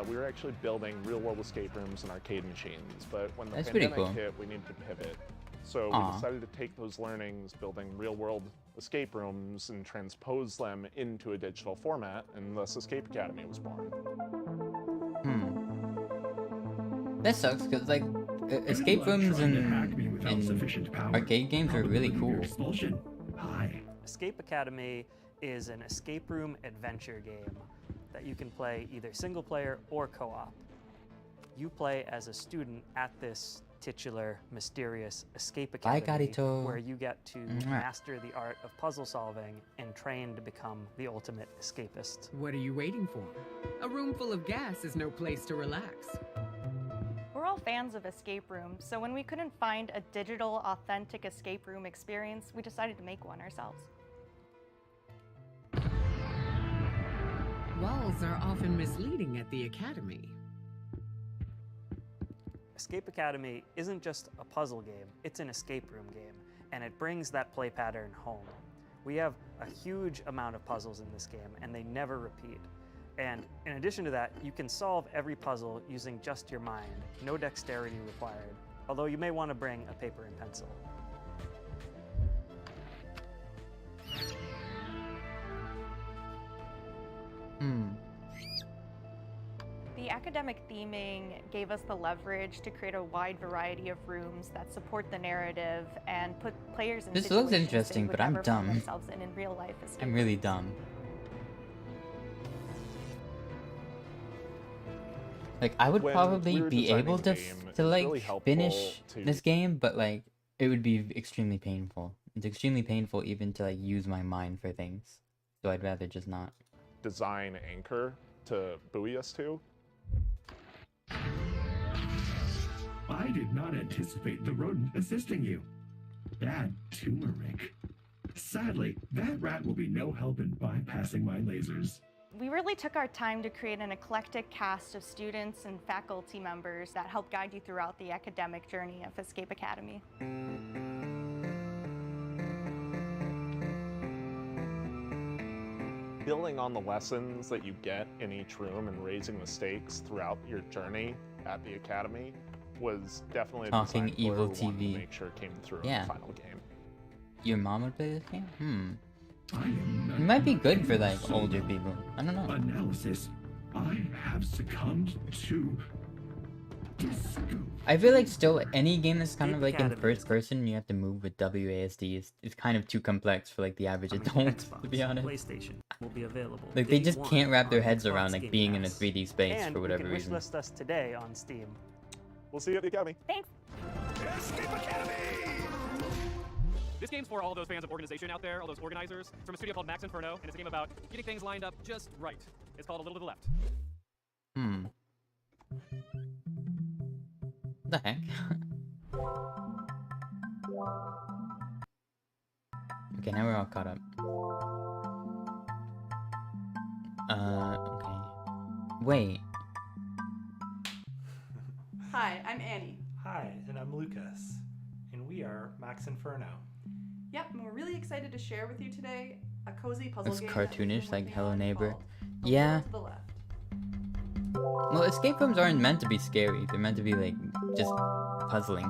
we were actually building real-world escape rooms and arcade machines, but when the That's pretty pandemic cool. hit, we needed to pivot. So Aw. we decided to take those learnings, building real-world escape rooms, and transpose them into a digital format, and thus Escape Academy was born. That sucks because like escape rooms and arcade games are really cool. Escape Academy is an escape room adventure game that you can play either single player or co-op. You play as a student at this titular, mysterious escape Bye, academy Carito. where you get to Mwah. master the art of puzzle solving and train to become the ultimate escapist. What are you waiting for? A room full of gas is no place to relax. We're all fans of escape rooms, so when we couldn't find a digital, authentic escape room experience, we decided to make one ourselves. Walls are often misleading at the academy. Escape Academy isn't just a puzzle game, it's an escape room game, and it brings that play pattern home. We have a huge amount of puzzles in this game, and they never repeat. And in addition to that, you can solve every puzzle using just your mind, no dexterity required, although you may want to bring a paper and pencil. The academic theming gave us the leverage to create a wide variety of rooms that support the narrative and put players in This looks situations interesting, they would but I'm never find dumb. themselves in real life. I'm really dumb. Like, I would When probably we were be designing able the to game, it to was like really helpful finish to- this game, but like it would be extremely painful. It's extremely painful even to like use my mind for things. So I'd rather just not. Design anchor to buoy us to. I did not anticipate the rodent assisting you. Bad turmeric. Sadly, that rat will be no help in bypassing my lasers. We really took our time to create an eclectic cast of students and faculty members that help guide you throughout the academic journey of Escape Academy. Building on the lessons that you get in each room and raising the stakes throughout your journey at the academy was definitely a Talking design evil we wanted to TV. make sure came through in Yeah. the final game. Your mom would play this game? It might be good for like older people. I don't know. Analysis. I have succumbed to disco. I feel like still any game that's kind of like in Academy. first person and you have to move with WASD is kind of too complex for like the average adult, to be honest. PlayStation will be available. Like they day just one can't wrap their on heads Xbox around like Game being in a Pass. 3D space And for whatever you can reason. wishlist us today on Steam. We'll see you at the academy. Thanks. Escape Academy! This game's for all those fans of organization out there, all those organizers, from a studio called Max Inferno, and it's a game about getting things lined up just right. It's called A Little to the Left. The heck? Okay, now we're all caught up. Okay. Wait. Hi, I'm Annie. Hi, and I'm Lucas, and we are Max Inferno. Yep, and we're really excited to share with you today a cozy puzzle It's game that we've been cartoonish, like working Hello on Neighbor. called Yeah. To the Left. Well, escape rooms aren't meant to be scary. They're meant to be like just puzzling.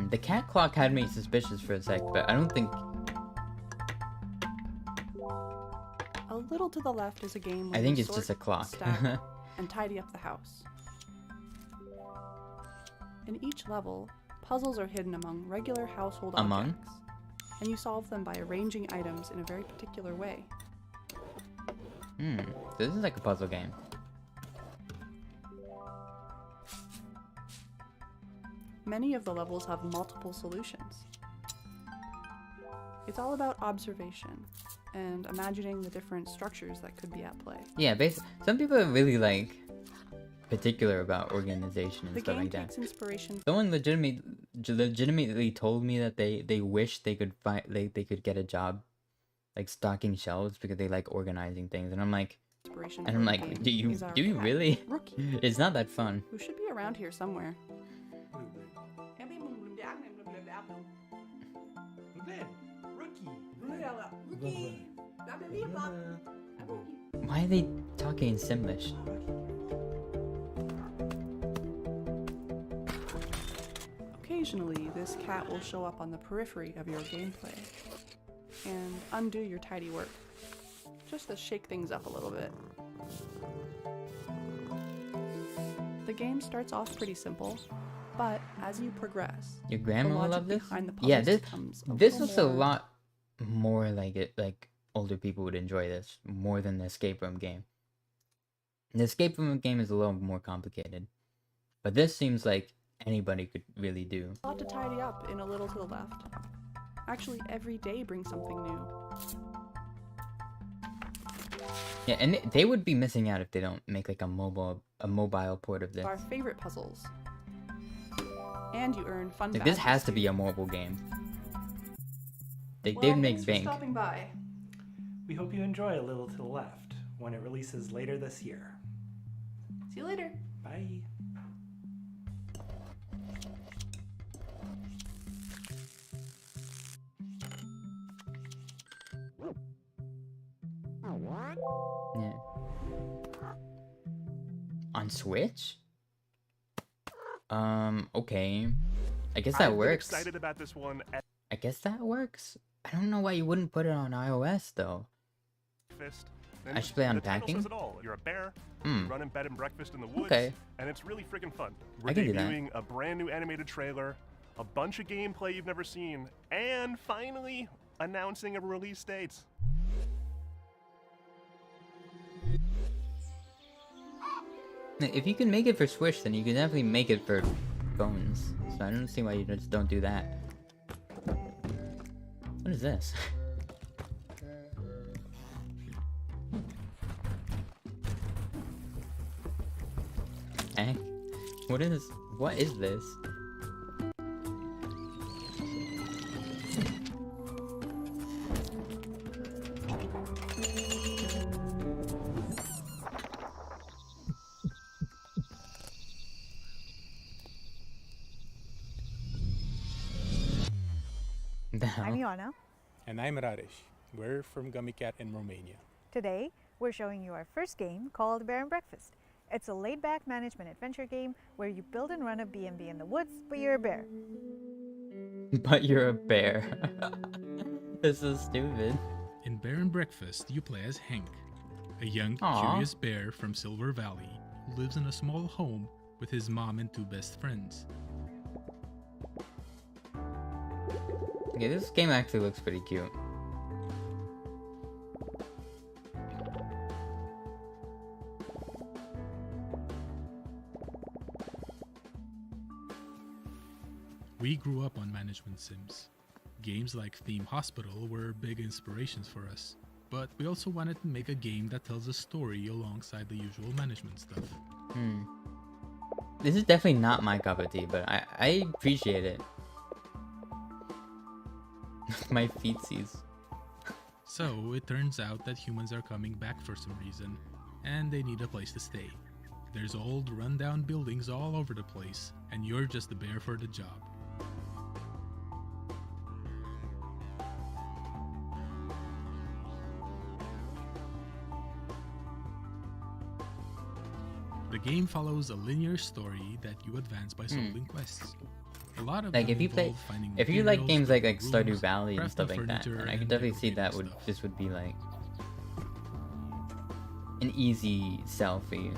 The cat clock had me suspicious for a sec, but I don't think. A Little to the Left is a game where I think you it's just a sort, clock. stack, and tidy up the house. In each level, puzzles are hidden among regular household Among? objects, and you solve them by arranging items in a very particular way. So this is like a puzzle game. Many of the levels have multiple solutions. It's all about observation and imagining the different structures that could be at play. Yeah, some people are really like particular about organization and The stuff game like that. takes inspiration. Someone legitimately told me that they wish they could find they could get a job like stocking shelves because they like organizing things, and I'm like, Inspiration and for I'm the like, game is our do you cat, really? Rookie, It's not that fun. who should be around here somewhere. Why are they talking in Simlish? Occasionally, this cat will show up on the periphery of your gameplay and undo your tidy work, just to shake things up a little bit. The game starts off pretty simple, but as you progress, Your the grandma will logic love this. behind the Yeah, puzzles this becomes this little looks a more lot more like it. Like older people would enjoy this more than the escape room game. The escape room game is a little more complicated, but this seems like anybody could really do. A lot to tidy up in A Little to the Left. Actually, every day brings something new. Yeah, and they would be missing out if they don't make like a mobile port of this. Our favorite puzzles. And you earn fun Like this badges, has to too. be a mobile game. They'd Well, make thanks for bank. stopping by. We hope you enjoy A Little to the Left when it releases later this year. See you later. Bye. Yeah. On Switch? Okay. I guess that I've been works. excited about this one at I guess that works. I don't know why you wouldn't put it on iOS though. breakfast. I should play The title Unpacking? says it all. You're a bear, Hmm. you run in bed and breakfast in the woods, Okay. and it's really freaking fun. We're I can do that. debuting a brand new animated trailer, a bunch of gameplay you've never seen, and finally announcing a release date. If you can make it for Switch, then you can definitely make it for phones. So I don't see why you just don't do that. What is this? Eh? What is this? I'm Ioana. And I'm Radesh. We're from Gummy Cat in Romania. Today, we're showing you our first game called Bear and Breakfast. It's a laid-back management adventure game where you build and run a B&B in the woods, but you're a bear. But you're a bear. This is stupid. In Bear and Breakfast, you play as Hank, a young, Aw. curious bear from Silver Valley who lives in a small home with his mom and two best friends. Okay, this game actually looks pretty cute. We grew up on management sims. Games like Theme Hospital were big inspirations for us, but we also wanted to make a game that tells a story alongside the usual management stuff. This is definitely not my cup of tea, but I appreciate it. My feetsies. So it turns out that humans are coming back for some reason, and they need a place to stay. There's old, rundown buildings all over the place, and you're just the bear for the job. The game follows a linear story that you advance by solving quests. A lot of Like them if you play, involve finding if you like materials, games like building Stardew rooms, Valley and crafting stuff like that, furniture, and I can and definitely see decorating that stuff. this would be like an easy sell for you.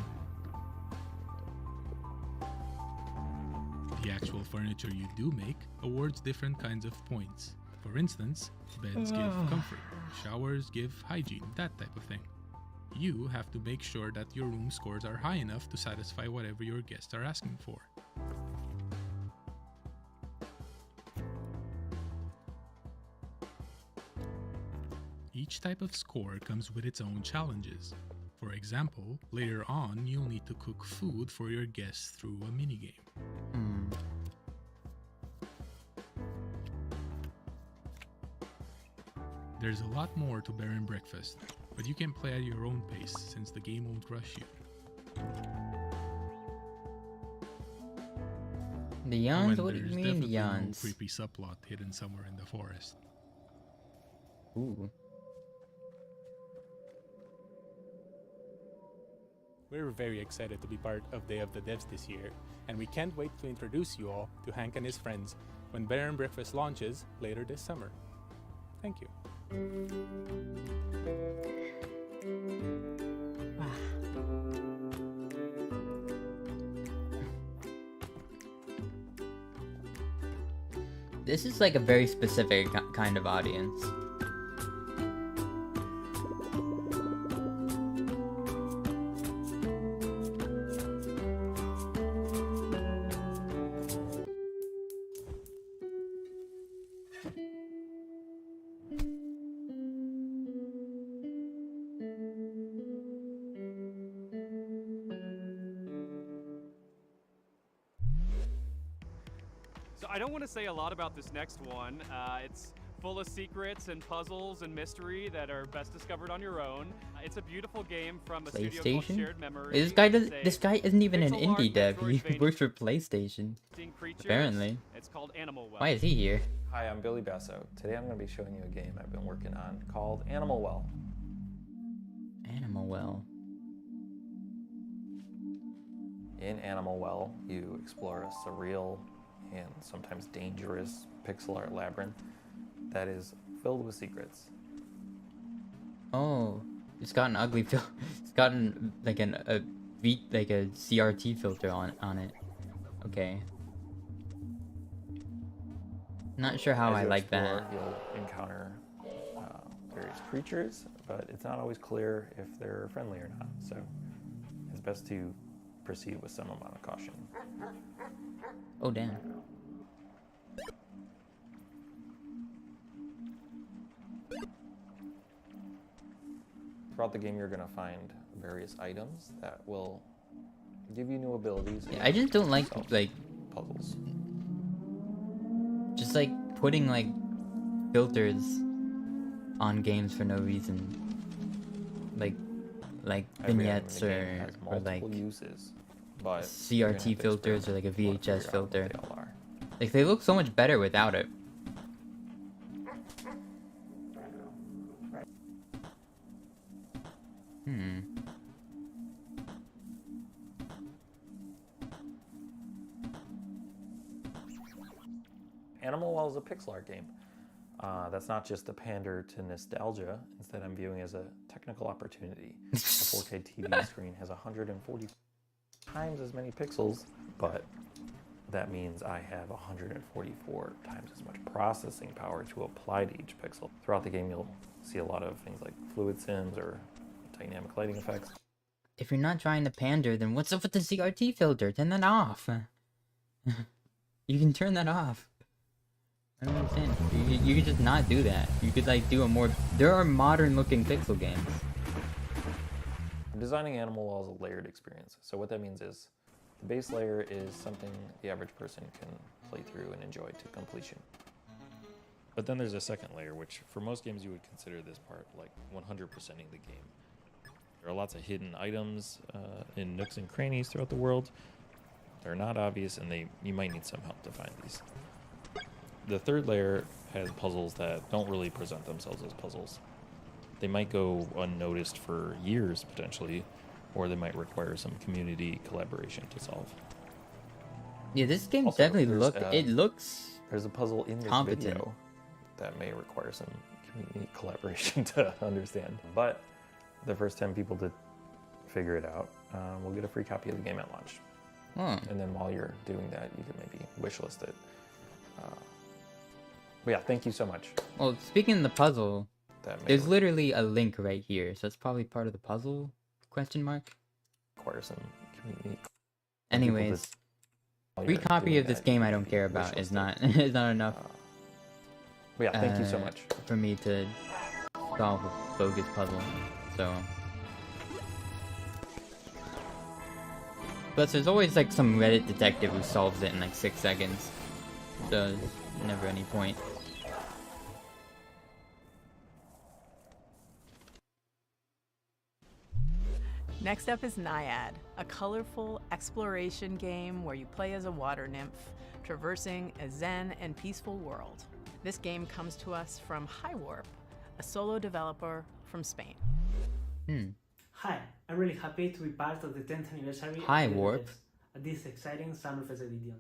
The actual furniture you do make awards different kinds of points. For instance, beds give comfort, showers give hygiene, that type of thing. You have to make sure that your room scores are high enough to satisfy whatever your guests are asking for. Each type of score comes with its own challenges. For example, later on, you'll need to cook food for your guests through a minigame. There's a lot more to Bear and Breakfast, but you can play at your own pace since the game won't rush you. The yawns? And What do you there's mean definitely no yawns? creepy subplot hidden somewhere in the forest. Ooh. We're very excited to be part of Day of the Devs this year, and we can't wait to introduce you all to Hank and his friends when Bear and Breakfast launches later this summer. Thank you. This is like a very specific kind of audience. So I don't want to say a lot about this next one. It's full of secrets and puzzles and mystery that are best discovered on your own. It's a beautiful game from a studio called PlayStation? Shared Memory. This guy isn't even an pixel art indie dev. Metroidvania He works for PlayStation. creatures. Apparently. It's called Animal Well. Why is he here? Hi, I'm Billy Basso. Today I'm going to be showing you a game I've been working on called Animal Well. Animal well. In Animal Well, you explore a surreal and sometimes dangerous pixel art labyrinth that is filled with secrets. Oh, it's got an ugly it's gotten like a CRT filter on it. Okay. Not sure how I like that. You'll encounter various creatures, but it's not always clear if they're friendly or not. So it's best to proceed with some amount of caution. Oh, damn. Throughout the game, you're going to find various items that will give you new abilities. Yeah, I just don't like puzzles. Just like putting like filters on games for no reason. Like vignettes or like uses, but CRT filters or like a VHS filter. Like they look so much better without it. Animal Well is a pixel art game. That's not just a pander to nostalgia. Instead, I'm viewing as a technical opportunity. A 4K TV screen has 140 times as many pixels, but that means I have 144 times as much processing power to apply to each pixel. Throughout the game, you'll see a lot of things like fluid sims or dynamic lighting effects. If you're not trying to pander, then what's up with the CRT filter? Turn that off. You can turn that off. I don't understand. You could just not do that. You could like do a more... There are modern looking pixel games. Designing Animal Well is a layered experience. So what that means is the base layer is something the average person can play through and enjoy to completion. But then there's a second layer, which for most games you would consider this part like 100%ing the game. There are lots of hidden items in nooks and crannies throughout the world. They're not obvious, and you might need some help to find these. The third layer has puzzles that don't really present themselves as puzzles. They might go unnoticed for years, potentially, or they might require some community collaboration to solve. Yeah, this game Also, definitely looks There's a puzzle in this competent. video that may require some community collaboration to understand. But the first 10 people to figure it out will get a free copy of the game at launch. And then while you're doing that, you can maybe wishlist it. But yeah, thank you so much. Well, speaking of the puzzle, there's literally a link right here, so it's probably part of the puzzle? Question mark. Require some community. Anyways, free copy of this game I don't care about is not enough. But yeah, thank you so much for me to solve a bogus puzzle. So. Plus, there's always like some Reddit detective who solves it in like 6 seconds. So there's never any point. Next up is Naiad, a colorful exploration game where you play as a water nymph, traversing a zen and peaceful world. This game comes to us from Highwarp, a solo developer from Spain. Hi, I'm really happy to be part of the 10th anniversary Highwarp at this exciting Summerfest edition.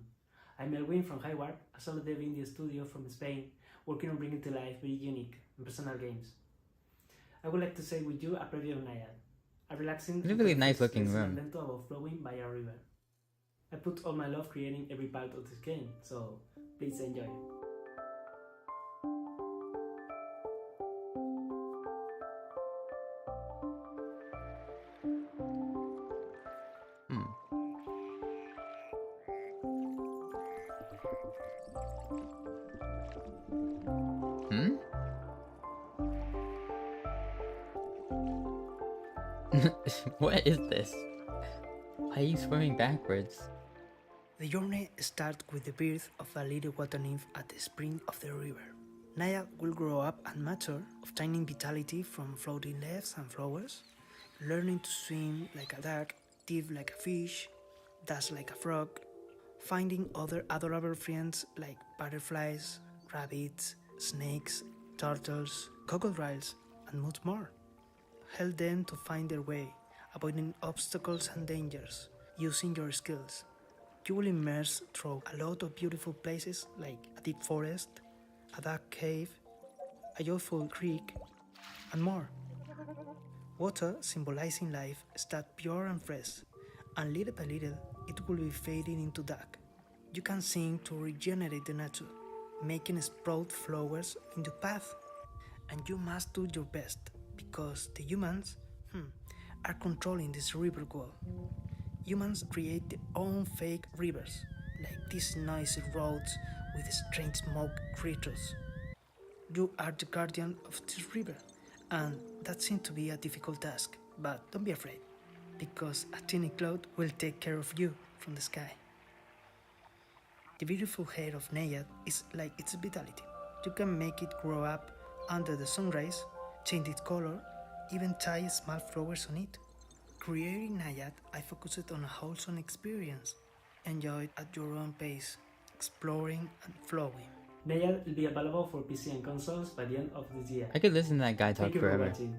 I'm Elwin from Highwarp, a solo dev indie studio from Spain, working on bringing to life very unique and personal games. I would like to share with you a preview of Naiad, a relaxing, it's a really nice looking room. adventure about flowing by a river. I put all my love creating every part of this game, so please enjoy it. What is this? Why are you swimming backwards? The journey starts with the birth of a little water nymph at the spring of the river. Naiad will grow up and mature, obtaining vitality from floating leaves and flowers, learning to swim like a duck, dive like a fish, dance like a frog, finding other adorable friends like butterflies, rabbits, snakes, turtles, crocodiles, and much more. help them to find their way, avoiding obstacles and dangers, using your skills. You will immerse through a lot of beautiful places like a deep forest, a dark cave, a joyful creek, and more. Water, symbolizing life, starts pure and fresh, and little by little it will be fading into dark. You can sing to regenerate the nature, making sprout flowers in your path. And you must do your best, because the humans are controlling this river wall. Humans create their own fake rivers, like these noisy roads with strange smoke creatures. You are the guardian of this river, and that seems to be a difficult task, but don't be afraid, because a tiny cloud will take care of you from the sky. The beautiful hair of Nayad is like its vitality. You can make it grow up under the sun rays, change its color, even tie small flowers on it. Creating Nayad, I focused on a wholesome experience. Enjoy it at your own pace, exploring and flowing. Nayad will be available for PC and consoles by the end of this year. I could listen to that guy talk Thank you forever. for watching.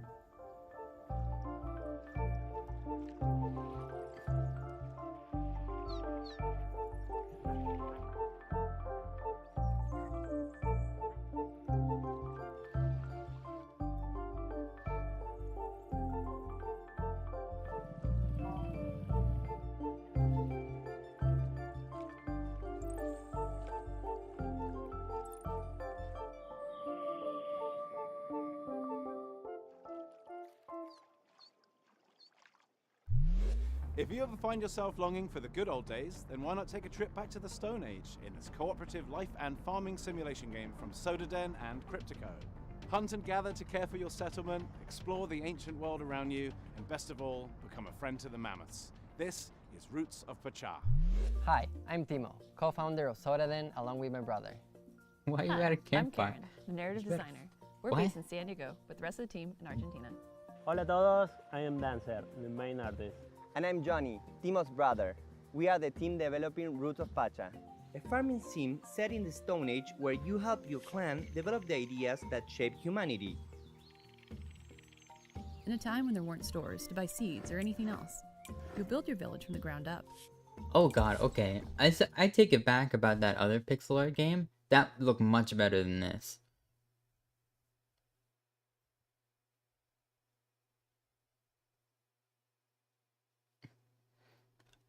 If you ever find yourself longing for the good old days, then why not take a trip back to the Stone Age in this cooperative life and farming simulation game from Sodaden and Cryptico. Hunt and gather to care for your settlement, explore the ancient world around you, and best of all, become a friend to the mammoths. This is Roots of Pachá. Hi, I'm Timo, co-founder of Sodaden along with my brother. Why you Hi, got a I'm campfire? Karen, the narrative You better- designer. We're What? based in San Diego with the rest of the team in Argentina. Hola a todos, I am Dancer, the main artist. And I'm Johnny, Timo's brother. We are the team developing Roots of Pacha, a farming sim set in the Stone Age where you help your clan develop the ideas that shape humanity. In a time when there weren't stores to buy seeds or anything else, you'll build your village from the ground up. Oh god, okay. I take it back about that other pixel art game. That looked much better than this.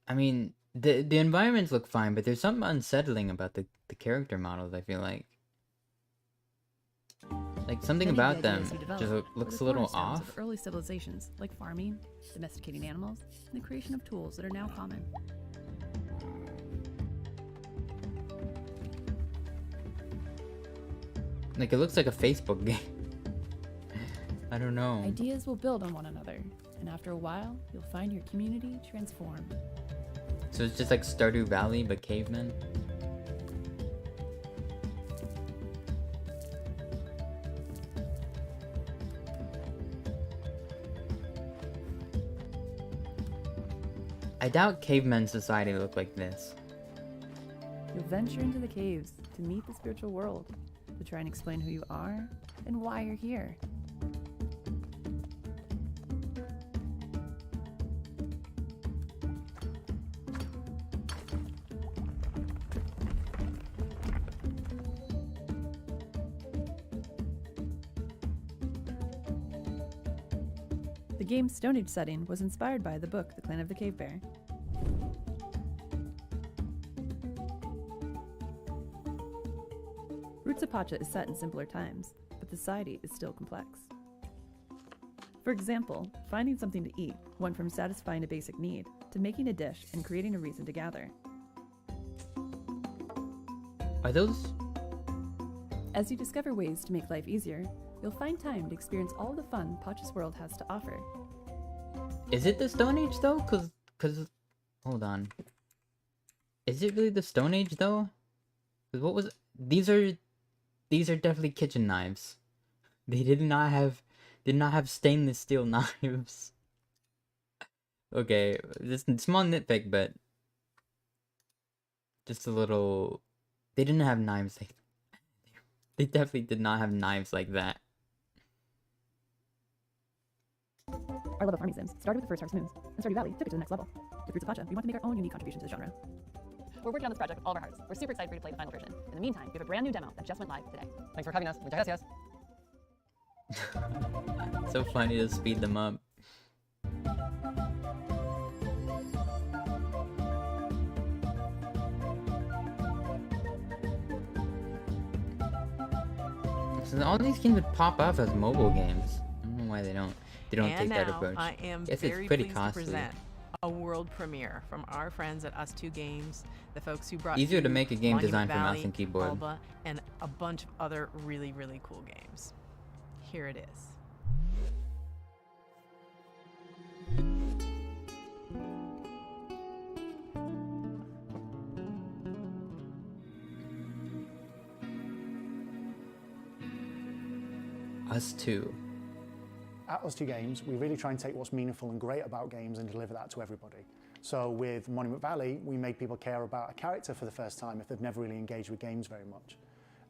I mean, the environments look fine, but there's something unsettling about the character models, I feel like. Like, something Many of about the them ideas you develop just were looks the a little cornerstones off. of early civilizations like farming, domesticating animals, and the creation of tools that are now common. Like, it looks like a Facebook game. I don't know. Ideas will build on one another, and after a while, you'll find your community transformed. So it's just like Stardew Valley, but cavemen? I doubt cavemen society looked like this. You'll venture into the caves to meet the spiritual world, to try and explain who you are and why you're here. The game's Stone Age setting was inspired by the book The Clan of the Cave Bear. Roots of Pacha is set in simpler times, but the society is still complex. For example, finding something to eat went from satisfying a basic need to making a dish and creating a reason to gather. Are those... As you discover ways to make life easier, you'll find time to experience all the fun Pacha's world has to offer. Is it the Stone Age though? Cause... Hold on. Is it really the Stone Age though? Cause what was... These are definitely kitchen knives. They did not have stainless steel knives. Okay, just a small nitpick, but just a little. They didn't have knives like. They definitely did not have knives like that. Our love of farming sims started with the first Harvest Moons, and Stardew Valley took it to the next level. With Fruits of Pacha, we want to make our own unique contribution to the genre. We're working on this project with all of our hearts. We're super excited for you to play the final version. In the meantime, we have a brand new demo that just went live today. Thanks for having us. Muchas gracias. So funny to speed them up. So all these games would pop up as mobile games. I don't know why they don't And take that now, approach. I am Guess very it's pretty pleased costly. to present a world premiere from our friends at Us2 Games, the folks who brought Easier to you make a game Monument designed for mouse Valley, and keyboard. Alba, and a bunch of other really, really cool games. Here it is. Us2. At Us2 Games, we really try and take what's meaningful and great about games and deliver that to everybody. So with Monument Valley, we made people care about a character for the first time if they've never really engaged with games very much.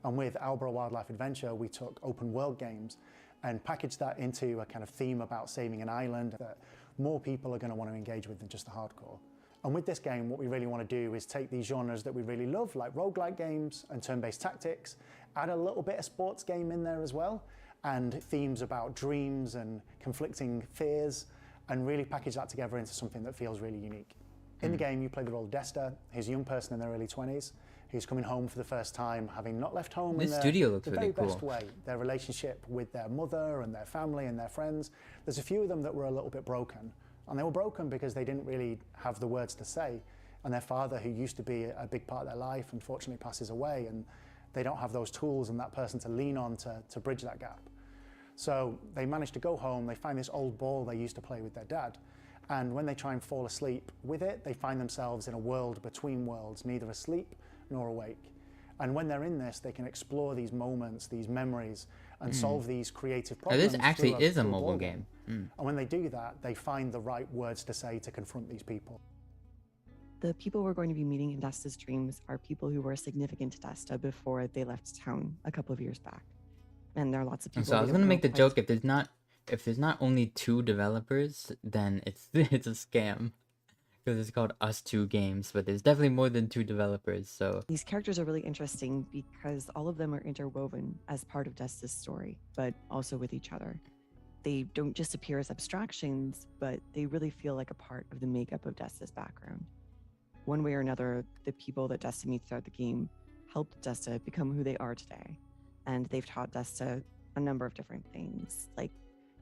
And with Alba Wildlife Adventure, we took open world games and packaged that into a kind of theme about saving an island that more people are going to want to engage with than just the hardcore. And with this game, what we really want to do is take these genres that we really love, like roguelike games and turn-based tactics, add a little bit of sports game in there as well, and themes about dreams and conflicting fears, and really package that together into something that feels really unique. In the game, you play the role of Desta. He's a young person in their early 20s who's coming home for the first time, having not left home This in studio looks the really very best cool. way. Their relationship with their mother and their family and their friends. There's a few of them that were a little bit broken. And they were broken because they didn't really have the words to say. And their father, who used to be a big part of their life, unfortunately passes away. And they don't have those tools and that person to lean on to bridge that gap. So they manage to go home, they find this old ball they used to play with their dad. And when they try and fall asleep with it, they find themselves in a world between worlds, neither asleep nor awake. And when they're in this, they can explore these moments, these memories, and solve these creative Now, problems. this actually through is a through mobile ball game. And when they do that, they find the right words to say to confront these people. The people we're going to be meeting in Desta's dreams are people who were significant to Desta before they left town a couple of years back. And there are lots of people. So I was gonna make the joke, if there's not only 2 developers, then it's it's a scam. Because it's called Us2 Games, but there's definitely more than 2 developers, so These characters are really interesting because all of them are interwoven as part of Desta's story, but also with each other. They don't just appear as abstractions, but they really feel like a part of the makeup of Desta's background. One way or another, the people that Desta meets throughout the game helped Desta become who they are today. And they've taught Desta a number of different things, like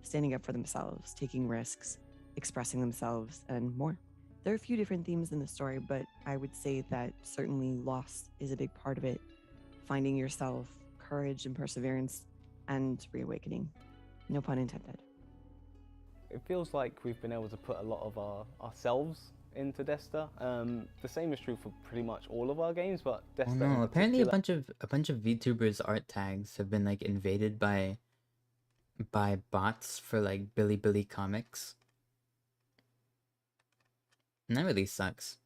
standing up for themselves, taking risks, expressing themselves, and more. There are a few different themes in the story, but I would say that certainly loss is a big part of it. Finding yourself, courage and perseverance, and reawakening. No pun intended. It feels like we've been able to put a lot of ourselves into Desta. The same is true for pretty much all of our games, but Desta. Oh no, apparently a bunch of VTubers art tags have been like invaded by bots for like Billy comics. And that really sucks.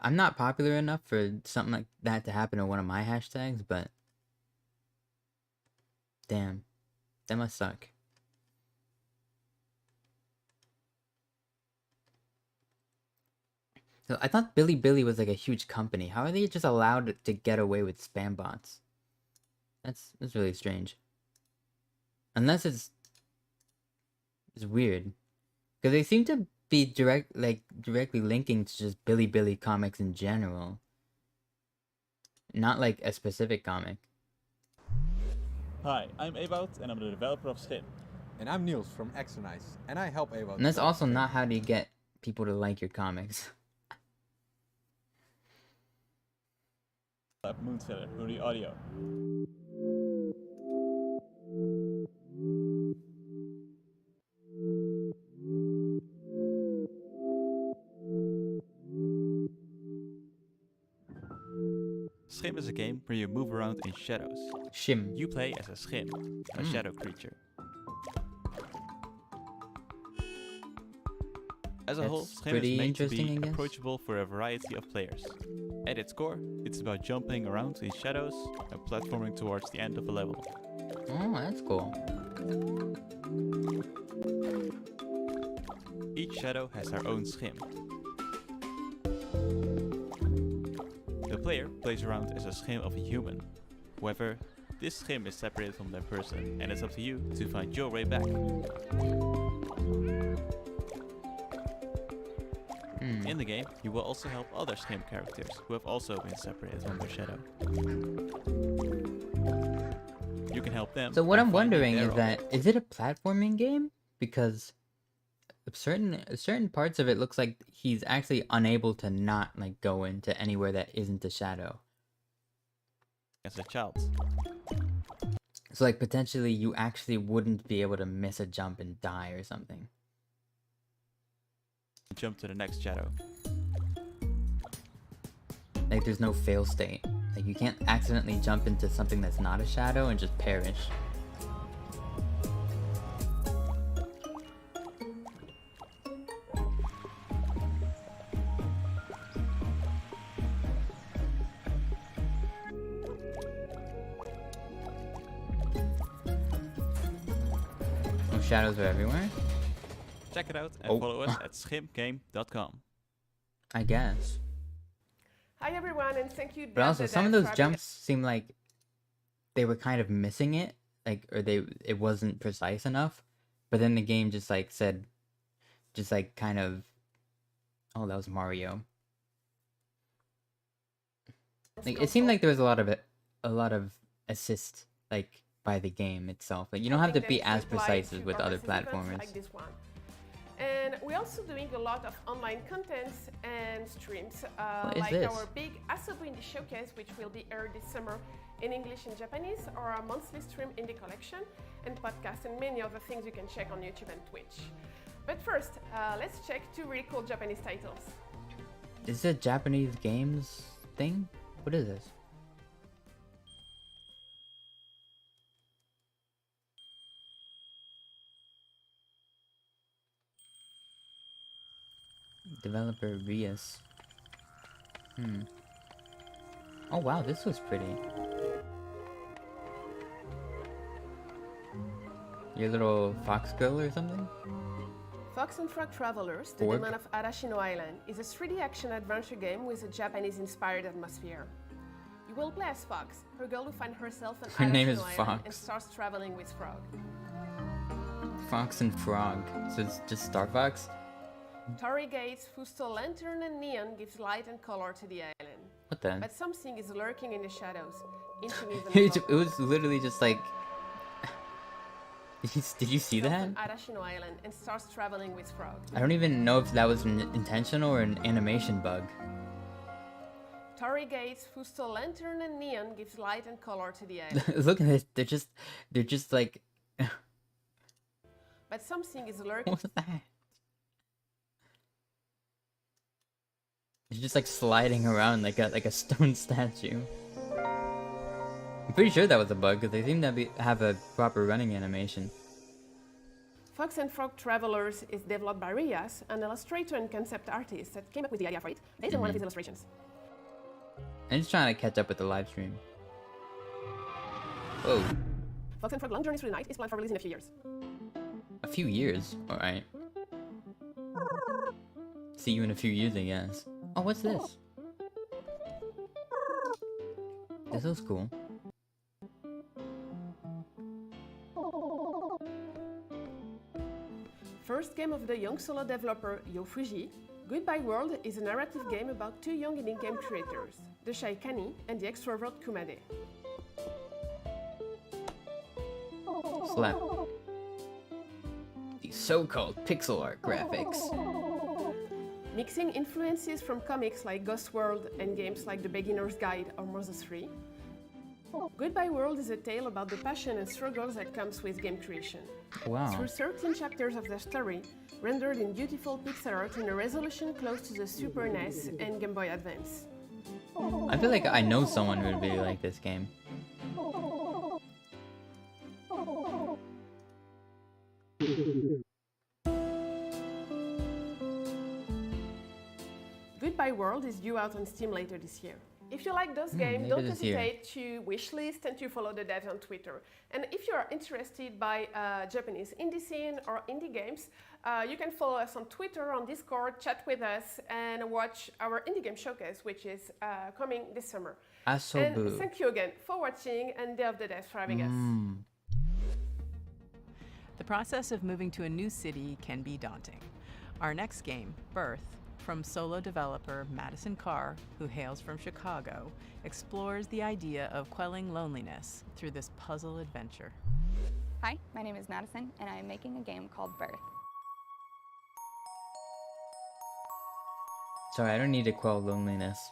I'm not popular enough for something like that to happen to one of my hashtags, but damn, that must suck. So I thought Billy was like a huge company. How are they just allowed to get away with spam bots? That's really strange. Unless it's weird. Because they seem to be directly linking to just Billy comics in general. Not like a specific comic. Hi, I'm Ewout and I'm the developer of Schip. And I'm Niels from Exonice, and I help Ewout. And that's also not how do you get people to like your comics. Moonfeller, Rudy Audio. Schim is a game where you move around in shadows. Shim. You play as a Schim, a shadow creature. As a whole, Schim is made to be approachable for a variety of players. At its core, it's about jumping around in shadows and platforming towards the end of a level. Oh, that's cool. Each shadow has their own schim. The player plays around as a schim of a human. However, this schim is separated from that person, and it's up to you to find your way back. In the game, you will also help other schim characters who have also been separated from their shadow. You can help them. So what by I'm finding wondering their is own. that, is it a platforming game? Because certain parts of it looks like he's actually unable to not like go into anywhere that isn't a shadow. As a child. So like potentially you actually wouldn't be able to miss a jump and die or something. Jump to the next shadow. Like there's no fail state. Like you can't accidentally jump into something that's not a shadow and just perish. No shadows are everywhere? Check it out and follow us at schimgame.com. I guess. Hi everyone, and thank you. But also, some of those jumps seem like they were kind of missing it, like, or it wasn't precise enough. But then the game just like said, just like kind of, oh, that was Mario. Like it seemed like there was a lot of assist, like by the game itself. Like you don't have to be as precise as with other platformers. Like this one. And we're also doing a lot of online contents and streams, like this? our big Asobo Indie Showcase, which will be aired this summer in English and Japanese, or our monthly stream Indie Collection, and podcasts, and many other things you can check on YouTube and Twitch. But first, let's check 2 really cool Japanese titles. Is it a Japanese games thing? What is this? Developer Rias. Oh wow, this was pretty. Your little fox girl or something? Fox and Frog Travelers, The Demon of Arashino Island, is a 3D action-adventure game with a Japanese-inspired atmosphere. You will play as Fox, her girl who finds herself on Her name is Arashino Island Fox. and starts traveling with Frog. Fox and Frog. So it's just Star Fox? Torii Gates, who stole lantern and neon, gives light and color to the island. What then? But something is lurking in the shadows, inching even It was literally just like... Did you see that? on Arashino Island and starts traveling with Frog. I don't even know if that was an intentional or an animation bug. Torii Gates, who stole lantern and neon, gives light and color to the island. Look at this. They're just like... But something is lurking. What's that? It's just like sliding around like a stone statue. I'm pretty sure that was a bug because they seem to have a proper running animation. Fox and Frog Travelers is developed by Rias, an illustrator and concept artist that came up with the idea for it based on one of his illustrations. I'm just trying to catch up with the live stream. Whoa. Fox and Frog Long Journey Through the Night is planned for release in a few years. A few years? Alright. See you in a few years, I guess. Oh, what's this? This looks cool. First game of the young solo developer Yo Fuji, Goodbye World is a narrative game about 2 young indie game creators, the shy Kani and the extrovert Kumade. Slap. The so-called pixel art graphics. Mixing influences from comics like Ghost World and games like The Beginner's Guide or Moses 3, Goodbye World is a tale about the passion and struggles that comes with game creation. Wow. Through 13 chapters of the story, rendered in beautiful pixel art in a resolution close to the Super NES and Game Boy Advance. I feel like I know someone who would really like this game. Goodbye World is due out on Steam later this year. If you like those games, maybe don't this year. hesitate to wishlist and to follow the devs on Twitter. And if you are interested by Japanese indie scene or indie games, you can follow us on Twitter, on Discord, chat with us, and watch our indie game showcase, which is coming this summer. Asobu. And thank you again for watching, and Day of the Devs for having us. The process of moving to a new city can be daunting. Our next game, Birth, from solo developer Madison Carr, who hails from Chicago, explores the idea of quelling loneliness through this puzzle adventure. Hi, my name is Madison, and I am making a game called Birth. Sorry, I don't need to quell loneliness.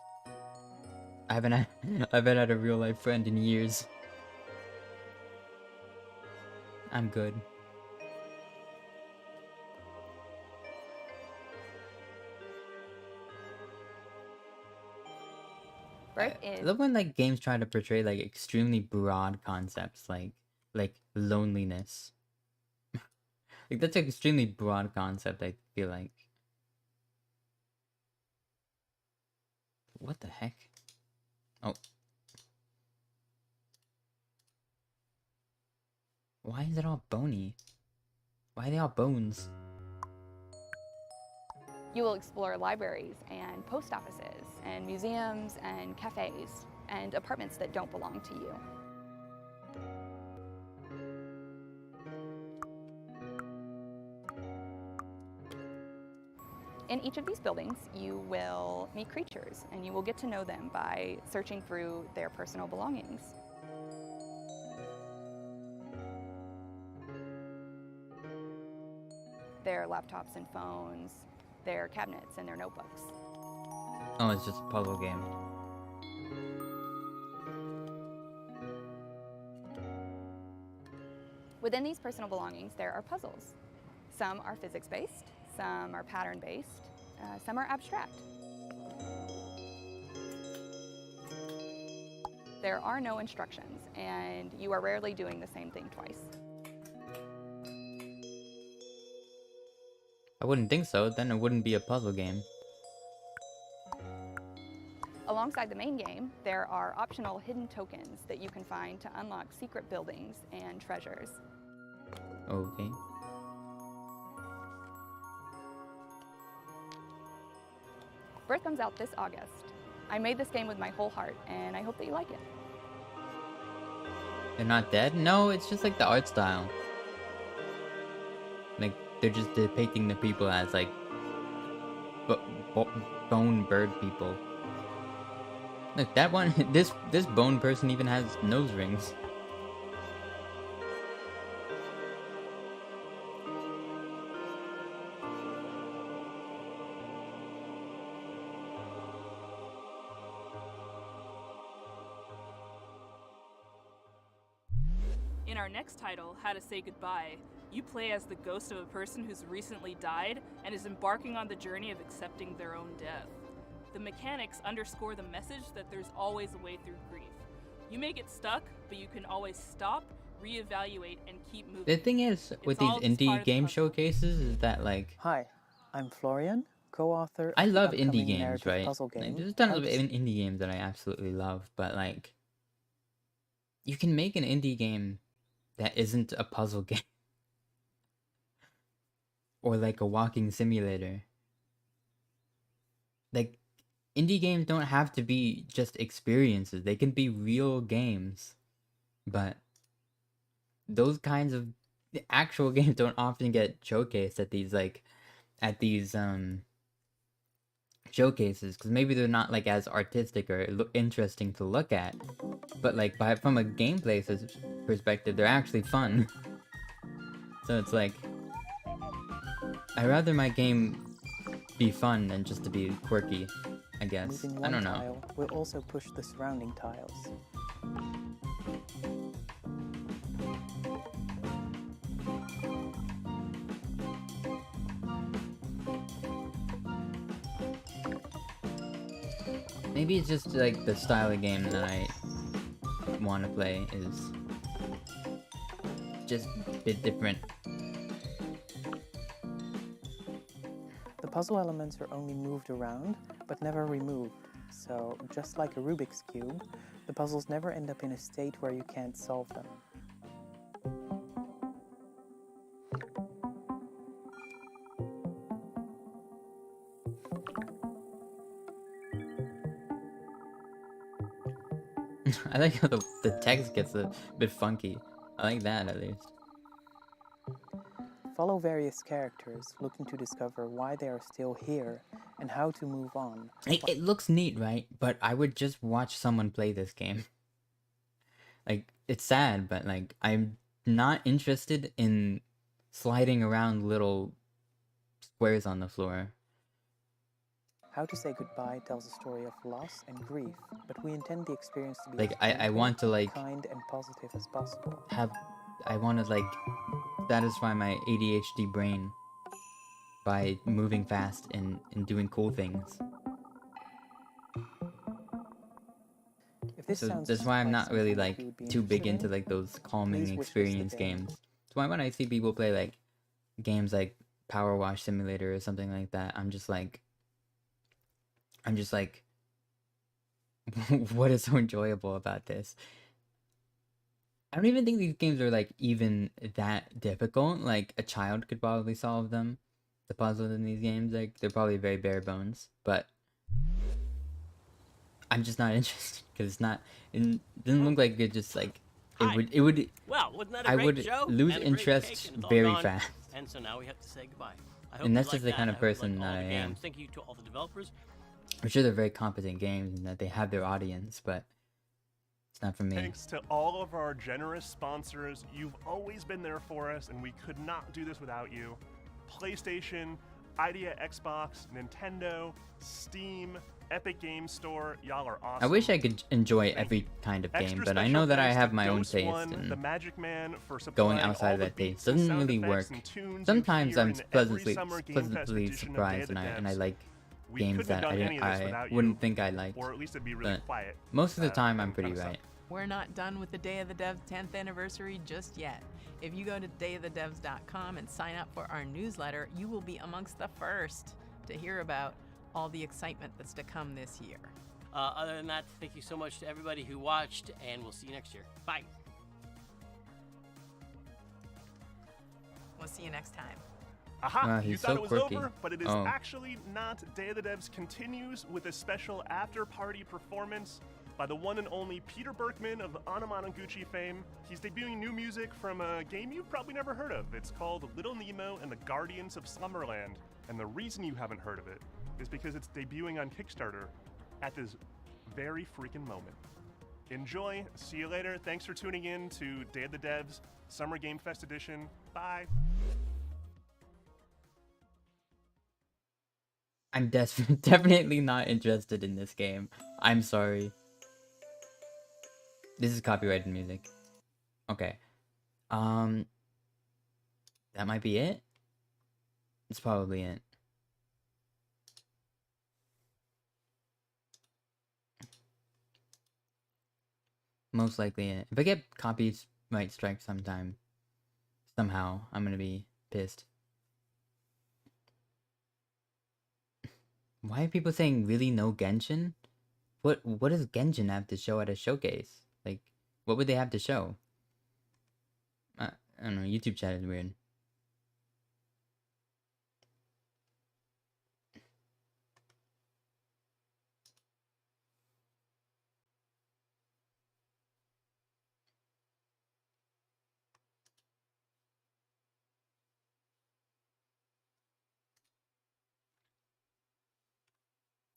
I haven't had a real life friend in years. I'm good. Birth I is love when like games try to portray like extremely broad concepts like loneliness. Like that's an extremely broad concept, I feel like. What the heck? Oh. Why is it all bony? Why are they all bones? You will explore libraries and post offices and museums and cafes and apartments that don't belong to you. In each of these buildings, you will meet creatures, and you will get to know them by searching through their personal belongings. Their laptops and phones, their cabinets and their notebooks. Oh, it's just a puzzle game. Within these personal belongings, there are puzzles. Some are physics-based, some are pattern-based, some are abstract. There are no instructions, and you are rarely doing the same thing twice. I wouldn't think so, then it wouldn't be a puzzle game. Alongside the main game, there are optional hidden tokens that you can find to unlock secret buildings and treasures. Okay. Birth comes out this August. I made this game with my whole heart, and I hope that you like it. They're not dead? No, it's just like the art style. Like, they're just depicting the people as like bone bird people. Look, that one, this bone person even has nose rings. In our next title, How to Say Goodbye, you play as the ghost of a person who's recently died and is embarking on the journey of accepting their own death. The mechanics underscore the message that there's always a way through grief. You may get stuck, but you can always stop, reevaluate, and keep moving. The thing is, with these indie game showcases, is that like... Hi, I'm Florian, co-author I of love the indie upcoming games, narrative right? puzzle Like, game. there's tons of indie games that I absolutely love, but like... You can make an indie game that isn't a puzzle game. Or like a walking simulator. Like, indie games don't have to be just experiences. They can be real games. But those kinds of actual games don't often get showcased at these showcases, because maybe they're not like as artistic or interesting to look at, but like from a gameplay perspective, they're actually fun. So it's like, I'd rather my game be fun than just to be quirky, I guess. Moving I one don't know. tile will also push the surrounding tiles. Maybe it's just like the style of game that I want to play is just a bit different. The puzzle elements are only moved around, but never removed. So, just like a Rubik's Cube, the puzzles never end up in a state where you can't solve them. I like how the text gets a bit funky. I like that at least. Follow various characters, looking to discover why they are still here and how to move on. It looks neat, right? But I would just watch someone play this game. Like, it's sad, but like, I'm not interested in sliding around little squares on the floor. How to Say Goodbye tells a story of loss and grief, but we intend the experience to be Like, as I want to like kind and positive as possible. I want to like satisfy my ADHD brain by moving fast and doing cool things. So that's why I'm not really like too big into like those calming experience games. That's why when I see people play like games like Power Wash Simulator or something like that, I'm just like what is so enjoyable about this? I don't even think these games are like even that difficult. Like a child could probably solve them. The puzzles in these games, like they're probably very bare bones, but I'm just not interested because it's not. It doesn't look like it. Just like it would. Well, wasn't that a I great would show? lose And a great interest cake, and it's all very gone. fast. And so now we have to say goodbye. I hope And you that's liked just the that. kind of I hope you person liked all that the I am. games. Thank you to all the developers. I'm sure they're very competent games and that they have their audience, but it's not for me. Thanks to all of our generous sponsors. You've always been there for us, and we could not do this without you. PlayStation, Idea Xbox, Nintendo, Steam, Epic Games Store. Y'all are awesome. I wish I could enjoy every kind of game, Extra but I special know that I thanks have to my own Ghost taste, One, and the Magic Man for going supplying outside all of the that beats taste and doesn't sound really effects work. and tunes you Sometimes hear I'm in every pleasantly Summer Game Fest pleasantly edition of surprised, Day of and the I Devs. like We games couldn't have that done any of this I without you, wouldn't think I liked. or at least it'd be really But quiet. most of the time, I'm pretty kind of right. We're not done with the Day of the Devs 10th anniversary just yet. If you go to dayofthedevs.com and sign up for our newsletter, you will be amongst the first to hear about all the excitement that's to come this year. Other than that, thank you so much to everybody who watched, and we'll see you next year. Bye. We'll see you next time. Aha! Wow, You he's thought so it was quirky. over, but it is Oh. actually not. Day of the Devs continues with a special after-party performance by the one and only Peter Berkman of Anamanaguchi fame. He's debuting new music from a game you've probably never heard of. It's called Little Nemo and the Guardians of Slumberland. And the reason you haven't heard of it is because it's debuting on Kickstarter at this very freaking moment. Enjoy. See you later. Thanks for tuning in to Day of the Devs Summer Game Fest Edition. Bye. I'm definitely not interested in this game. I'm sorry. This is copyrighted music. Okay. That might be it. It's probably it. Most likely it. If I get copyright strike sometime, somehow, I'm gonna be pissed. Why are people saying really no Genshin? What does Genshin have to show at a showcase? Like, what would they have to show? I don't know, YouTube chat is weird.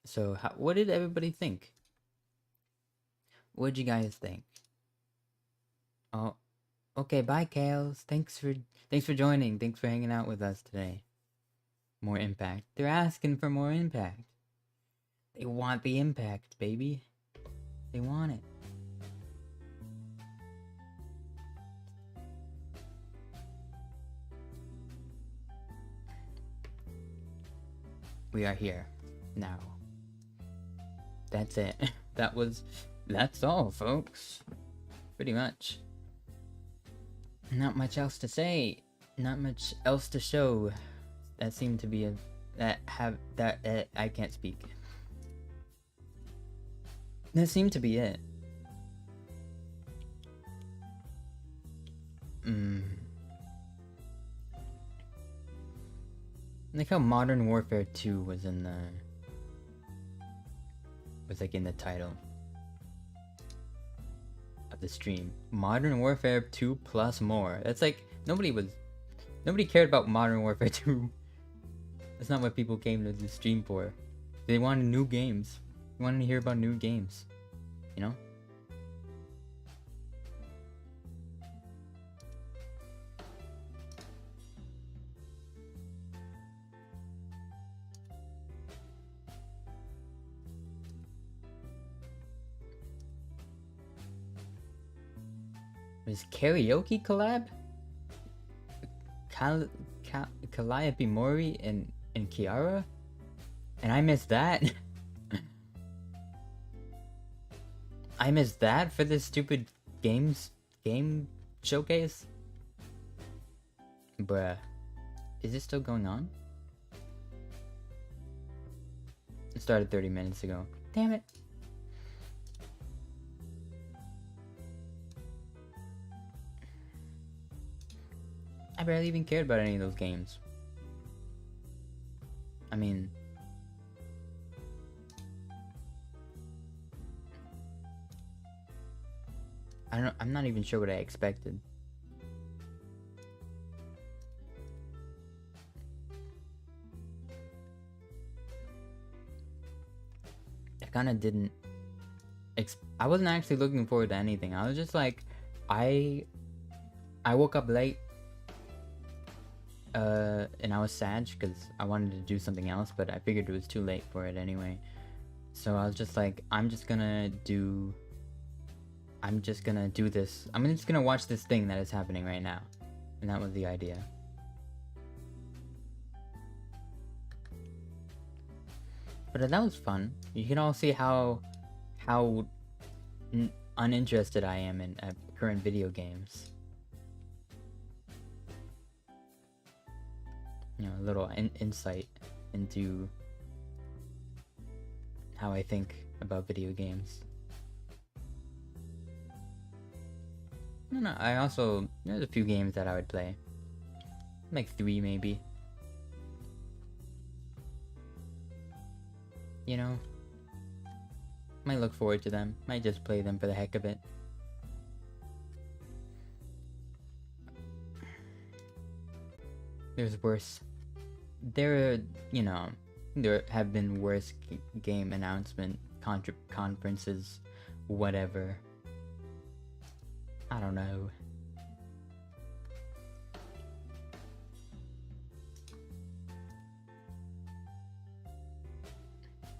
So, what did everybody think? What did you guys think? Oh, okay. Bye, Kales. Thanks for joining. Thanks for hanging out with us today. More impact. They're asking for more impact. They want the impact, baby. They want it. We are here now. That's it. That's all, folks. Pretty much. Not much else to say. Not much else to show. That seemed to be I can't speak. That seemed to be it. Like how Modern Warfare 2 was in the like in the title of the stream. Modern Warfare 2 plus more. That's like nobody cared about Modern Warfare 2. That's not what people came to the stream for. They wanted new games. They wanted to hear about new games. You know? Was karaoke collab? Calliope Mori and Kiara? And I missed that? I missed that for this stupid game showcase? Bruh. Is it still going on? It started 30 minutes ago. Damn it. I barely even cared about any of those games. I mean... I'm not even sure what I expected. I kinda didn't... I wasn't actually looking forward to anything. I was just like... I woke up late. And I was sad because I wanted to do something else, but I figured it was too late for it anyway. So I was just like, I'm just gonna do this. I'm just gonna watch this thing that is happening right now. And that was the idea. But that was fun. You can all see how uninterested I am in current video games. You know, a little insight into how I think about video games. No, I also... There's a few games that I would play. Like 3 maybe. You know? Might look forward to them. Might just play them for the heck of it. There's worse. There have been worse game announcement conferences, whatever. I don't know.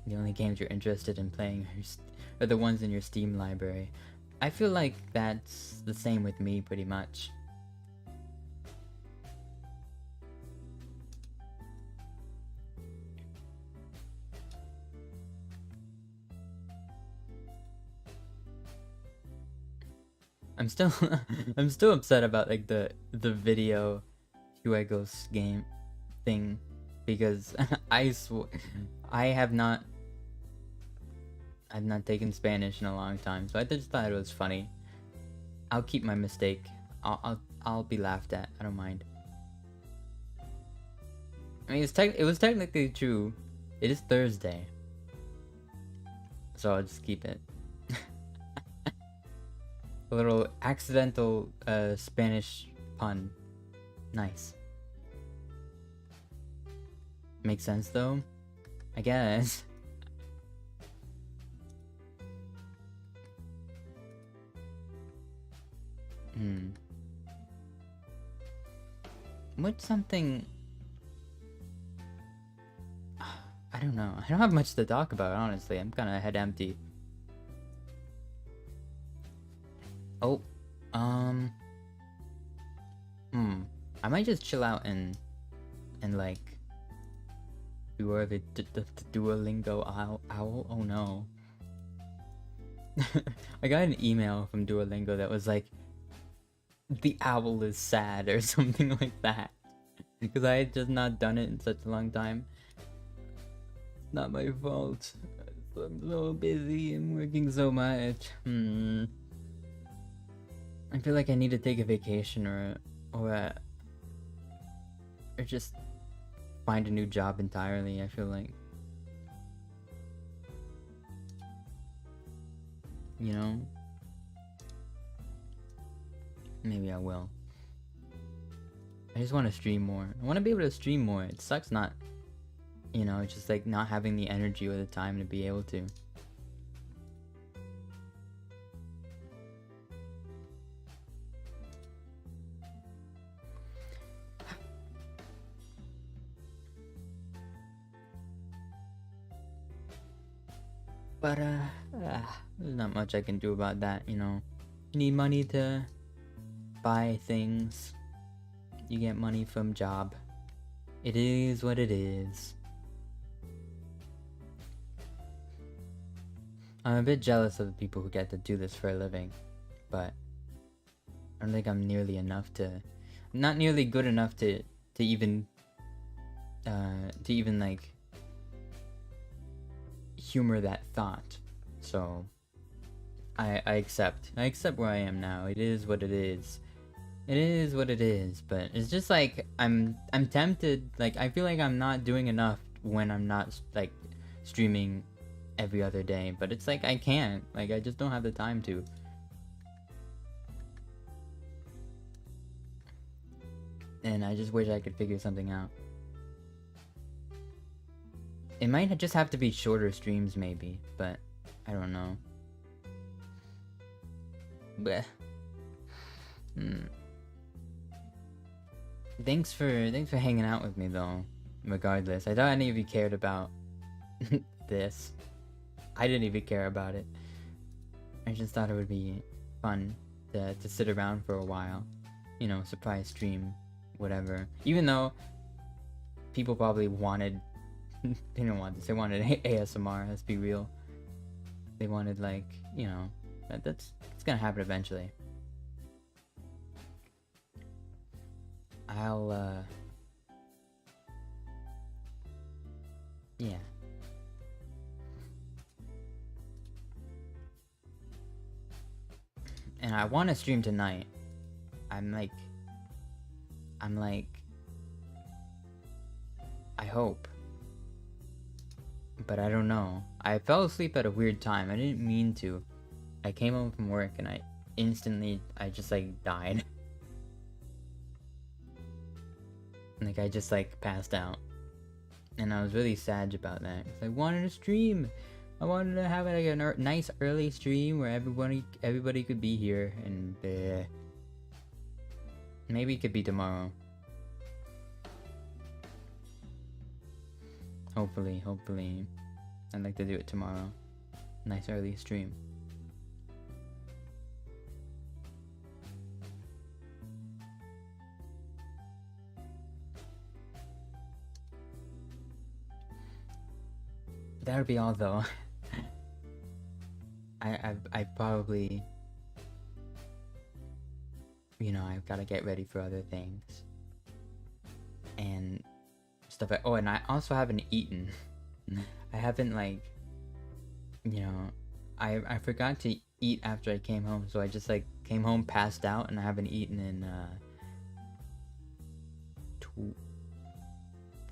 The only games you're interested in playing are the ones in your Steam library. I feel like that's the same with me pretty much. I'm still upset about like the video Juegos game thing because I've not taken Spanish in a long time, so I just thought it was funny. I'll keep my mistake. I'll be laughed at. I don't mind. I mean, it was technically true. It is Thursday, so I'll just keep it. A little accidental Spanish pun. Nice. Makes sense though, I guess. What's something... I don't know. I don't have much to talk about, honestly. I'm kind of head empty. Oh, I might just chill out and like do the Duolingo owl. Oh no. I got an email from Duolingo that was like, the owl is sad or something like that. Because I had just not done it in such a long time. Not my fault. I'm so busy. I'm working so much. I feel like I need to take a vacation or just find a new job entirely. I feel like, you know, maybe I will. I just want to stream more. I want to be able to stream more. It sucks not, you know, just like not having the energy or the time to be able to. But there's not much I can do about that, you know. You need money to buy things. You get money from job. It is what it is. I'm a bit jealous of the people who get to do this for a living, but I don't think I'm nearly enough to, not nearly good enough to even like humor that thought. So I accept where I am now. It is what it is. It is what it is. But it's just like I'm tempted. Like I feel like I'm not doing enough when I'm not like streaming every other day. But it's like I can't. Like I just don't have the time to. And I just wish I could figure something out. It might just have to be shorter streams maybe, but I don't know. Bleh. Thanks for hanging out with me though, regardless. I thought any of you cared about this. I didn't even care about it. I just thought it would be fun to sit around for a while. You know, surprise stream, whatever. Even though people probably wanted they didn't want this. They wanted ASMR. Let's be real. They wanted like, you know, it's gonna happen eventually. I'll yeah. And I want to stream tonight. I'm like I hope. But I don't know. I fell asleep at a weird time. I didn't mean to. I came home from work and I just like died. Like I just like passed out. And I was really sad about that. 'Cause I wanted to stream. I wanted to have like a nice early stream where everybody could be here and maybe it could be tomorrow. Hopefully. I'd like to do it tomorrow. Nice early stream. That would be all though. I probably, you know, I've got to get ready for other things. And stuff like, oh, and I also haven't eaten. I haven't like, you know, I forgot to eat after I came home, so I just like came home, passed out, and I haven't eaten in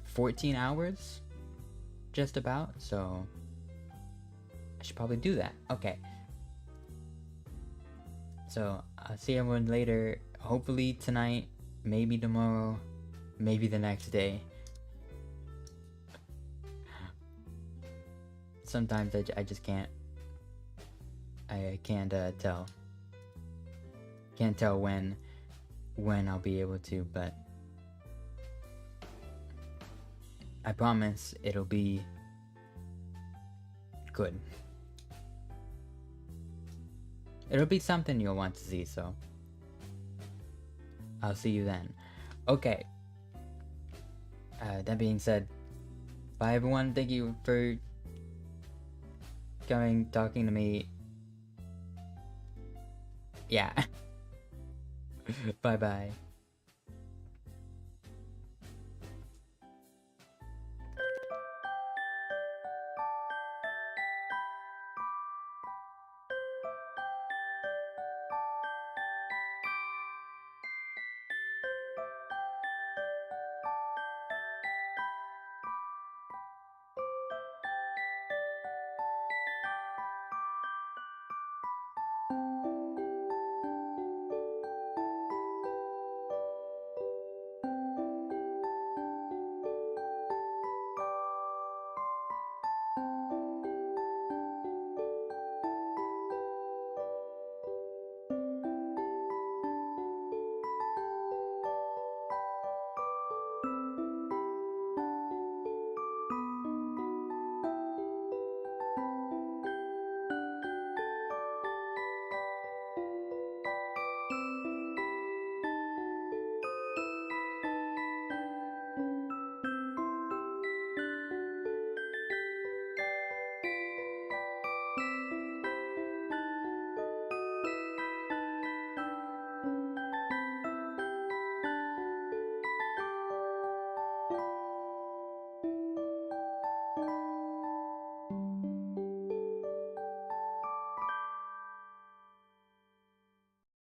14 hours, just about. So I should probably do that. Okay. So I'll see everyone later. Hopefully tonight, maybe tomorrow, maybe the next day. Sometimes I just can't. I can't tell. Can't tell when I'll be able to, but I promise it'll be good. It'll be something you'll want to see, so I'll see you then. Okay. That being said, bye everyone. Thank you for talking to me. Yeah. Bye bye.